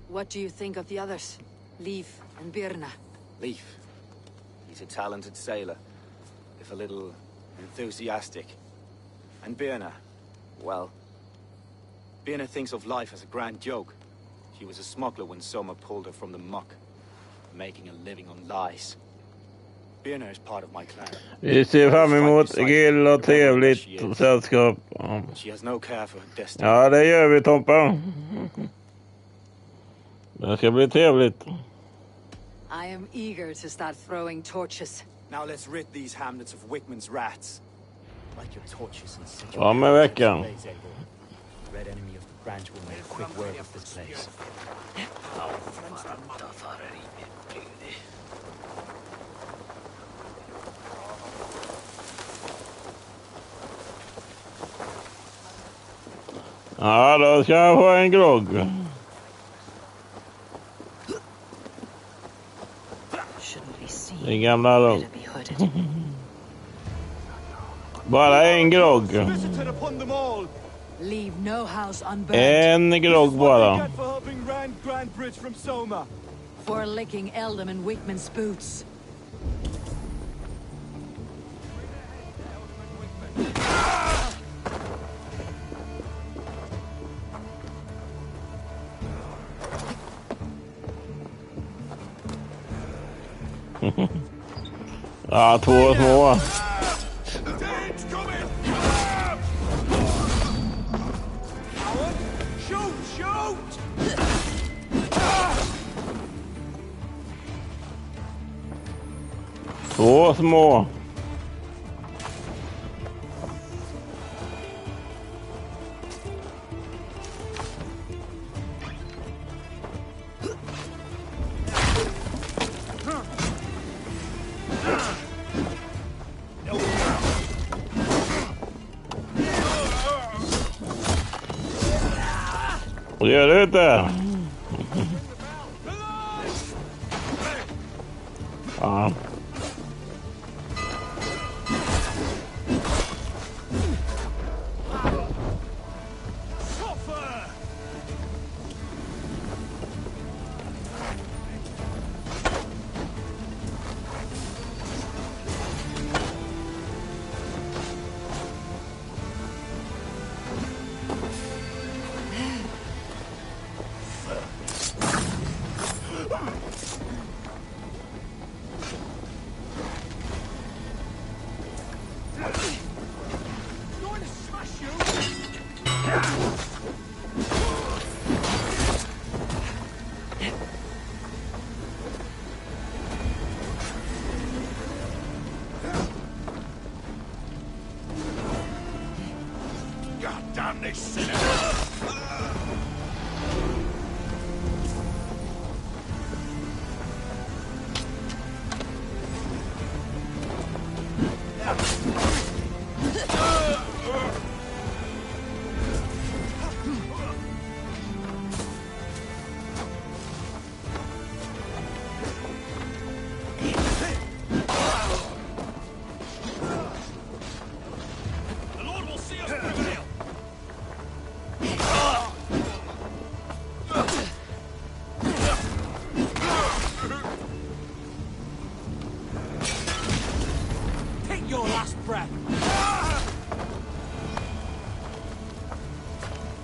B: What do you think of the others? Leif and Birna?
M: Leif. He's a talented sailor, if a little enthusiastic. And Birna, well, Birna thinks of life as a grand joke. She was a smuggler when Soma pulled her from the muck, making a living on lies. Birna is part of my clan.
A: Vi ser fram emot grill och trevligt sällskap.
M: She has no care for her destiny.
A: Ja, det gör vi, Tompa. Det ska bli trevligt.
B: I am eager to start throwing torches.
M: Now let's rid these hamlets of Wigmund's rats. Like your torches and set
A: Ja, men veckan.
M: Red enemy of the branch will make quick work of this place.
A: Ja, då ska jag få en grogg. Din gamla lugg. Bara en grogg.
B: Leave no house unburned.
A: En grogg bara.
B: For licking Eldam and Wickman's boots.
A: Ja, två små. Två små. Och gör det inte. Ja.
P: Damn this sinner!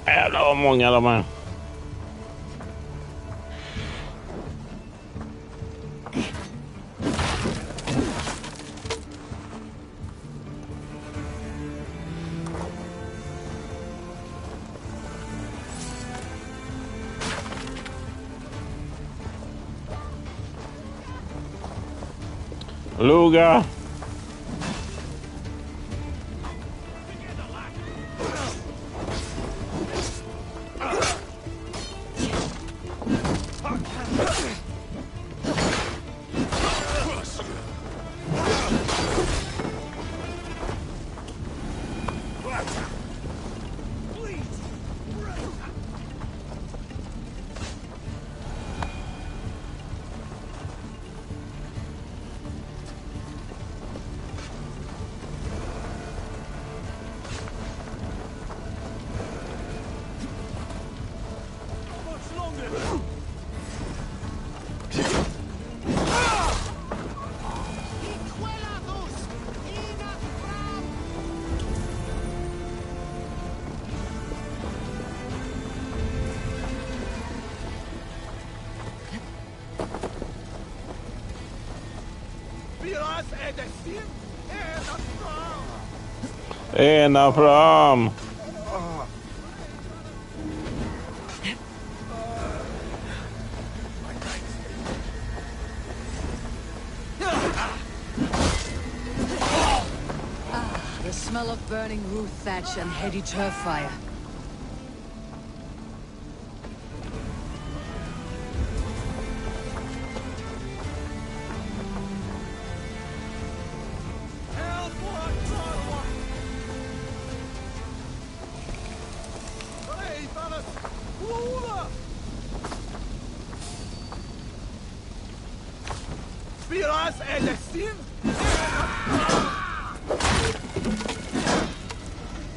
A: Jävlar vad många de är. Luga. Ena fram.
B: The smell of burning roof thatch and heady turf fire.
I: Viras är ledsen.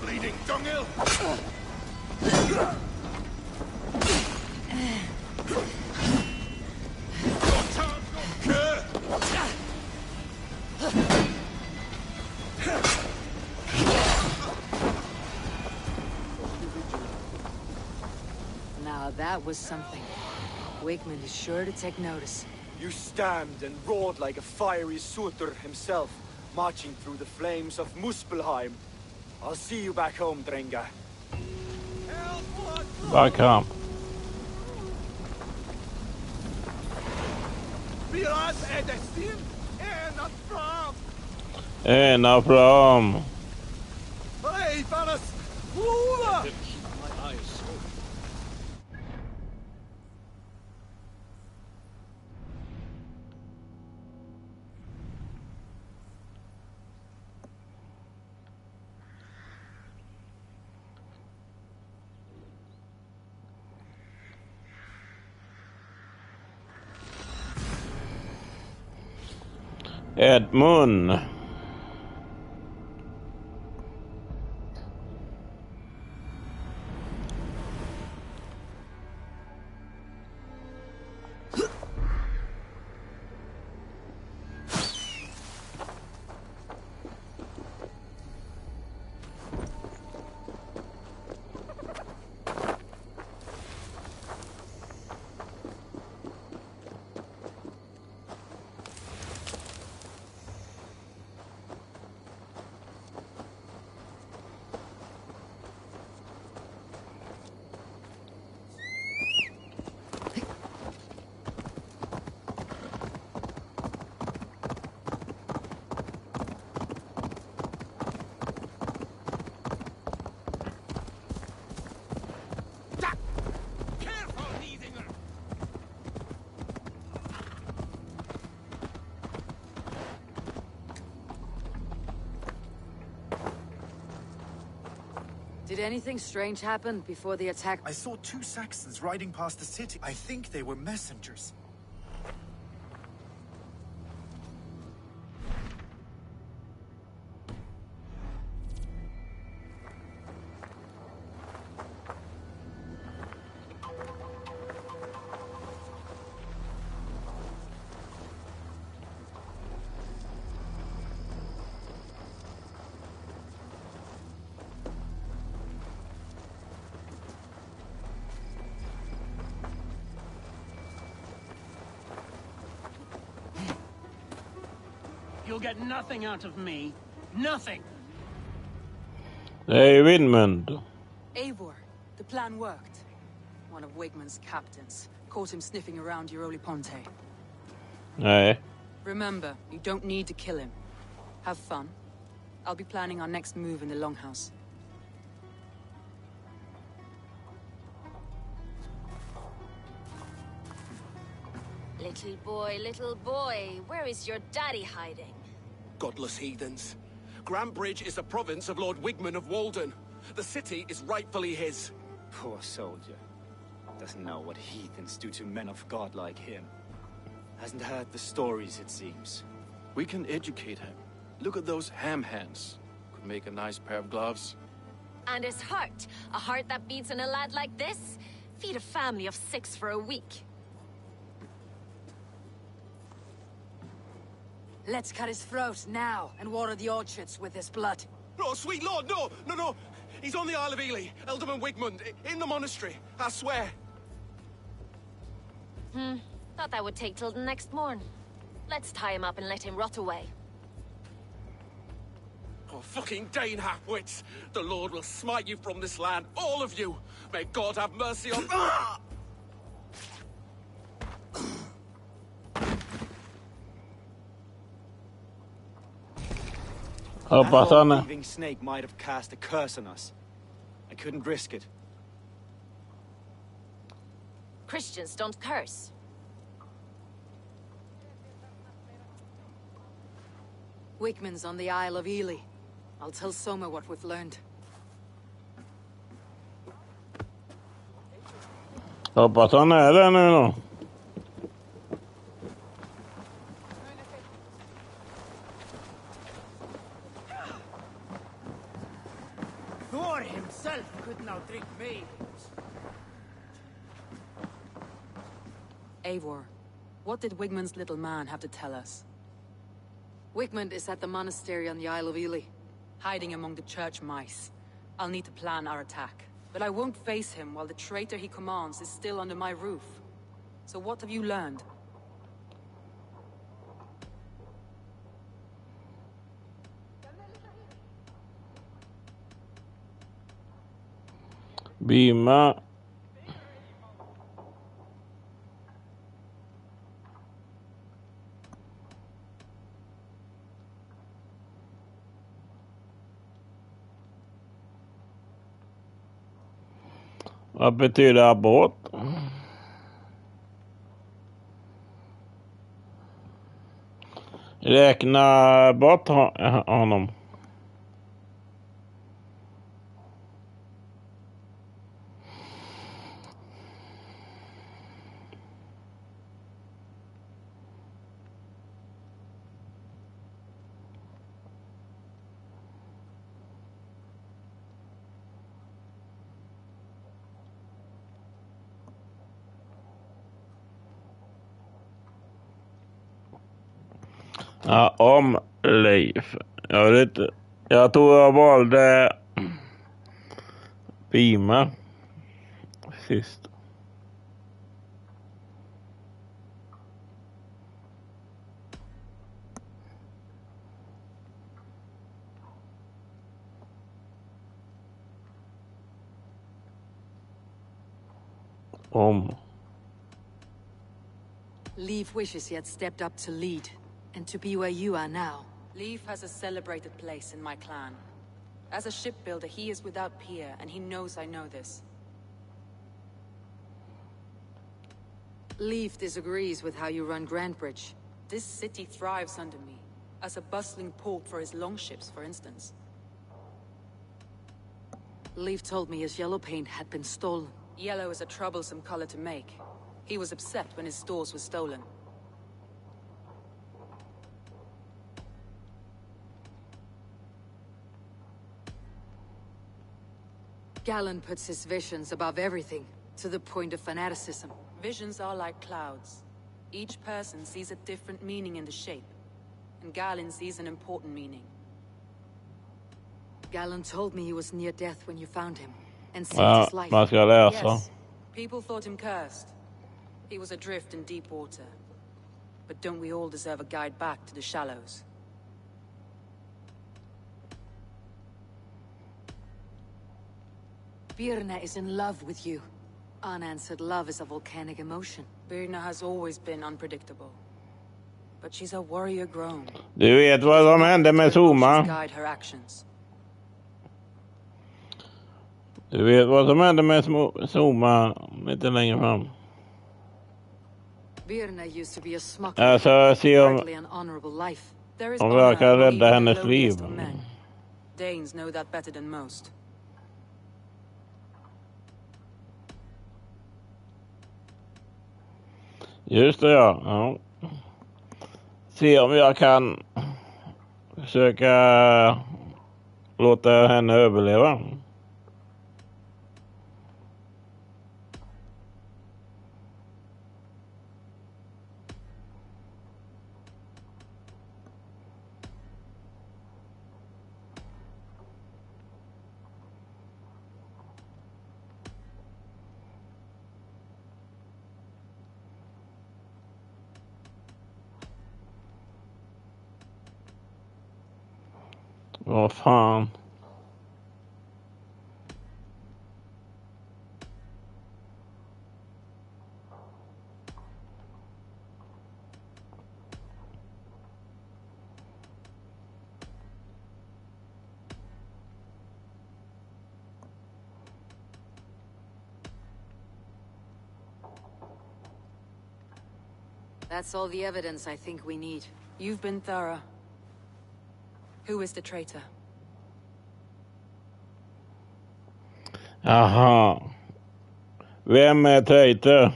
P: Bleeding dunghill.
E: Now that was something. Wigman is sure to take notice.
K: You stamped and roared like a fiery Surtur himself, marching through the flames of Muspelheim. I'll see you back home, Drenga.
A: Back home.
I: Viras är ledsen. Ena fram.
A: Ena fram.
I: Hey, Varas. Whoa!
D: My eyes.
A: Edmund.
E: Did anything strange happen before the attack?
N: I saw 2 Saxons riding past the city. I think they were messengers.
V: You'll get nothing out of me. Nothing.
A: Hey, Widmund.
E: Eivor, the plan worked. One of Wigman's captains caught him sniffing around Euroli Ponte.
A: Nej.
E: Remember, you don't need to kill him. Have fun. I'll be planning our next move in the Longhouse.
L: Little boy, where is your daddy hiding?
I: Godless heathens. Grambridge is a province of Lord Wigman of Walden. The city is rightfully his.
M: Poor soldier. Doesn't know what heathens do to men of God like him. Hasn't heard the stories, it seems.
K: We can educate him. Look at those ham hands. Could make a nice pair of gloves.
L: And his heart. A heart that beats in a lad like this? Feed a family of 6 for a week.
E: Let's cut his throat now and water the orchards with his blood.
I: Oh, sweet lord, no, no, no. He's on the Isle of Ely, Ealdorman Wigmund, in the monastery, I swear.
L: Thought that would take till the next morn. Let's tie him up and let him rot away.
I: Oh, fucking Dane halfwits. The Lord will smite you from this land, all of you. May God have mercy on...
A: Hoppas han.
M: That thieving snake might have cast a curse on us. I couldn't risk it.
L: Christians don't curse.
E: Wigman's on the Isle of Ely. I'll tell Soma what we've learned.
A: Hoppas han är där nu då.
J: me.
E: Eivor, what did Wigmund's little man have to tell us?
B: Wigmund is at the monastery on the Isle of Ely.
E: Hiding among the church mice. I'll need to plan our attack. But I won't face him while the traitor he commands is still under my roof. So what have you learned?
A: Bima. Vad betyder abort? Räkna bort honom. Ja, om Leif. Jag vet inte. Jag tror jag valde Bima sist. Om.
B: Leif wishes he had stepped up to lead, and to be where you are now.
E: Leif has a celebrated place in my clan. As a shipbuilder, he is without peer, and he knows I know this.
B: Leif disagrees with how you run Grantbridge.
E: This city thrives under me, as a bustling port for his longships, for instance.
B: Leif told me his yellow paint had been stolen.
E: Yellow is a troublesome color to make. He was upset when his stores were stolen.
B: Galen puts his visions above everything, to the point of fanaticism.
E: Visions are like clouds. Each person sees a different meaning in the shape, and Galen sees an important meaning.
B: Galen told me he was near death when you found him, and saved his life.
A: Man ska läsa.
E: Yes, people thought him cursed. He was adrift in deep water. But don't we all deserve a guide back to the shallows?
B: Birna is in love with you. Unanswered love is a volcanic emotion.
E: Birna has always been unpredictable. But she's a warrior grown.
A: Du vet vad som hände med Soma?
E: Guide her actions.
A: Du vet vad som hände med Soma lite längre fram.
B: Birna used to be a smuggler.
A: Alltså, se om
B: an honorable life.
A: om jag kan rädda hennes liv.
E: Danes know that better than most.
A: Just det, ja. Se om jag kan försöka låta henne överleva. Vad fan.
B: That's all the evidence I think we need.
E: You've been thorough. Who is the traitor?
A: Aha. Vem är traitor?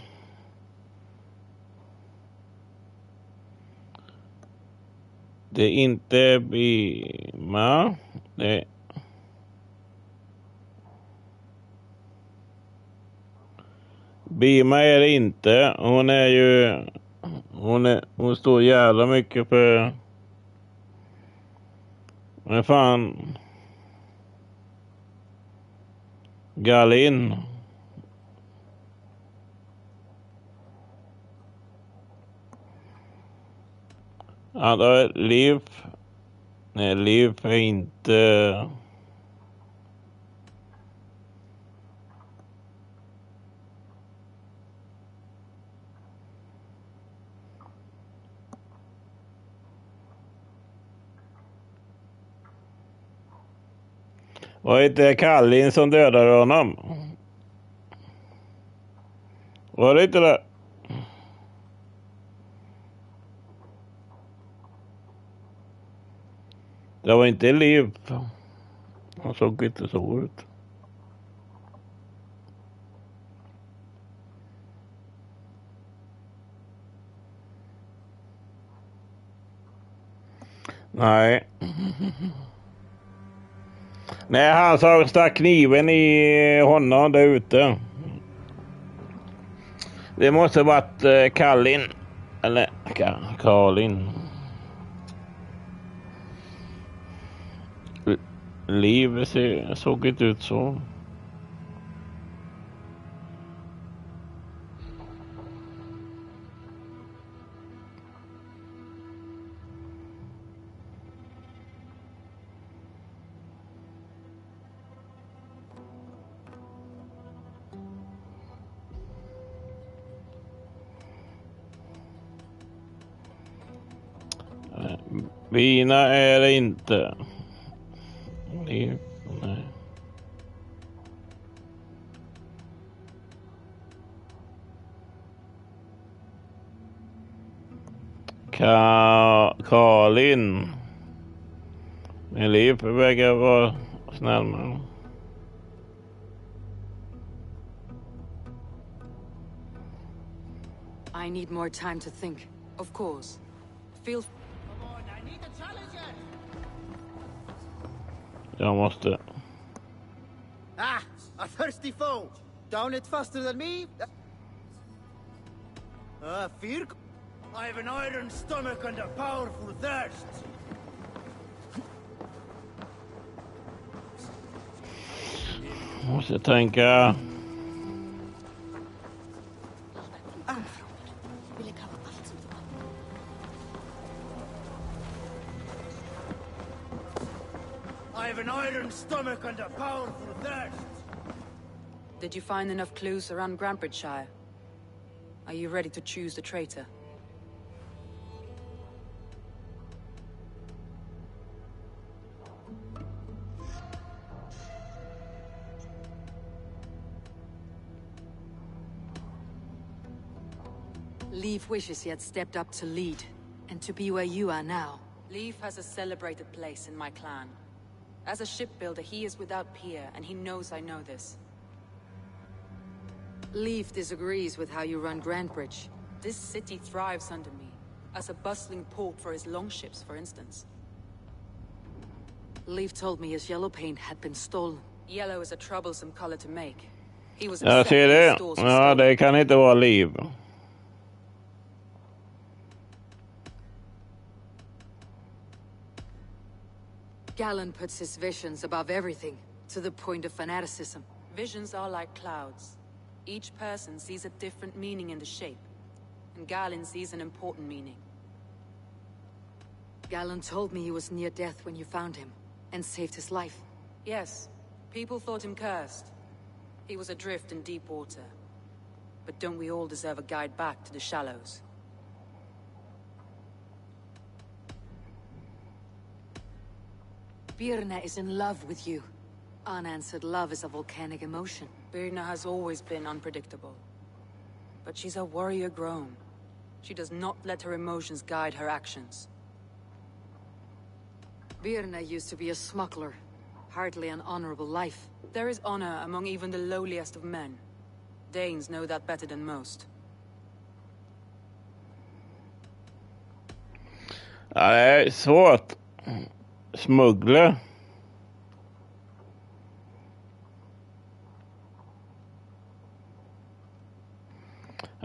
A: Det är inte Bima. Det Bima är det inte. Hon är ju... Hon står jävla mycket för... Men fan... Galin. Andra Liv. Nej, Liv är inte... Var inte Kallin som dödade honom? Var det inte det? Det var inte Liv. Han såg inte så ut. Nej. Nej, han som stack kniven i honom där ute. Det måste ha varit Kallin. Eller Karlin. Liv såg inte ut så. Vina är det inte. Liv, nej. Karlin. Men Liv vägrar vara snäll med.
E: I need more time to think. Of course. Feel...
A: Jag måste.
D: Ah, a thirsty foe. Down it faster than me. Fear. I have an iron stomach and a powerful thirst.
A: Måste tänka.
D: I have an iron stomach and a powerful thirst.
E: Did you find enough clues around Grantbridgeshire? Are you ready to choose the traitor? Leaf wishes he had stepped up to lead, and to be where you are now. Leaf has a celebrated place in my clan. As a shipbuilder, he is without peer, and he knows I know this. Leaf disagrees with how you run Grantbridge. This city thrives under me, as a bustling port for his longships, for instance. Leaf told me his yellow paint had been stolen. Yellow is a troublesome color to make. He was
A: Jag ser det. Ja, det kan inte vara Liv.
B: Galen puts his visions above everything, to the point of fanaticism.
E: Visions are like clouds. Each person sees a different meaning in the shape, and Galen sees an important meaning.
B: Galen told me he was near death when you found him, and saved his life.
E: Yes, people thought him cursed. He was adrift in deep water. But don't we all deserve a guide back to the shallows?
B: Birna is in love with you. Unanswered love is a volcanic emotion.
E: Birna has always been unpredictable. But she's a warrior grown. She does not let her emotions guide her actions.
B: Birna used to be a smuggler. Hardly an honorable life.
E: There is honor among even the lowliest of men. Danes know that better than most.
A: Ja, det är svårt. Smuggla.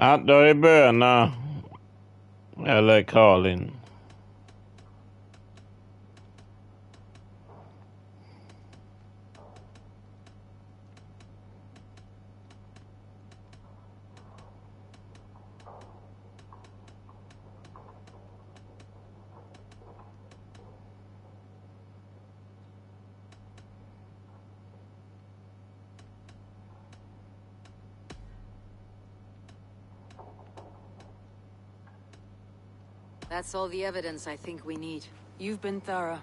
A: Ja, då är böna. Eller Karlin.
B: That's all the evidence I think we need.
E: You've been thorough.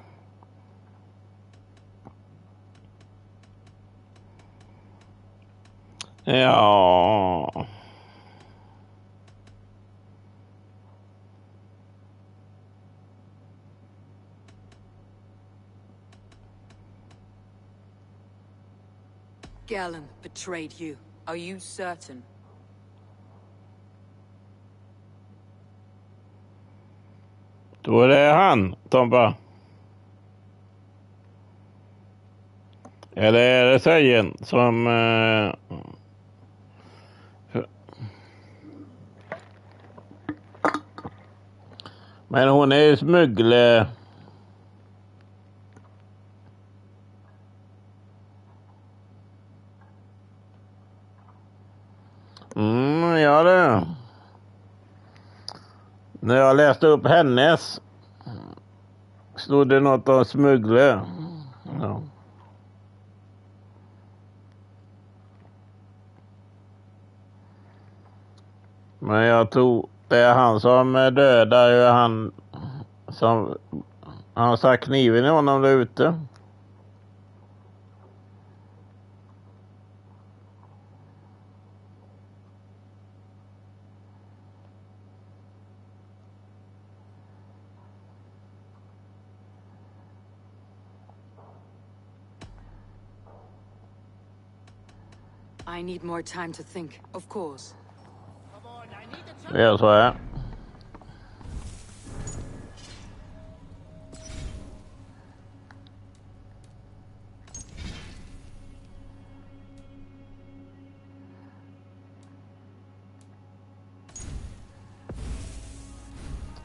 A: Ja.
E: Galen betrayed you. Are you certain?
A: Då är det han, Tompa. Eller är det tjejen som... Men hon är ju smuggle... Ja det. När jag läste upp hennes stod det något om smuggle. Ja. Men jag tror det är han som dödar ju han som han satt kniven i honom där ute.
E: I need more time to think, of course.
A: Det är så här.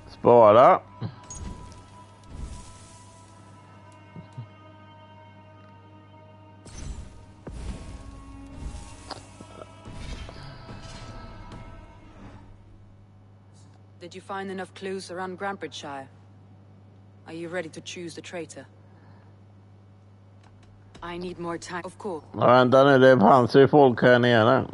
A: Spara.
E: Did you find enough clues around Grantbridgeshire? Are you ready to choose the traitor? I need more time, of course.
A: Vänta nu, det fanns ju folk här nere.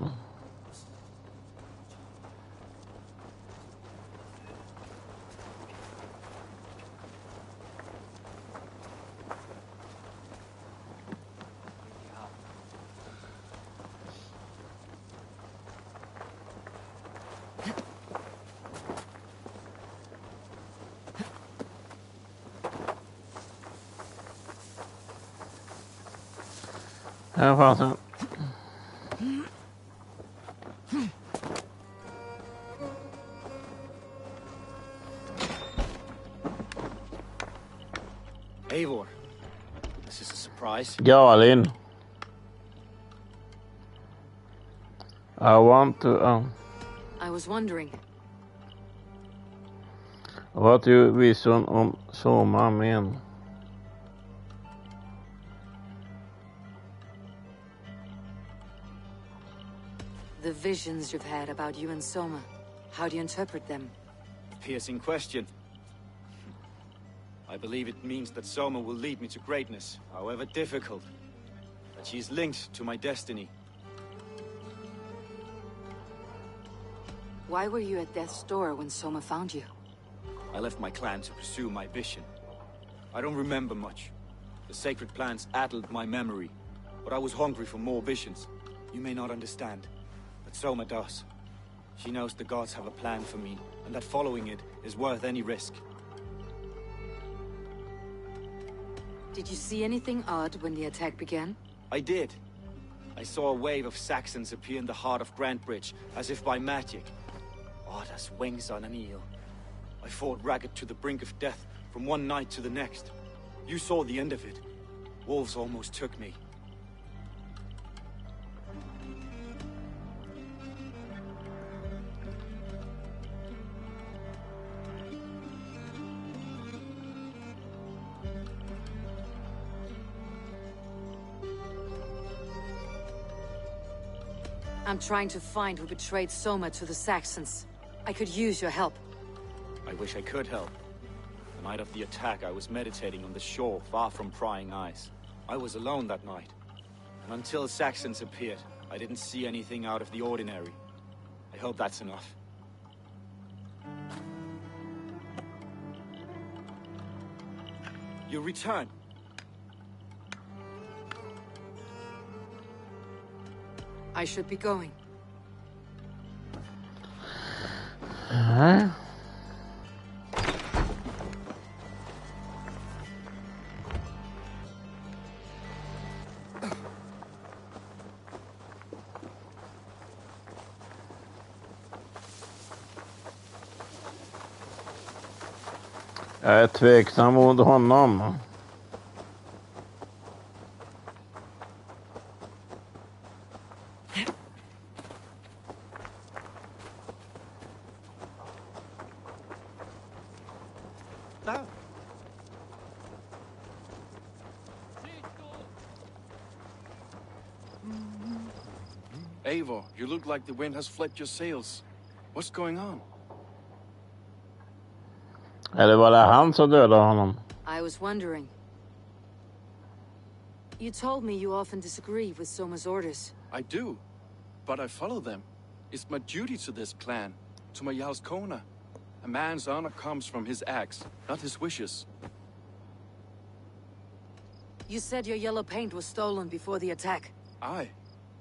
A: Här fanns en.
M: Eivor, this is a surprise.
A: Galin. I want to...
E: I was wondering.
A: What you vision om Soma men?
E: The visions you've had about you and Soma. How do you interpret them?
M: Piercing question. I believe it means that Soma will lead me to greatness, however difficult. That she is linked to my destiny.
E: Why were you at Death's Door when Soma found you?
M: I left my clan to pursue my vision. I don't remember much. The sacred plants addled my memory, but I was hungry for more visions. You may not understand, but Soma does. She knows the gods have a plan for me, and that following it is worth any risk.
E: Did you see anything odd when the attack began?
M: I did. I saw a wave of Saxons appear in the heart of Grantbridge, as if by magic. Odd as wings on an eel. I fought ragged to the brink of death from one night to the next. You saw the end of it. Wolves almost took me.
B: I'm trying to find who betrayed Soma to the Saxons. I could use your help.
M: I wish I could help. The night of the attack, I was meditating on the shore, far from prying eyes. I was alone that night. And until Saxons appeared, I didn't see anything out of the ordinary. I hope that's enough. You return.
B: I should be going.
A: Huh? Jag är tveksam mot honom.
K: Eivor, you look like the wind has fled your sails. What's going on?
A: Eller var det han som dödade honom?
B: I was wondering. You told me you often disagree with Soma's orders.
K: I do, but I follow them. It's my duty to this clan, to my Jarl's Kona. A man's honor comes from his acts, not his wishes.
B: You said your yellow paint was stolen before the attack.
K: Aye,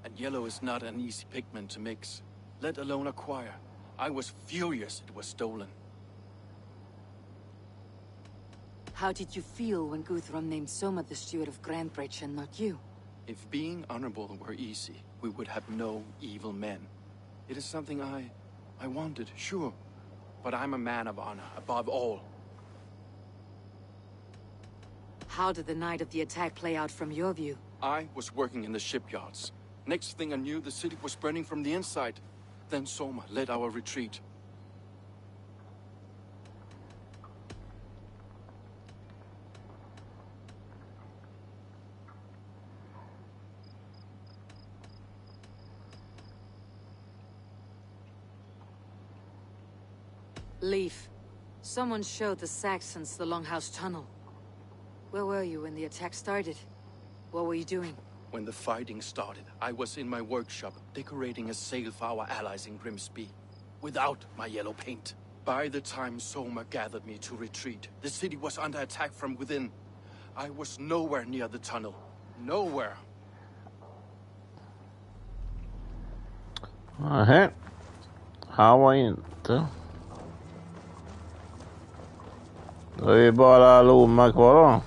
K: and yellow is not an easy pigment to mix, let alone acquire. I was furious it was stolen.
B: How did you feel when Guthrum named Soma the steward of Grandbridge and not you?
K: If being honorable were easy, we would have no evil men. It is something I wanted, sure. But I'm a man of honor, above all.
B: How did the night of the attack play out from your view?
K: I was working in the shipyards. Next thing I knew, the city was burning from the inside. Then Soma led our retreat.
B: Leaf. Someone showed the Saxons the Longhouse Tunnel. Where were you when the attack started? What were you doing?
K: When the fighting started, I was in my workshop, decorating a sail for our allies in Grimsby, without my yellow paint. By the time Soma gathered me to retreat, the city was under attack from within. I was nowhere near the tunnel. Nowhere.
A: Nej. Han var inte. Då är ju bara Loma kvar då.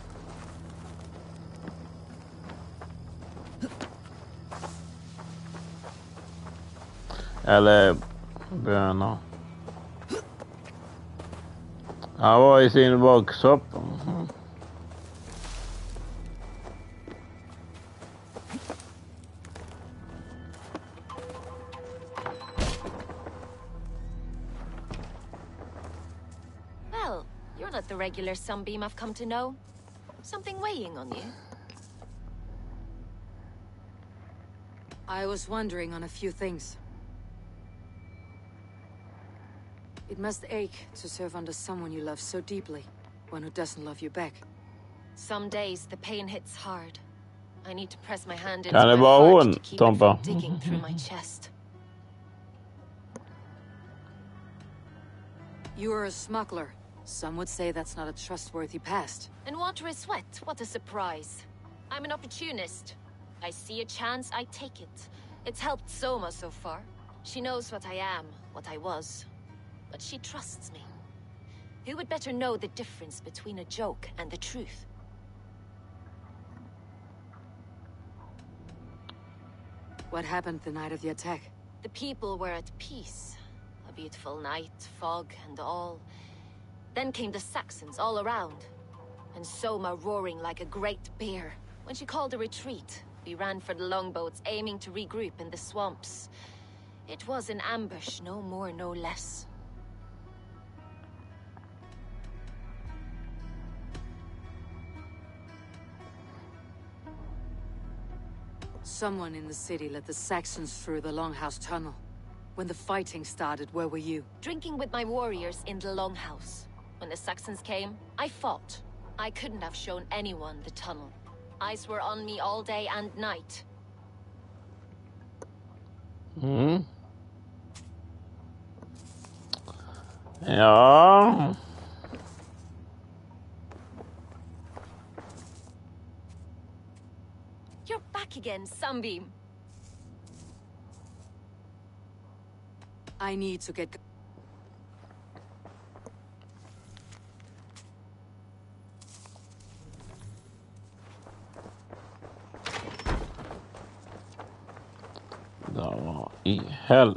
A: Eller böna. Han var i sin workshop.
L: Well, you're not the regular sunbeam I've come to know. Something weighing on you.
B: I was wondering on a few things. It must ache to serve under someone you love so deeply, one who doesn't love you back.
L: Some days the pain hits hard. I need to press my hand into
A: Kan det
L: my
A: vara
L: heart
A: hon,
L: to keep it
A: Tompa?
L: from digging through my chest.
B: You are a smuggler. Some would say that's not a trustworthy past.
L: And water is wet, what a surprise. I'm an opportunist. I see a chance, I take it. It's helped Soma so far. She knows what I am, what I was. But she trusts me. Who would better know the difference between a joke and the truth?
B: What happened the night of the attack?
L: The people were at peace. A beautiful night, fog and all. Then came the Saxons all around. And Soma roaring like a great bear. When she called a retreat, we ran for the longboats, aiming to regroup in the swamps. It was an ambush, no more, no less.
B: Someone in the city let the Saxons through the Longhouse tunnel. When the fighting started, where were you?
L: Drinking with my warriors in the Longhouse. When the Saxons came, I fought. I couldn't have shown anyone the tunnel. Eyes were on me all day and night.
A: Ja.
L: You're back again, Sunbeam.
B: I need to get...
A: Vad i hell.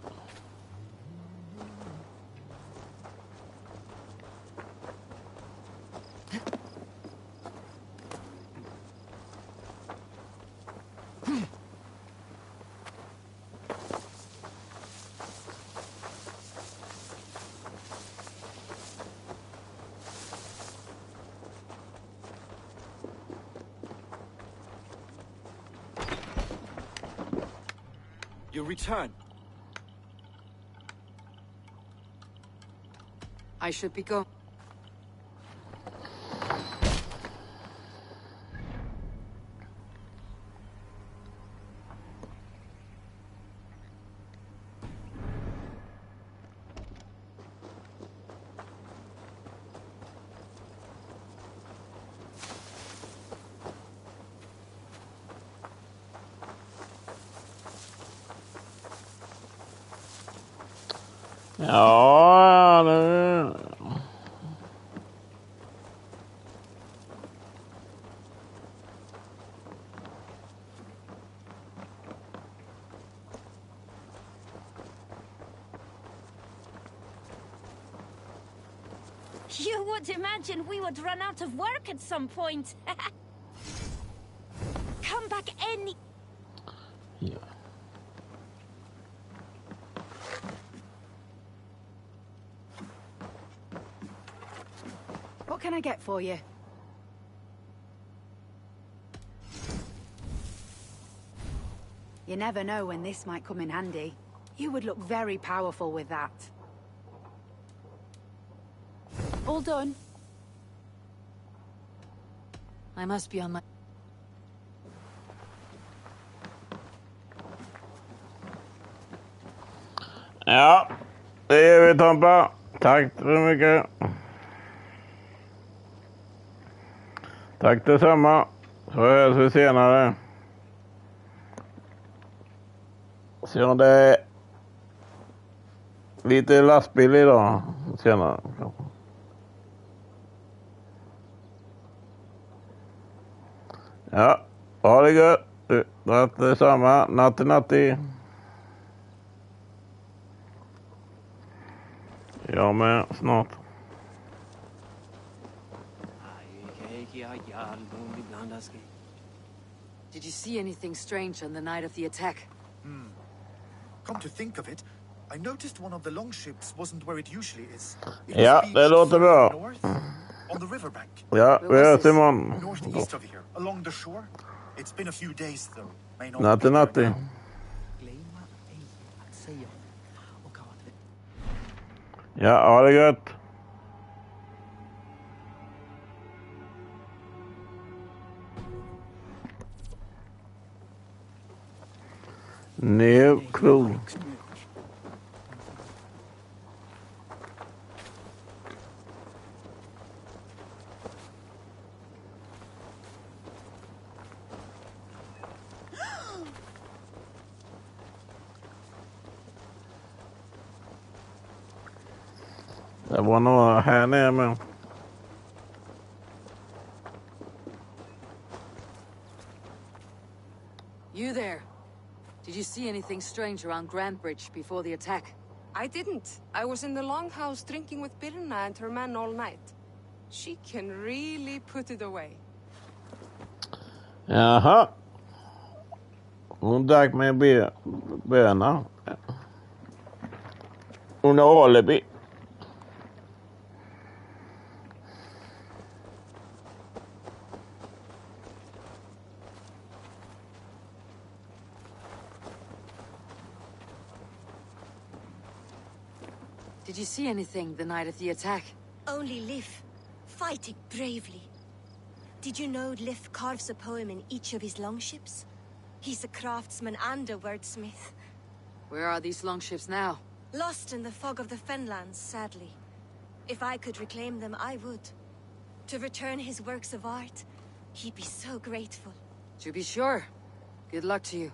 K: You return.
B: I should be going.
A: Ja, nu.
Q: You would imagine we would run out of work at some point. Come back any...
A: Ja.
E: What can I get for you? You never know when this might come in handy. You would look very powerful with that.
B: All done. I must be on my...
A: Ja, det gör vi, Tompa. Tack så mycket. Tack detsamma. Så hörs vi senare. Se om det är lite lastbil idag senare. Ja, ha det gött. Tack detsamma. Natti natti. Jag med snart.
B: Did you see anything strange on the night of the attack?
N: Come to think of it, I noticed one of the longships wasn't where it usually is.
A: Ja, det låter bra.
N: North, on the riverbank.
A: Ja, vi hörs imorgon.
N: Northeast of here, along the shore. It's been a few days though. May not
A: Natti
N: be there
A: natti.
N: now.
A: Ja, ha det gött. New clue. Det var några här nere med.
B: You there. Did you see anything strange around Grand Bridge before the attack?
F: I didn't. I was in the longhouse drinking with Birna and her men all night. She can really put it away.
A: Jaha. Hon drack med böna. Hon har alibi.
B: Did you see anything the night of the attack?
Q: Only Lif, fighting bravely. Did you know Lif carves a poem in each of his longships? He's a craftsman and a wordsmith.
B: Where are these longships now?
Q: Lost in the fog of the Fenlands, sadly. If I could reclaim them, I would. To return his works of art, he'd be so grateful.
B: To be sure. Good luck to you.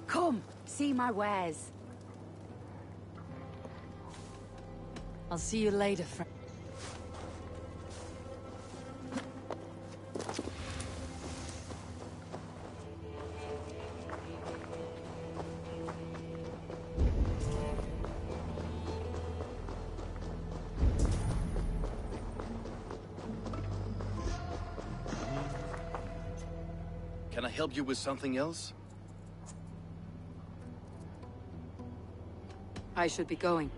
E: Come, see my wares.
B: I'll see you later, friend.
K: Can I help you with something else?
B: I should be going.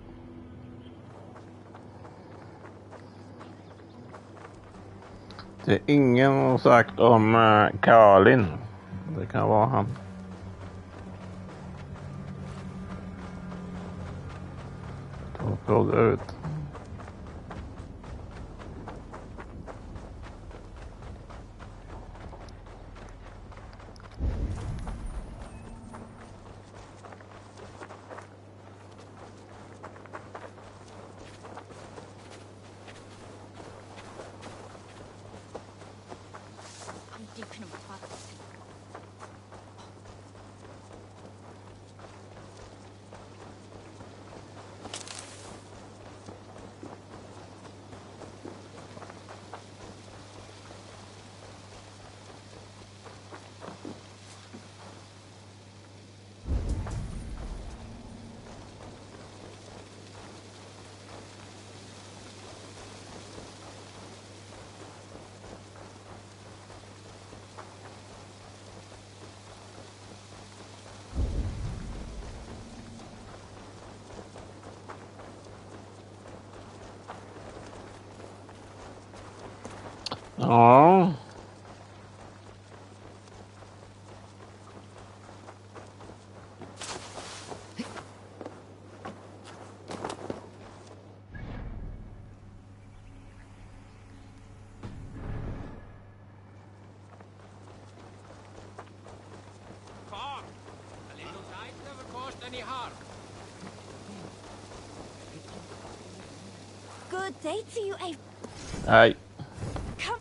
A: Det är ingen sagt om Karlin. Det kan vara han. Tar ut. Ja.
J: any harm.
Q: Good day to you, A.
A: Nej.
Q: Come.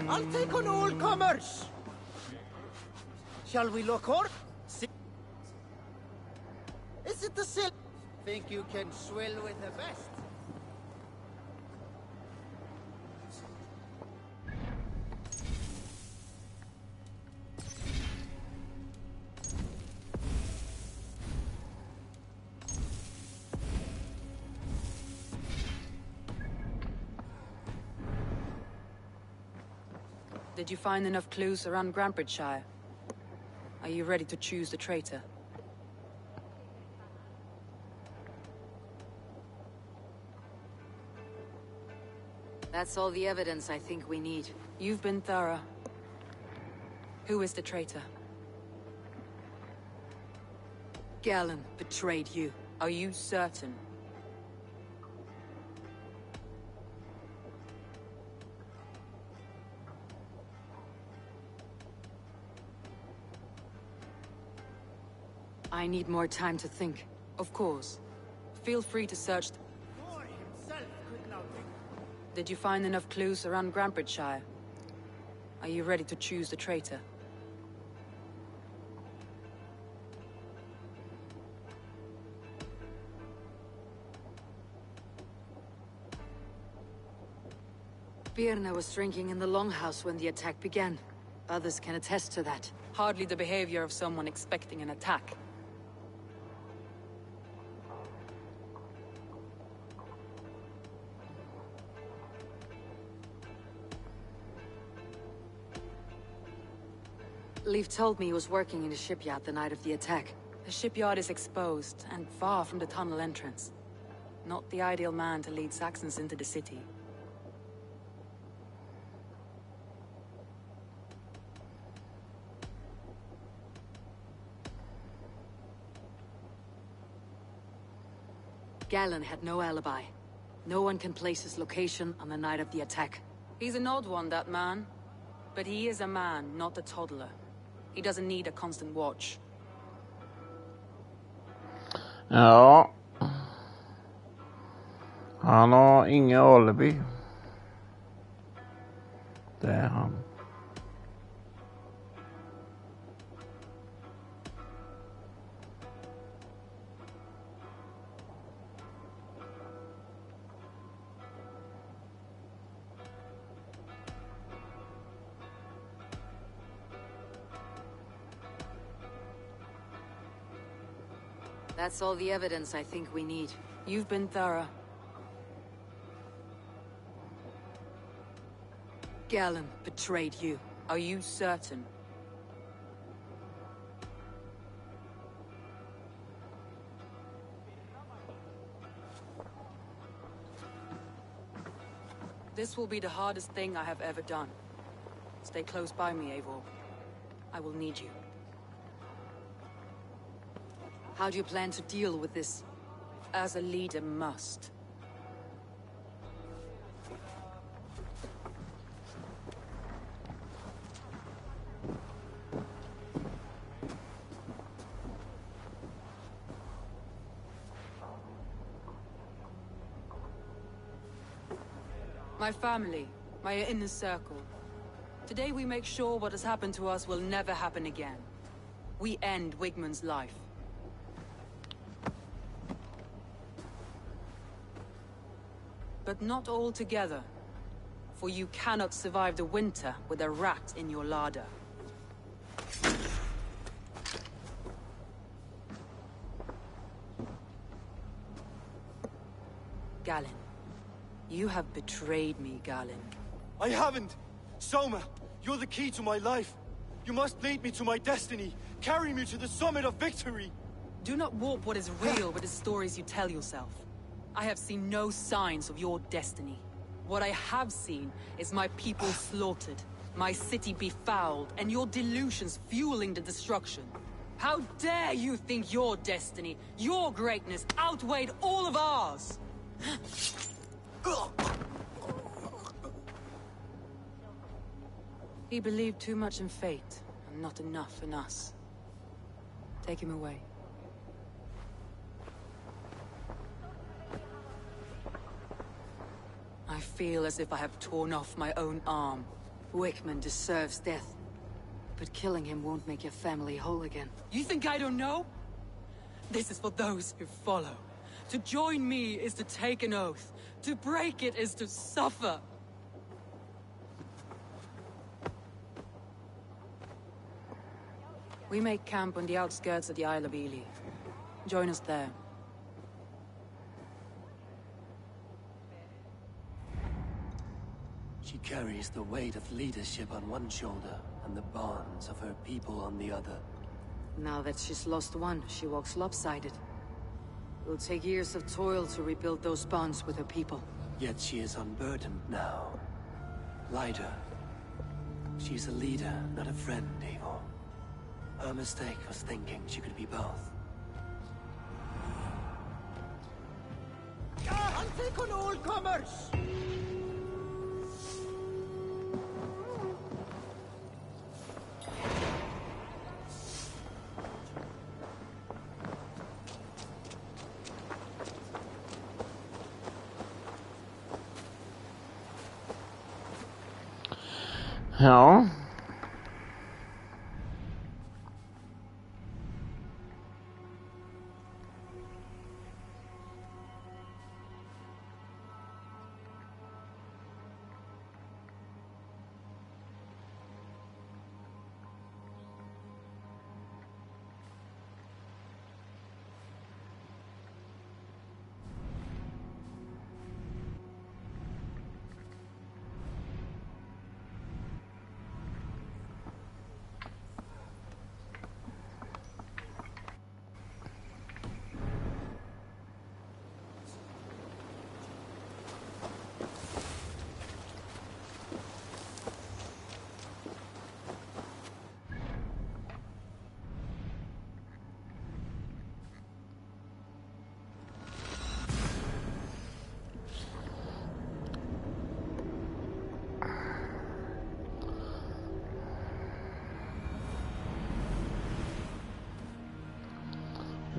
D: I'll take on all comers. Shall we look or? See? Is it the sil? Think you can swill with the best?
E: Did you find enough clues around Grantbridgeshire? Are you ready to choose the traitor? That's all the evidence I think we need. You've been thorough. Who is the traitor? Galen betrayed you. Are you certain? I need more time to think. Of course. Feel free to search. Did you find enough clues around Grantbridgeshire? Are you ready to choose the traitor? Birna was drinking in the Longhouse when the attack began. Others can attest to that. Hardly the behavior of someone expecting an attack. Leif told me he was working in a shipyard the night of the attack. The shipyard is exposed, and far from the tunnel entrance. Not the ideal man to lead Saxons into the city. Galen had no alibi. No one can place his location on the night of the attack. He's an odd one, that man. But he is a man, not a toddler. He doesn't need a constant watch.
A: Ja. Han har inga alibi. Det är han.
E: That's all the evidence I think we need. You've been thorough. Galen betrayed you. Are you certain? This will be the hardest thing I have ever done. Stay close by me, Eivor. I will need you. How do you plan to deal with this? As a leader must. My family, my inner circle. Today we make sure what has happened to us will never happen again. We end Wigmund's life. But not all together. For you cannot survive the winter with a rat in your larder. Galen. You have betrayed me, Galen.
K: I haven't! Soma, you're the key to my life. You must lead me to my destiny. Carry me to the summit of victory.
E: Do not warp what is real with the stories you tell yourself. I have seen no signs of your destiny. What I have seen is my people slaughtered, my city befouled, and your delusions fueling the destruction. How dare you think your destiny, your greatness, outweighed all of ours? He believed too much in fate, and not enough in us. Take him away. I feel as if I have torn off my own arm. Wickman deserves death. But killing him won't make your family whole again. You think I don't know? This is for those who follow. To join me is to take an oath. To break it is to suffer. We make camp on the outskirts of the Isle of Ely. Join us there.
G: She carries the weight of leadership on one shoulder, and the bonds of her people on the other.
B: Now that she's lost one, she walks lopsided. It will take years of toil to rebuild those bonds with her people.
G: Yet she is unburdened now. Lighter. She's a leader, not a friend, Eivor. Her mistake was thinking she could be both.
D: I'll take on all comers!
A: Ja.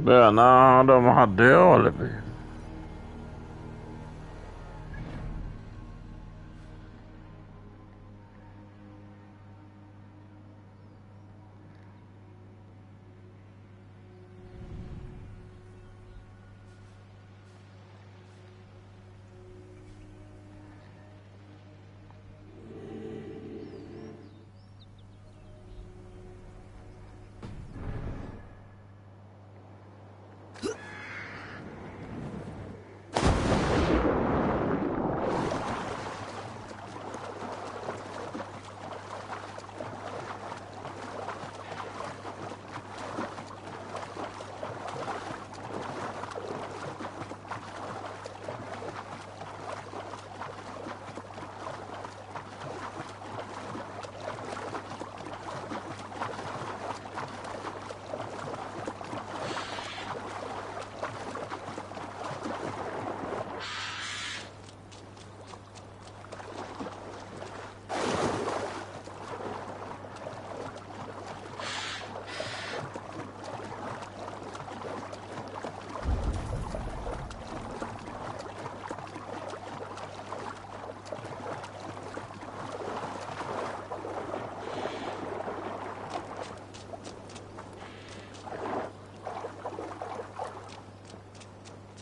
A: Böna de hade alibi.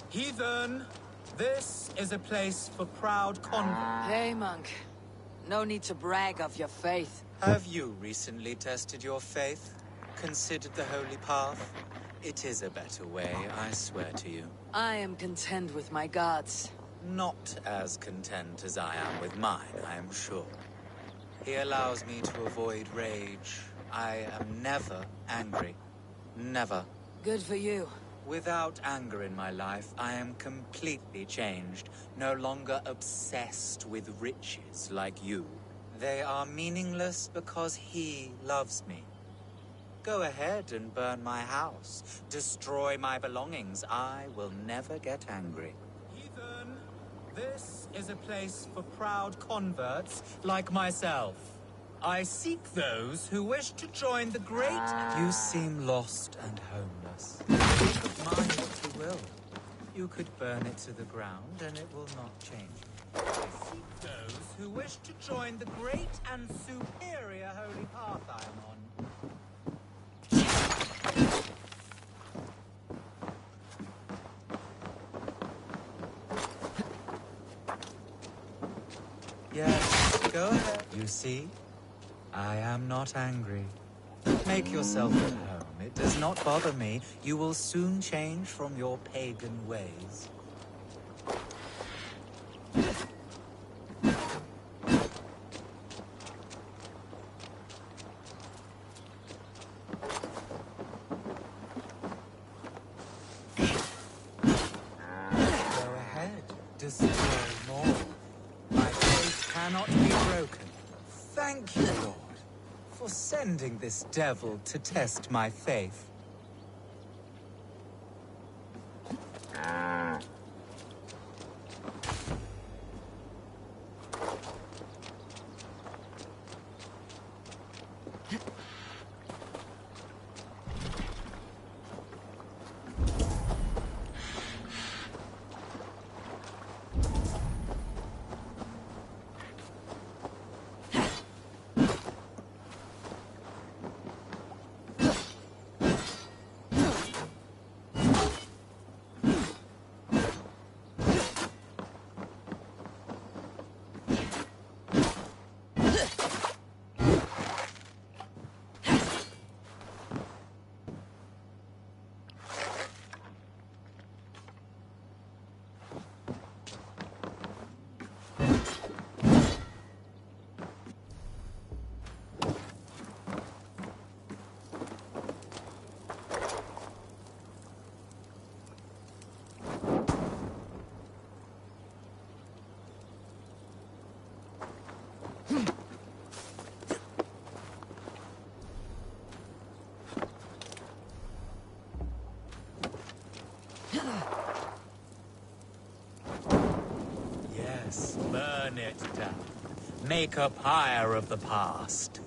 J: Heathen, this is a place for proud converts.
B: Hey, monk. No need to brag of your faith.
J: Have you recently tested your faith? Considered the holy path? It is a better way, I swear to you.
B: I am content with my gods.
J: Not as content as I am with mine, I am sure. He allows me to avoid rage, I am never angry. Never.
E: Good for you.
J: Without anger in my life, I am completely changed. No longer obsessed with riches like you. They are meaningless because he loves me. Go ahead and burn my house. Destroy my belongings. I will never get angry. Heathen, this is a place for proud converts like myself. I seek those who wish to join the great... You seem lost and homeless. You could mind what you will. You could burn it to the ground and it will not change. I seek those who wish to join the great and superior holy path I am on. Yes, go ahead. You see, I am not angry. Make yourself at home. It does not bother me. You will soon change from your pagan ways. Go ahead. Destroy more. My faith cannot be broken. Thank you, Lord, for sending this devil to test my faith. Yes, burn it down. Make a pyre of the past.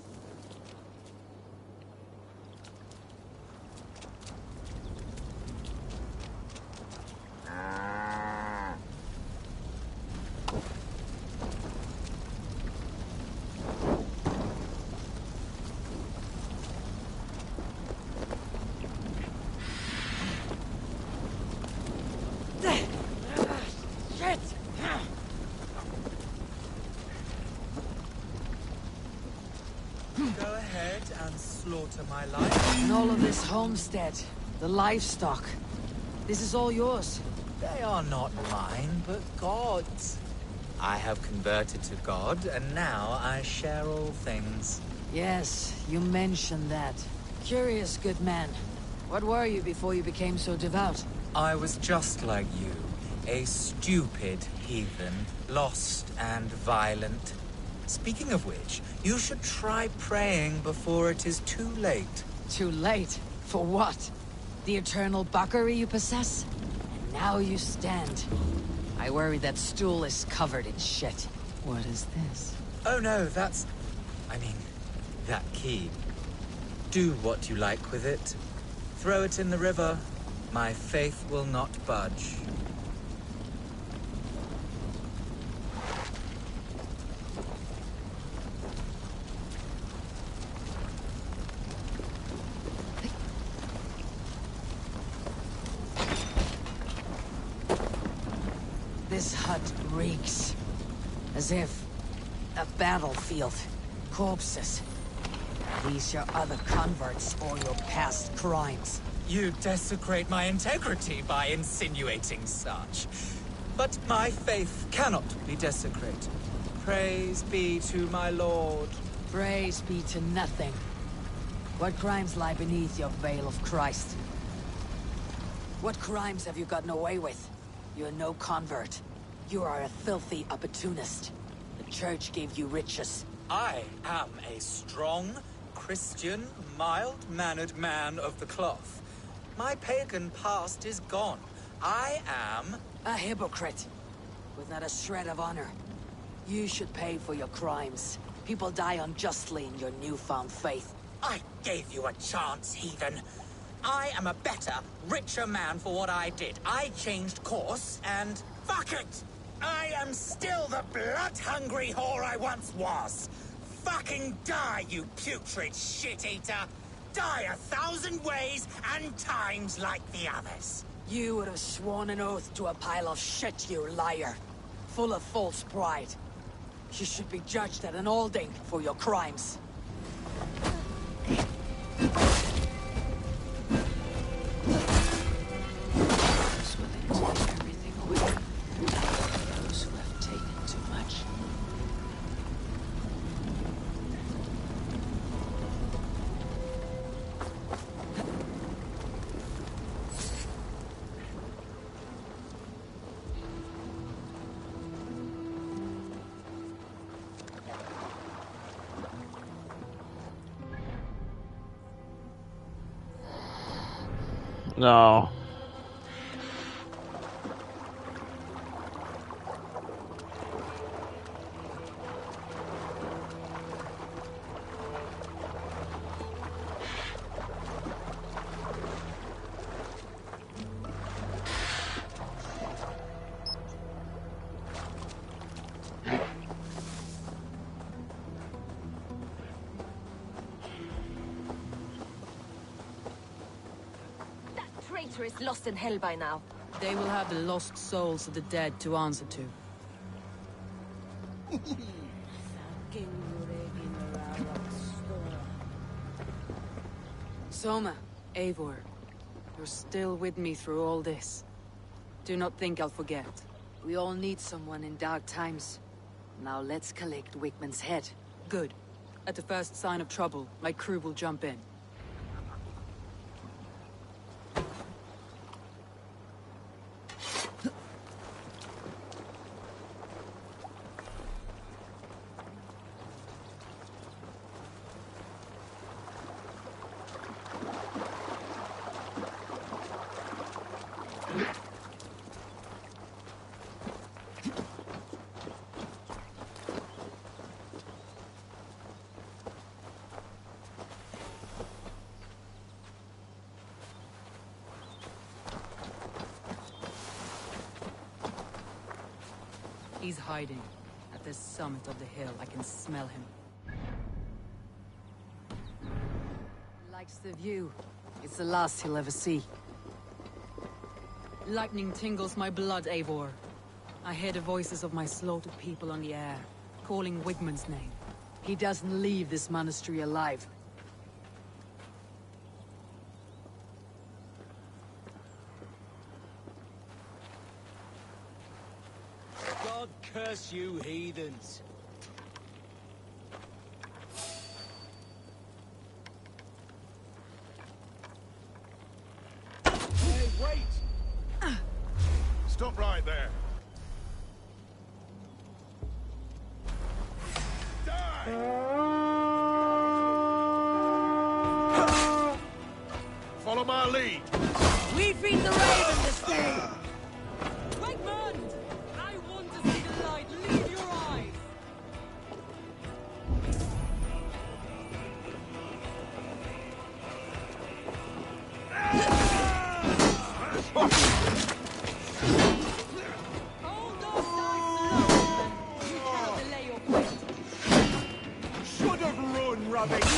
J: Go ahead and slaughter my life.
E: And all of this homestead, the livestock, this is all yours.
J: They are not mine, but God's. I have converted to God, and now I share all things.
E: Yes, you mentioned that. Curious, good man. What were you before you became so devout?
J: I was just like you, a stupid heathen, lost and violent. Speaking of which, you should try praying before it is too late.
E: Too late? For what? The eternal buckery you possess? And now you stand. I worry that stool is covered in shit. What is this?
J: Oh no, that's... I mean, that key. Do what you like with it. Throw it in the river. My faith will not budge.
E: This hut reeks. As if... a battlefield. Corpses. These your other converts or your past crimes.
J: You desecrate my integrity by insinuating such. But my faith cannot be desecrated. Praise be to my lord.
E: Praise be to nothing.
B: What crimes lie beneath your veil of Christ? What crimes have you gotten away with? You're no convert. You are a filthy opportunist. The church gave you riches.
J: I am a strong, Christian, mild-mannered man of the cloth. My pagan past is gone. I am...
B: a hypocrite, with not a shred of honor. You should pay for your crimes. People die unjustly in your newfound faith.
J: I gave you a chance, heathen. I am a better, richer man for what I did. I changed course, and fuck it! I am still the blood-hungry whore I once was. Fucking die, you putrid shit-eater! Die 1,000 ways and times like the others.
B: You would have sworn an oath to a pile of shit, you liar. Full of false pride. You should be judged at an Alding for your crimes.
A: No.
L: Traitor is lost in hell by now.
E: They will have the lost souls of the dead to answer to. Soma, Eivor, you're still with me through all this. Do not think I'll forget. We all need someone in dark times. Now let's collect Wickman's head. Good. At the first sign of trouble, my crew will jump in. He's hiding. At the summit of the hill, I can smell him. Likes the view. It's the last he'll ever see. Lightning tingles my blood, Eivor. I hear the voices of my slaughtered people on the air, calling Wigmund's name. He doesn't leave this monastery alive.
J: God curse you, heathens.
P: Hey, wait! Stop right there. Follow my lead.
B: We feed the raven this day.
F: Wigmund! I want to see the light. Leave your eyes. Hold on, nice slow. You cannot delay your fate.
P: Should have run, rubbish.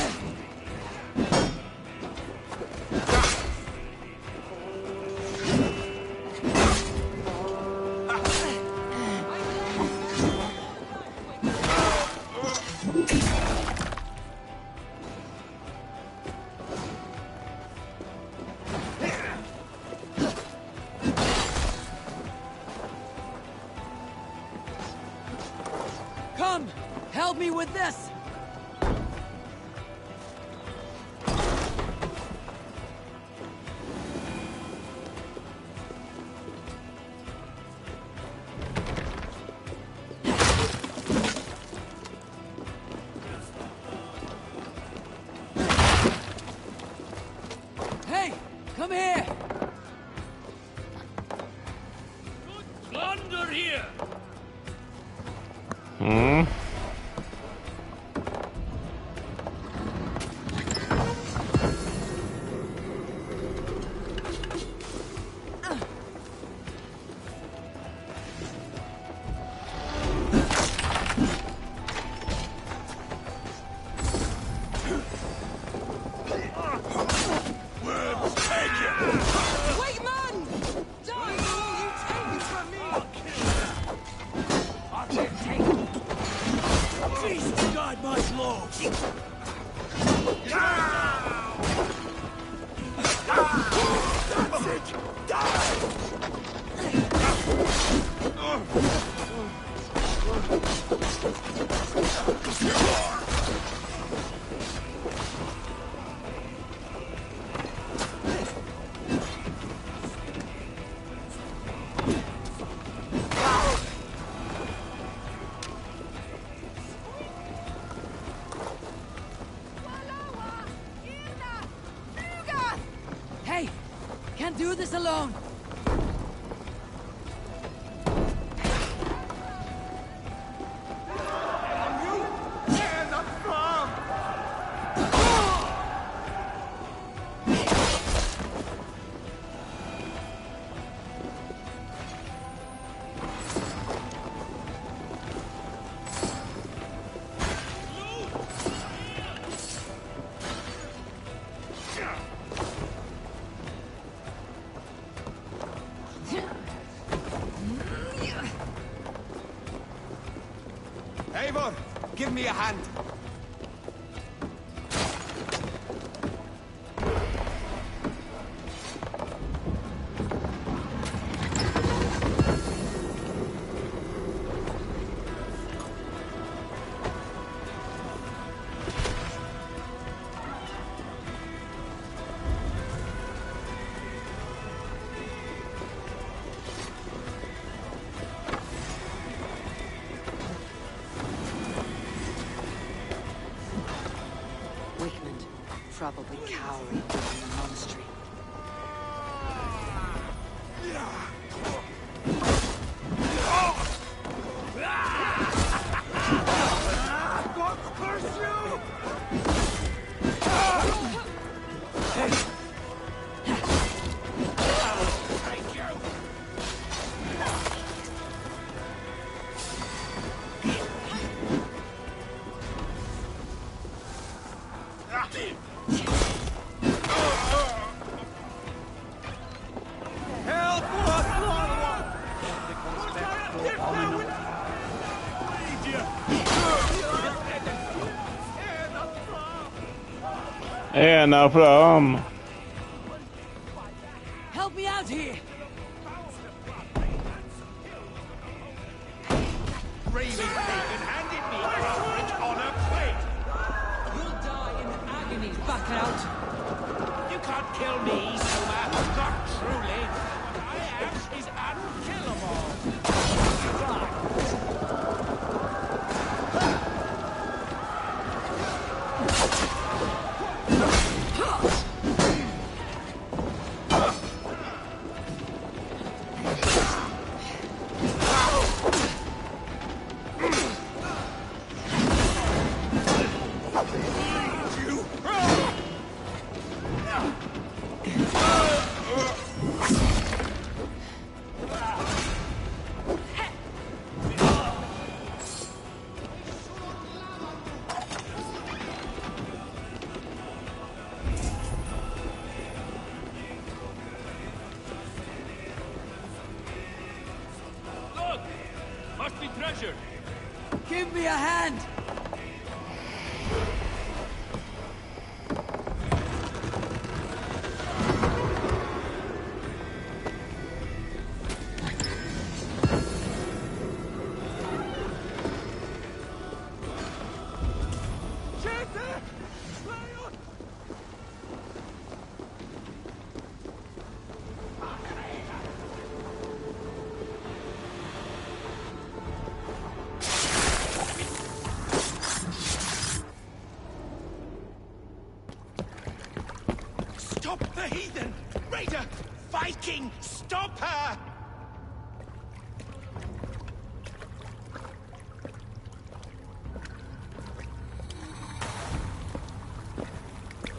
B: Come, help me with this. Come here!
I: Plunder here!
A: Hmm.
B: Hey! Can't do this alone!
J: Eivor, give me a hand.
B: Probably cowering in the monastery.
I: God curse you!
A: Ena fram.
B: Help me out here!
P: Raving pagan handed me courage on a plate.
B: You'll die in agony, back out!
P: You can't kill me, Soma. Not truly. What I am is unkillable.
I: Must be treasure.
B: Give me a hand!
P: Stop the heathen! Raider! Viking! Stop her!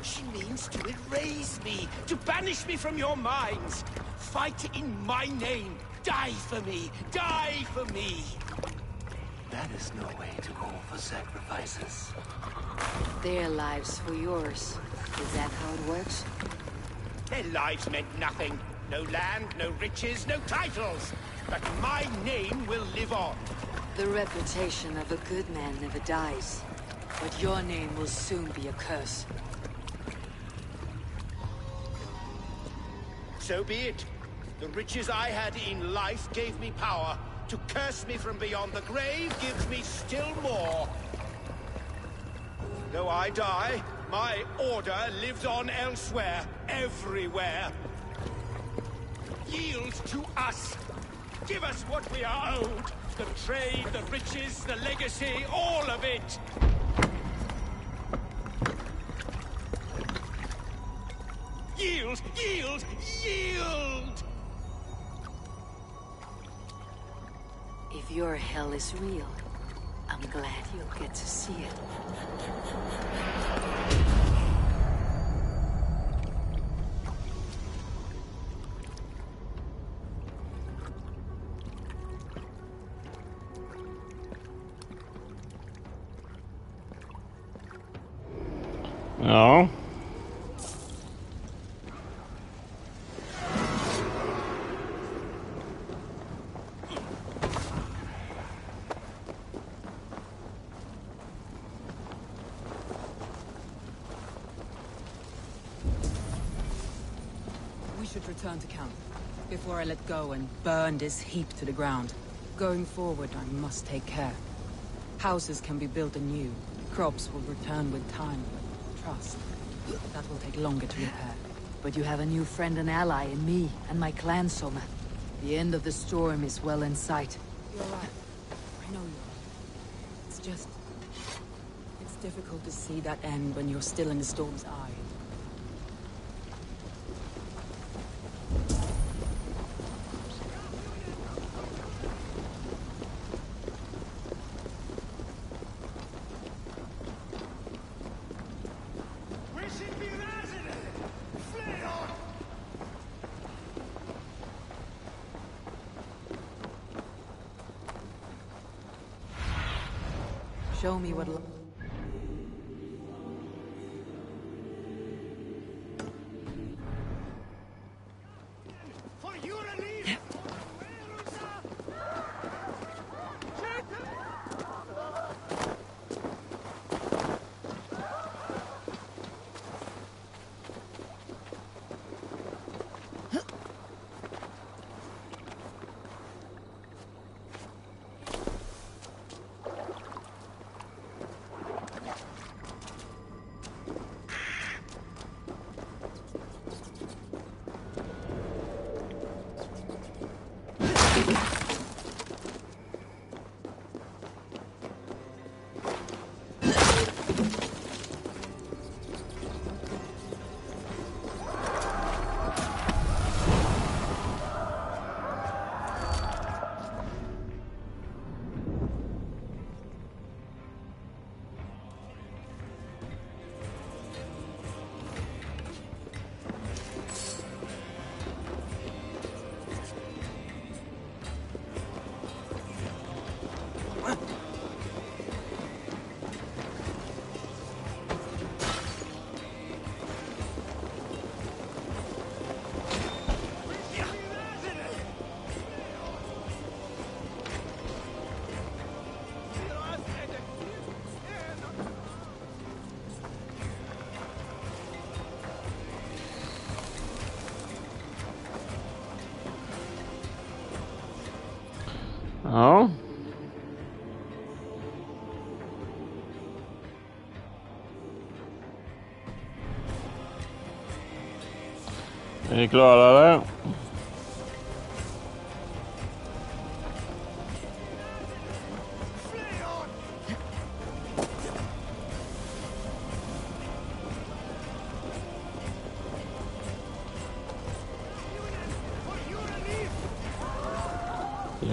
P: She means to erase me, to banish me from your minds. Fight in my name. Die for me. Die for me.
G: That is no way to call for sacrifices.
B: Their lives for yours. Is that how it works?
P: Their lives meant nothing. No land, no riches, no titles. But my name will live on.
B: The reputation of a good man never dies. But your name will soon be a curse.
P: So be it. The riches I had in life gave me power. To curse me from beyond the grave gives me still more. Though I die, my order lives on elsewhere, everywhere. Yield to us. Give us what we are owed. The trade, the riches, the legacy, all of it. Yield! Yield! Yield!
B: If your hell is real, I'm glad you'll get to see it.
A: Ja.
E: We should return to camp, before I let go and burn this heap to the ground. Going forward, I must take care. Houses can be built anew. Crops will return with time. Trust. That will take longer to repair.
B: But you have a new friend and ally in me and my clan, Soma. The end of the storm is well in sight.
E: You're right. I know you are. It's just... it's difficult to see that end when you're still in the storm's eye. Show me what...
A: Ja. Är ni klara där?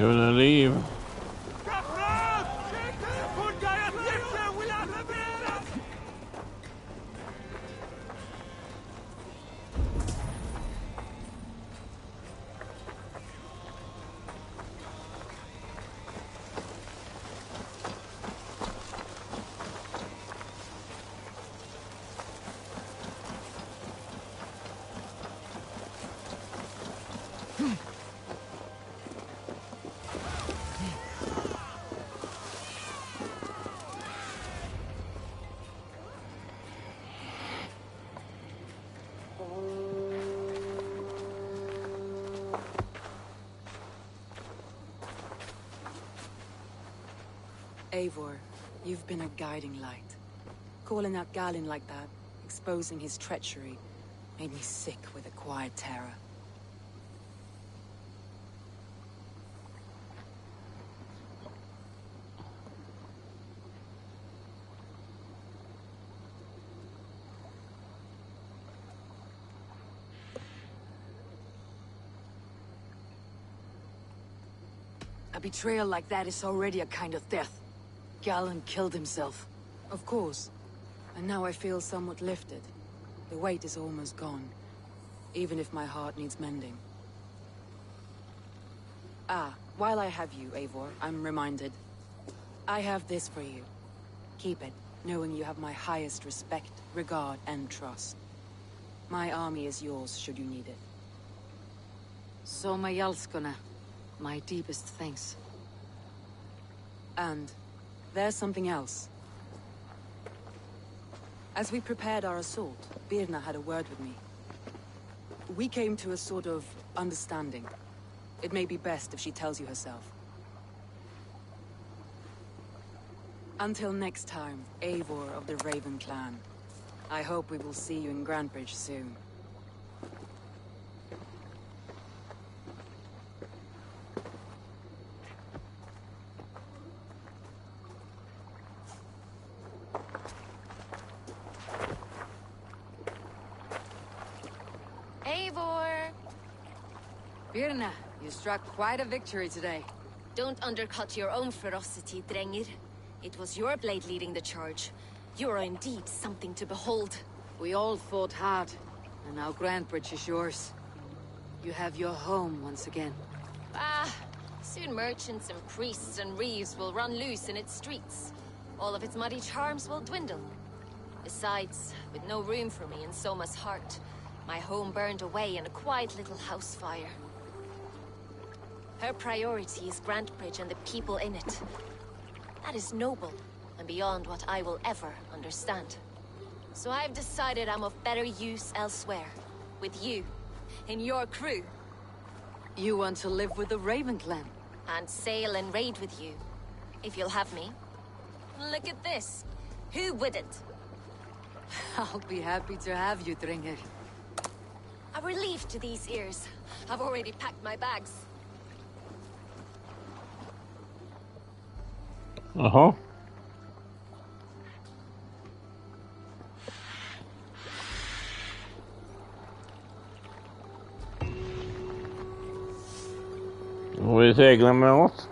A: Gonna leave.
E: Eivor, you've been a guiding light. Calling out Galin like that, exposing his treachery, made me sick with a quiet terror. A betrayal like that is already a kind of death. Galin killed himself. Of course. And now I feel somewhat lifted. The weight is almost gone. Even if my heart needs mending. Ah, while I have you, Eivor, I'm reminded. I have this for you. Keep it, knowing you have my highest respect, regard, and trust. My army is yours, should you need it.
B: Soma Jalskona. My deepest thanks.
E: And there's something else. As we prepared our assault, Birna had a word with me. We came to a sort of understanding. It may be best if she tells you herself. Until next time, Eivor of the Raven Clan. I hope we will see you in Grantebridge soon.
L: Eivor!
B: Birna, you struck quite a victory today.
L: Don't undercut your own ferocity, Drengir. It was your blade leading the charge. You are indeed something to behold.
B: We all fought hard, and now Grantebridge is yours. You have your home once again.
L: Ah, soon merchants and priests and reeves will run loose in its streets. All of its muddy charms will dwindle. Besides, with no room for me in Soma's heart, my home burned away in a quiet little house fire. Her priority is Grantebridge and the people in it. That is noble, and beyond what I will ever understand. So I've decided I'm of better use elsewhere. With you, in your crew.
B: You want to live with the Raven Clan?
L: And sail and raid with you, if you'll have me. Look at this. Who wouldn't?
B: I'll be happy to have you, Drengir.
L: A relief to these ears. I've already packed my bags.
A: Jaha. Och vi seglar med oss.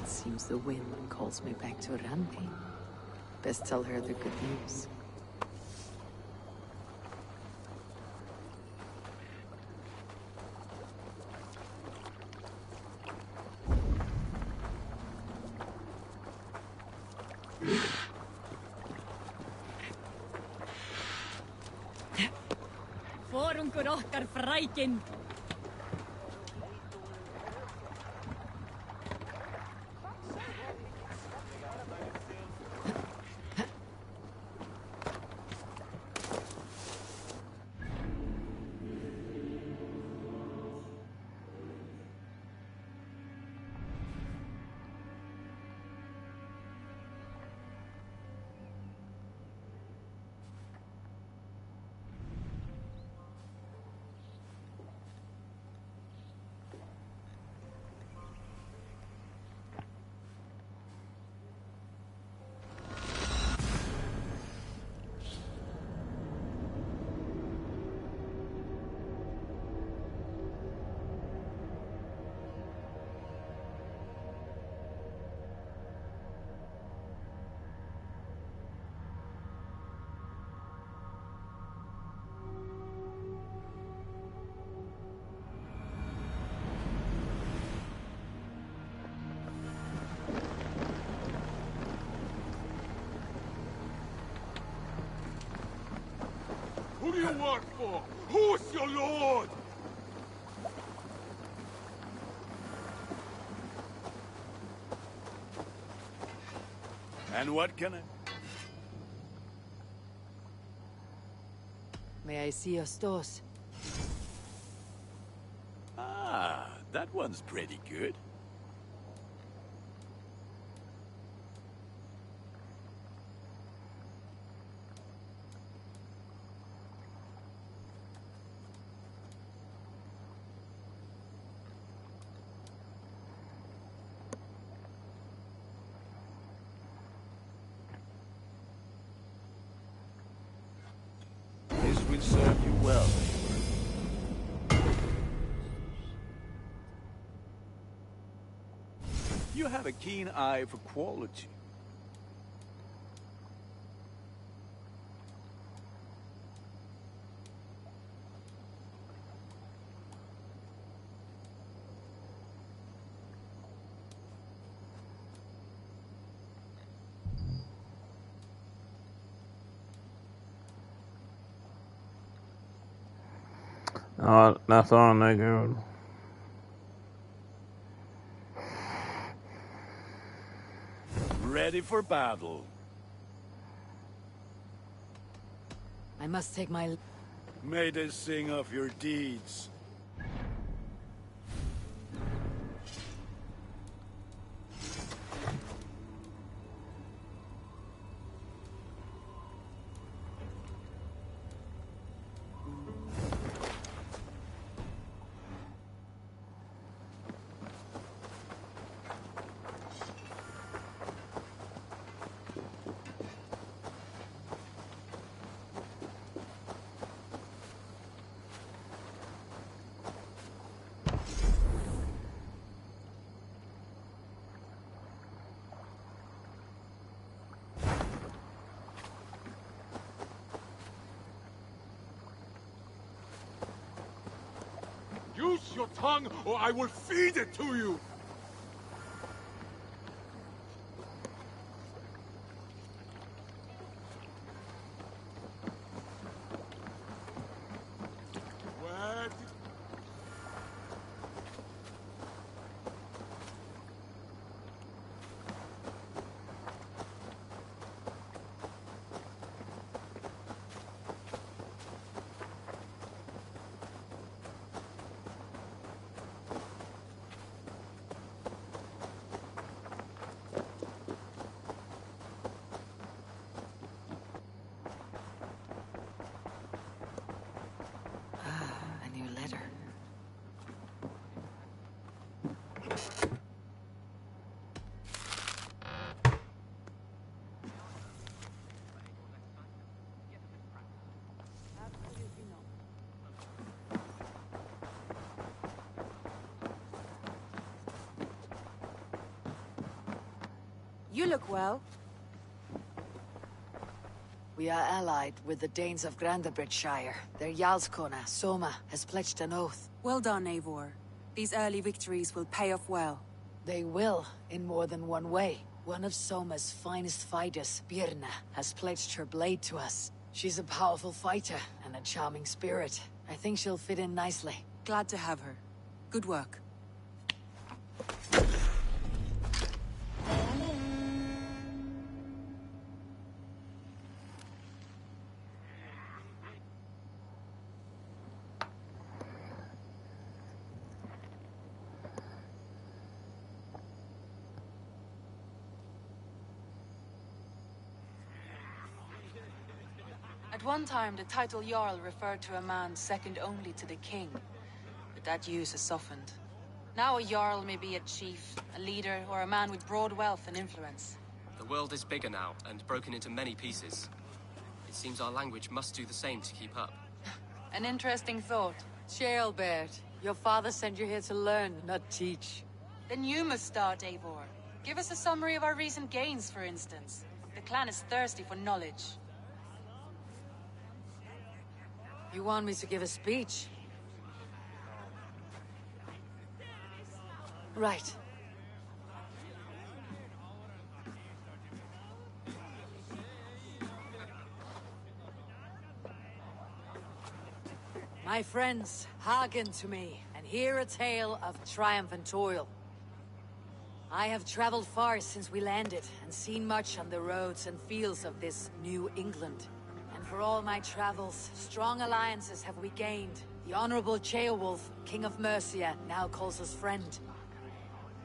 B: It seems the wind calls me back to Randi. Best tell her the good news.
O: Forungur okkar frækin.
I: work for? Who's your lord? And what can I...
B: May I see your stores?
I: Ah, that one's pretty good. This will serve you well. You have a keen eye for quality.
A: Ja, nästa han är god.
I: Ready for battle.
B: I must take my...
I: May they sing of your deeds. Use your tongue, or I will feed it to you! Where did...
B: A new letter.
E: You look well.
B: We are allied with the Danes of Grandabridgeshire. Their Jarlskona, Soma, has pledged an oath.
E: Well done, Eivor. These early victories will pay off well.
B: They will, in more than one way. One of Soma's finest fighters, Birna, has pledged her blade to us. She's a powerful fighter and a charming spirit. I think she'll fit in nicely.
E: Glad to have her. Good work. At one time, the title Jarl referred to a man second only to the king. But that use has softened. Now a Jarl may be a chief, a leader, or a man with broad wealth and influence.
S: The world is bigger now, and broken into many pieces. It seems our language must do the same to keep up.
E: An interesting thought.
B: Sherelbert, your father sent you here to learn, not teach.
E: Then you must start, Eivor. Give us a summary of our recent gains, for instance. The clan is thirsty for knowledge.
B: You want me to give a speech? Right. My friends, hearken to me, and hear a tale of triumph and toil. I have traveled far since we landed, and seen much on the roads and fields of this New England. And for all my travels, strong alliances have we gained. The Honorable Ceolwulf, King of Mercia, now calls us friend.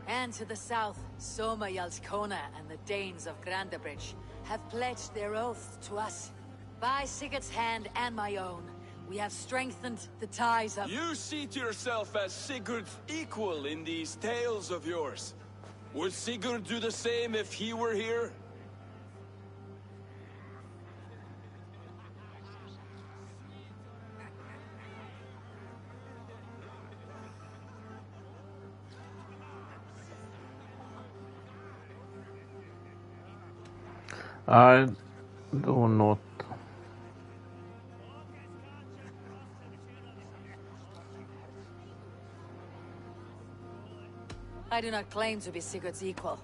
B: And to the south, Soma Yalskona and the Danes of Grandebridge have pledged their oath to us. By Sigurd's hand and my own, we have strengthened the ties of—
R: You seat yourself as Sigurd's equal in these tales of yours. Would Sigurd do the same if he were here?
A: I do not.
B: I do not claim to be Sigurd's equal,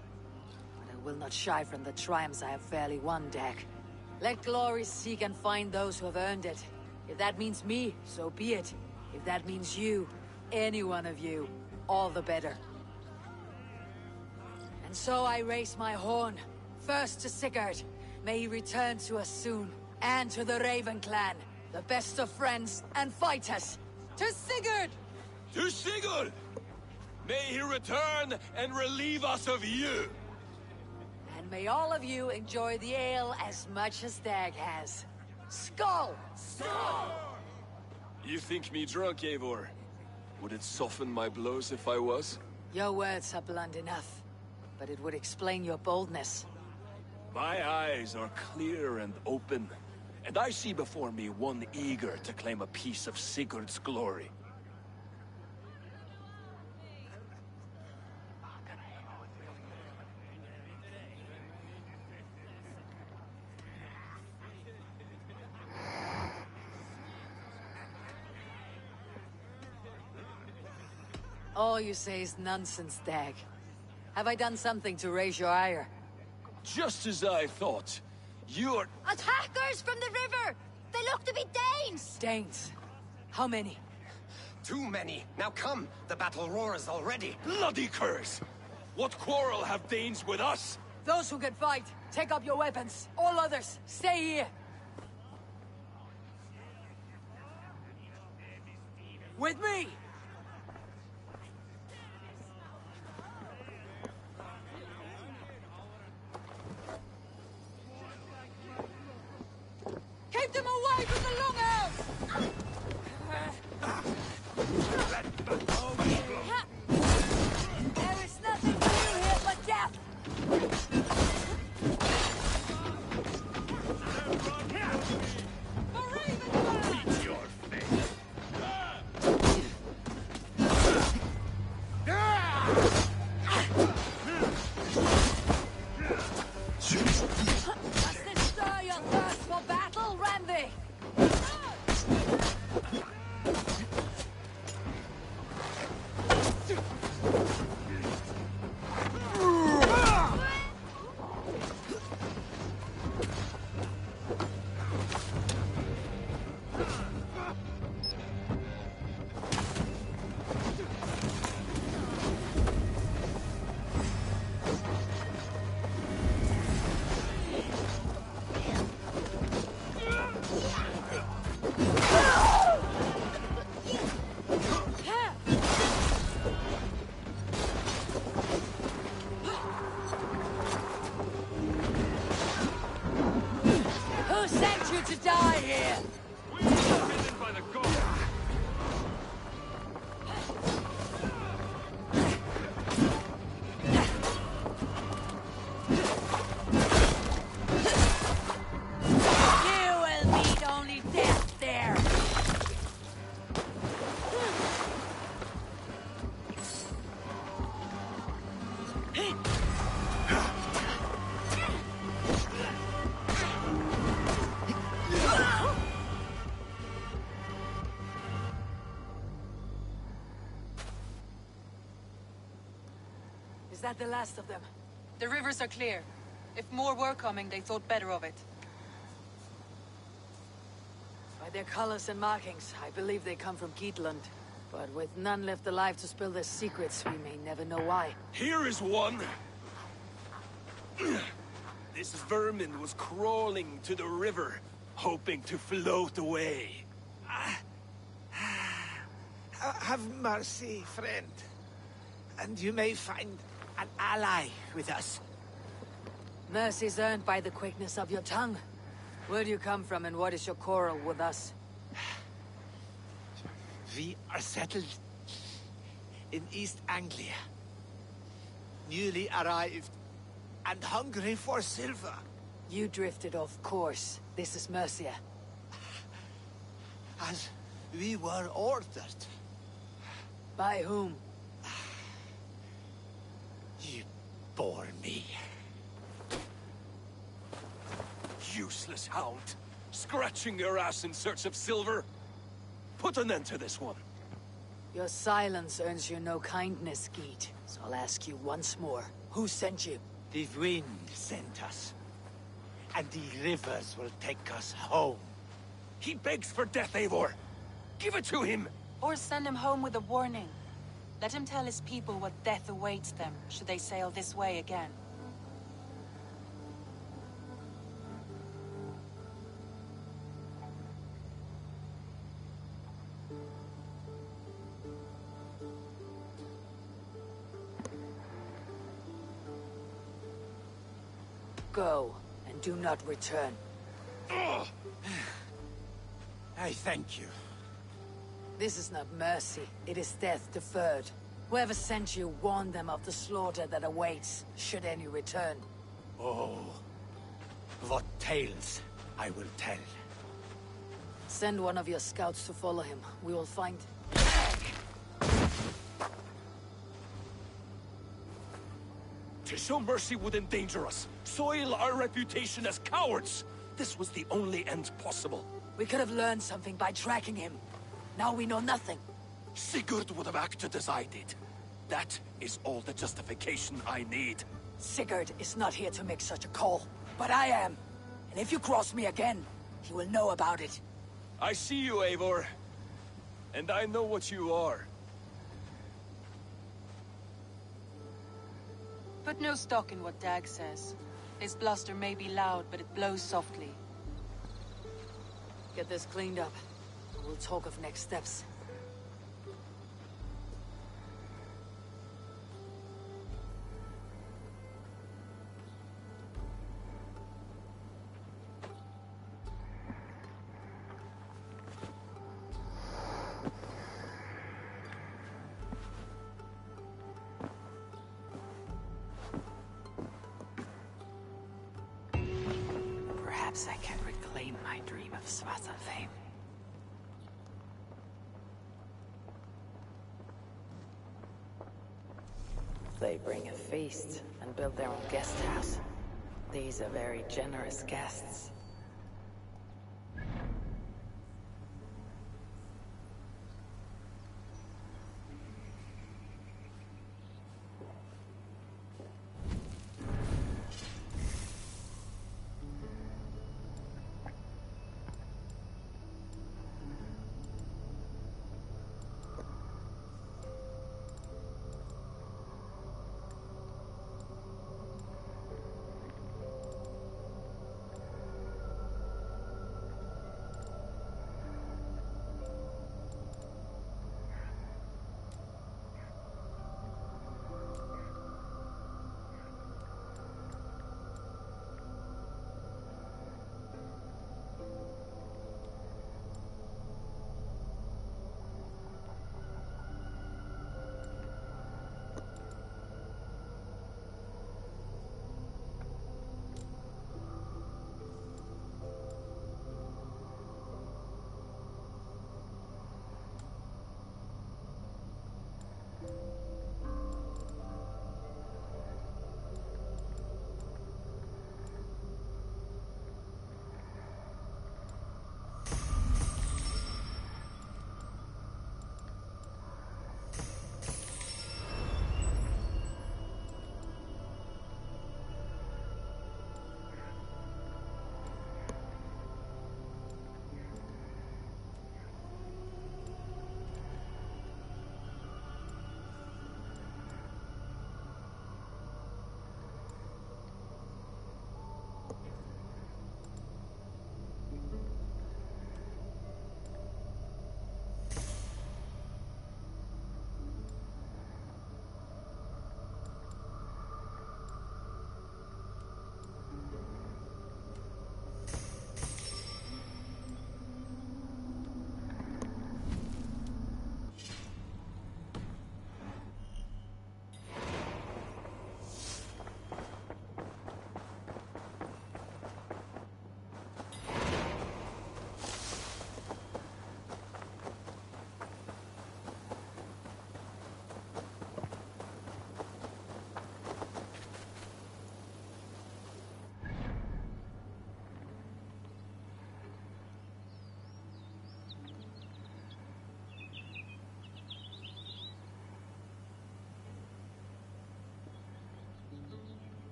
B: but I will not shy from the triumphs I have fairly won, Dag. Let glory seek and find those who have earned it. If that means me, so be it. If that means you, any one of you, all the better. And so I raise my horn, first to Sigurd. May he return to us soon. And to the Raven clan, the best of friends and fighters. To Sigurd!
R: To Sigurd! May he return and relieve us of you!
B: And may all of you enjoy the ale as much as Dag has. Skull!
R: Skull! You think me drunk, Eivor? Would it soften my blows if I was?
B: Your words are blunt enough, but it would explain your boldness.
R: My eyes are clear and open, and I see before me one eager to claim a piece of Sigurd's glory.
B: All you say is nonsense, Dag. Have I done something to raise your ire?
R: Just as I thought. You're—
Q: Attackers from the river! They look to be Danes!
B: Danes? How many?
T: Too many. Now come, the battle roars already.
R: Bloody curse! What quarrel have Danes with us?
B: Those who can fight, take up your weapons. All others, stay here. With me! Keep them away from the longhouse! There is nothing to do here but death!
P: Eat your face!
B: Does this stir your thirst for battle, Randy? Who sent you to die here?
R: We were forbidden by the gods!
B: You will meet only death there. Is that the last of them?
E: The rivers are clear. If more were coming, they thought better of it.
B: By their colors and markings, I believe they come from Geatland. But with none left alive to spill their secrets, we may never know why.
R: Here is one! This vermin was crawling to the river, hoping to float away.
C: Have mercy, friend. And you may find an ally with us.
B: Mercy's earned by the quickness of your tongue. Where do you come from and what is your quarrel with us?
C: We are settled in East Anglia. Newly arrived and hungry for silver.
B: You drifted off course. This is Mercia.
C: As we were ordered.
B: By whom?
C: You bore me.
R: Useless hound! Scratching your ass in search of silver? Put an end to this one.
B: Your silence earns you no kindness, Geet. So I'll ask you once more. Who sent you?
C: The wind sent us. And the rivers will take us home.
R: He begs for death, Eivor! Give it to him!
E: Or send him home with a warning. Let him tell his people what death awaits them, should they sail this way again.
B: Go, and do not return.
C: I thank you.
B: This is not mercy, it is death deferred. Whoever sent you warned them of the slaughter that awaits, should any return.
C: Oh, what tales I will tell.
B: Send one of your scouts to follow him. We will find...
R: To show mercy would endanger us, soil our reputation as cowards. This was the only end possible.
B: We could have learned something by tracking him. Now we know nothing.
R: Sigurd would have acted as I did. That is all the justification I need.
B: Sigurd is not here to make such a call, but I am. And if you cross me again, he will know about it.
R: I see you, Eivor. And I know what you are.
E: Put no stock in what Dag says. His bluster may be loud, but it blows softly.
B: Get this cleaned up. We'll talk of next steps. Perhaps I can reclaim my dream of Svartalfheim. They bring a feast and build their own guest house. These are very generous guests.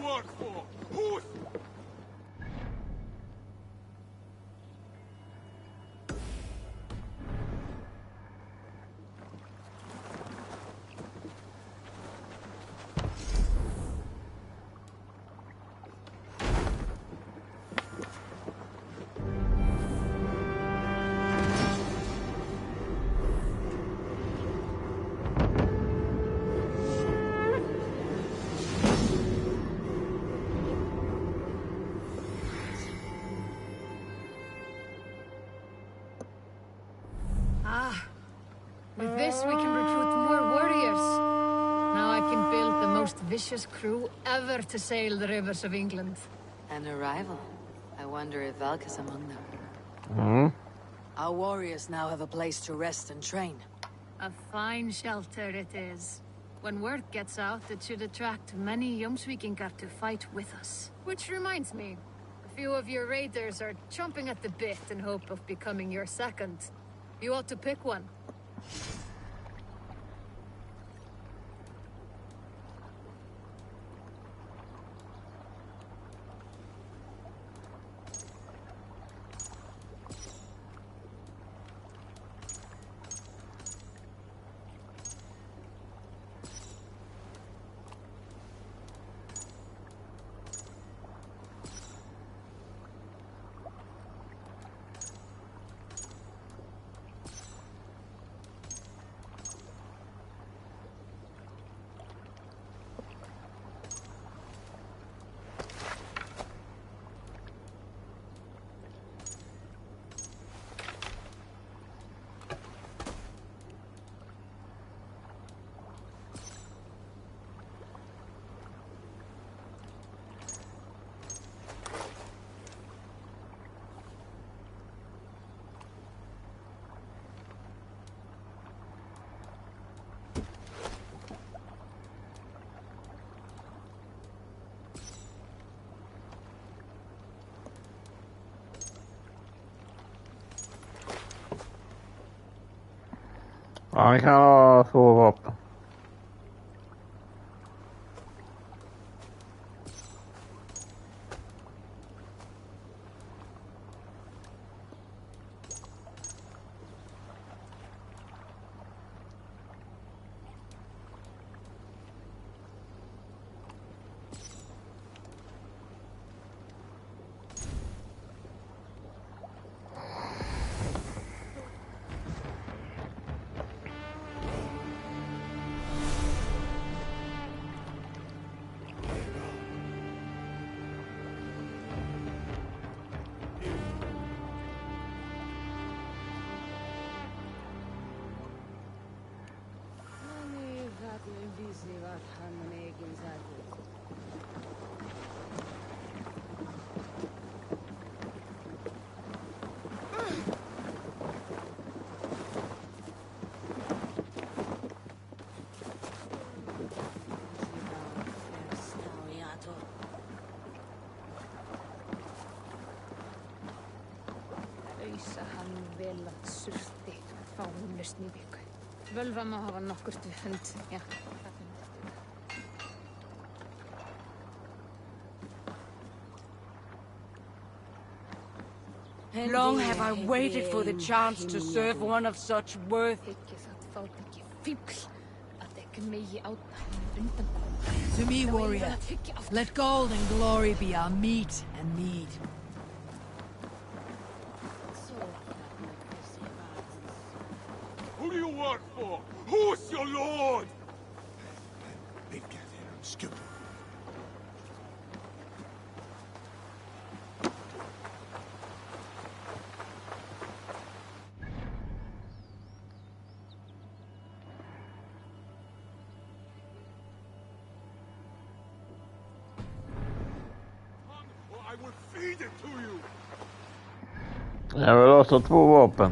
I: work for? Who's...
O: With this, we can recruit more warriors. Now I can build the most vicious crew ever to sail the rivers of England.
B: An arrival. I wonder if Valk is among them.
A: Hmm?
B: Our warriors now have a place to rest and train.
O: A fine shelter it is. When word gets out, it should attract many Jomsvikingar to fight with us. Which reminds me, a few of your raiders are chomping at the bit in hope of becoming your second. You ought to pick one.
A: Han kan ha två vapen.
O: Völva má hafa nokkurt við hund, já.
F: Long have I waited for the chance to serve one of such worth.
B: To me, warrior, let gold and glory be our meat and mead.
I: Who do you work for? Who's your lord?
P: They'll get there and scoop.
I: Or I will feed it to you.
A: Jag vill också ha två vapen.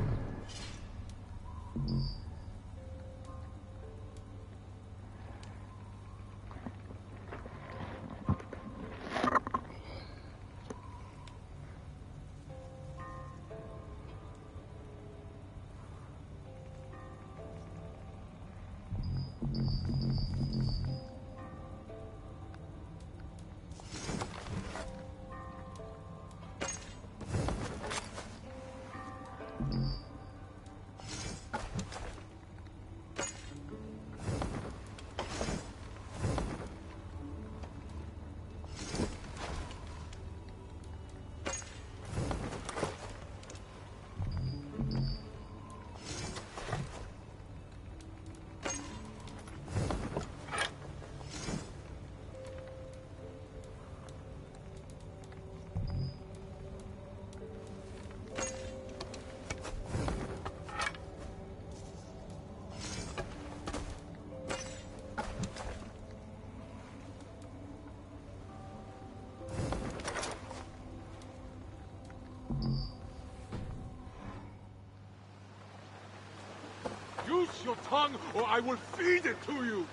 I: Loose your tongue, or I will feed it to you!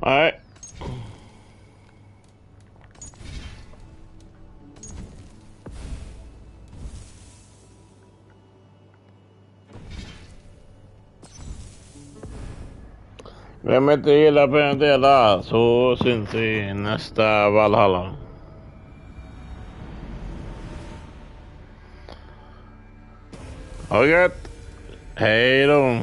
A: Alright. Glöm inte att gilla på en del så syns vi i nästa Valhalla. Ha det gött. Hej då.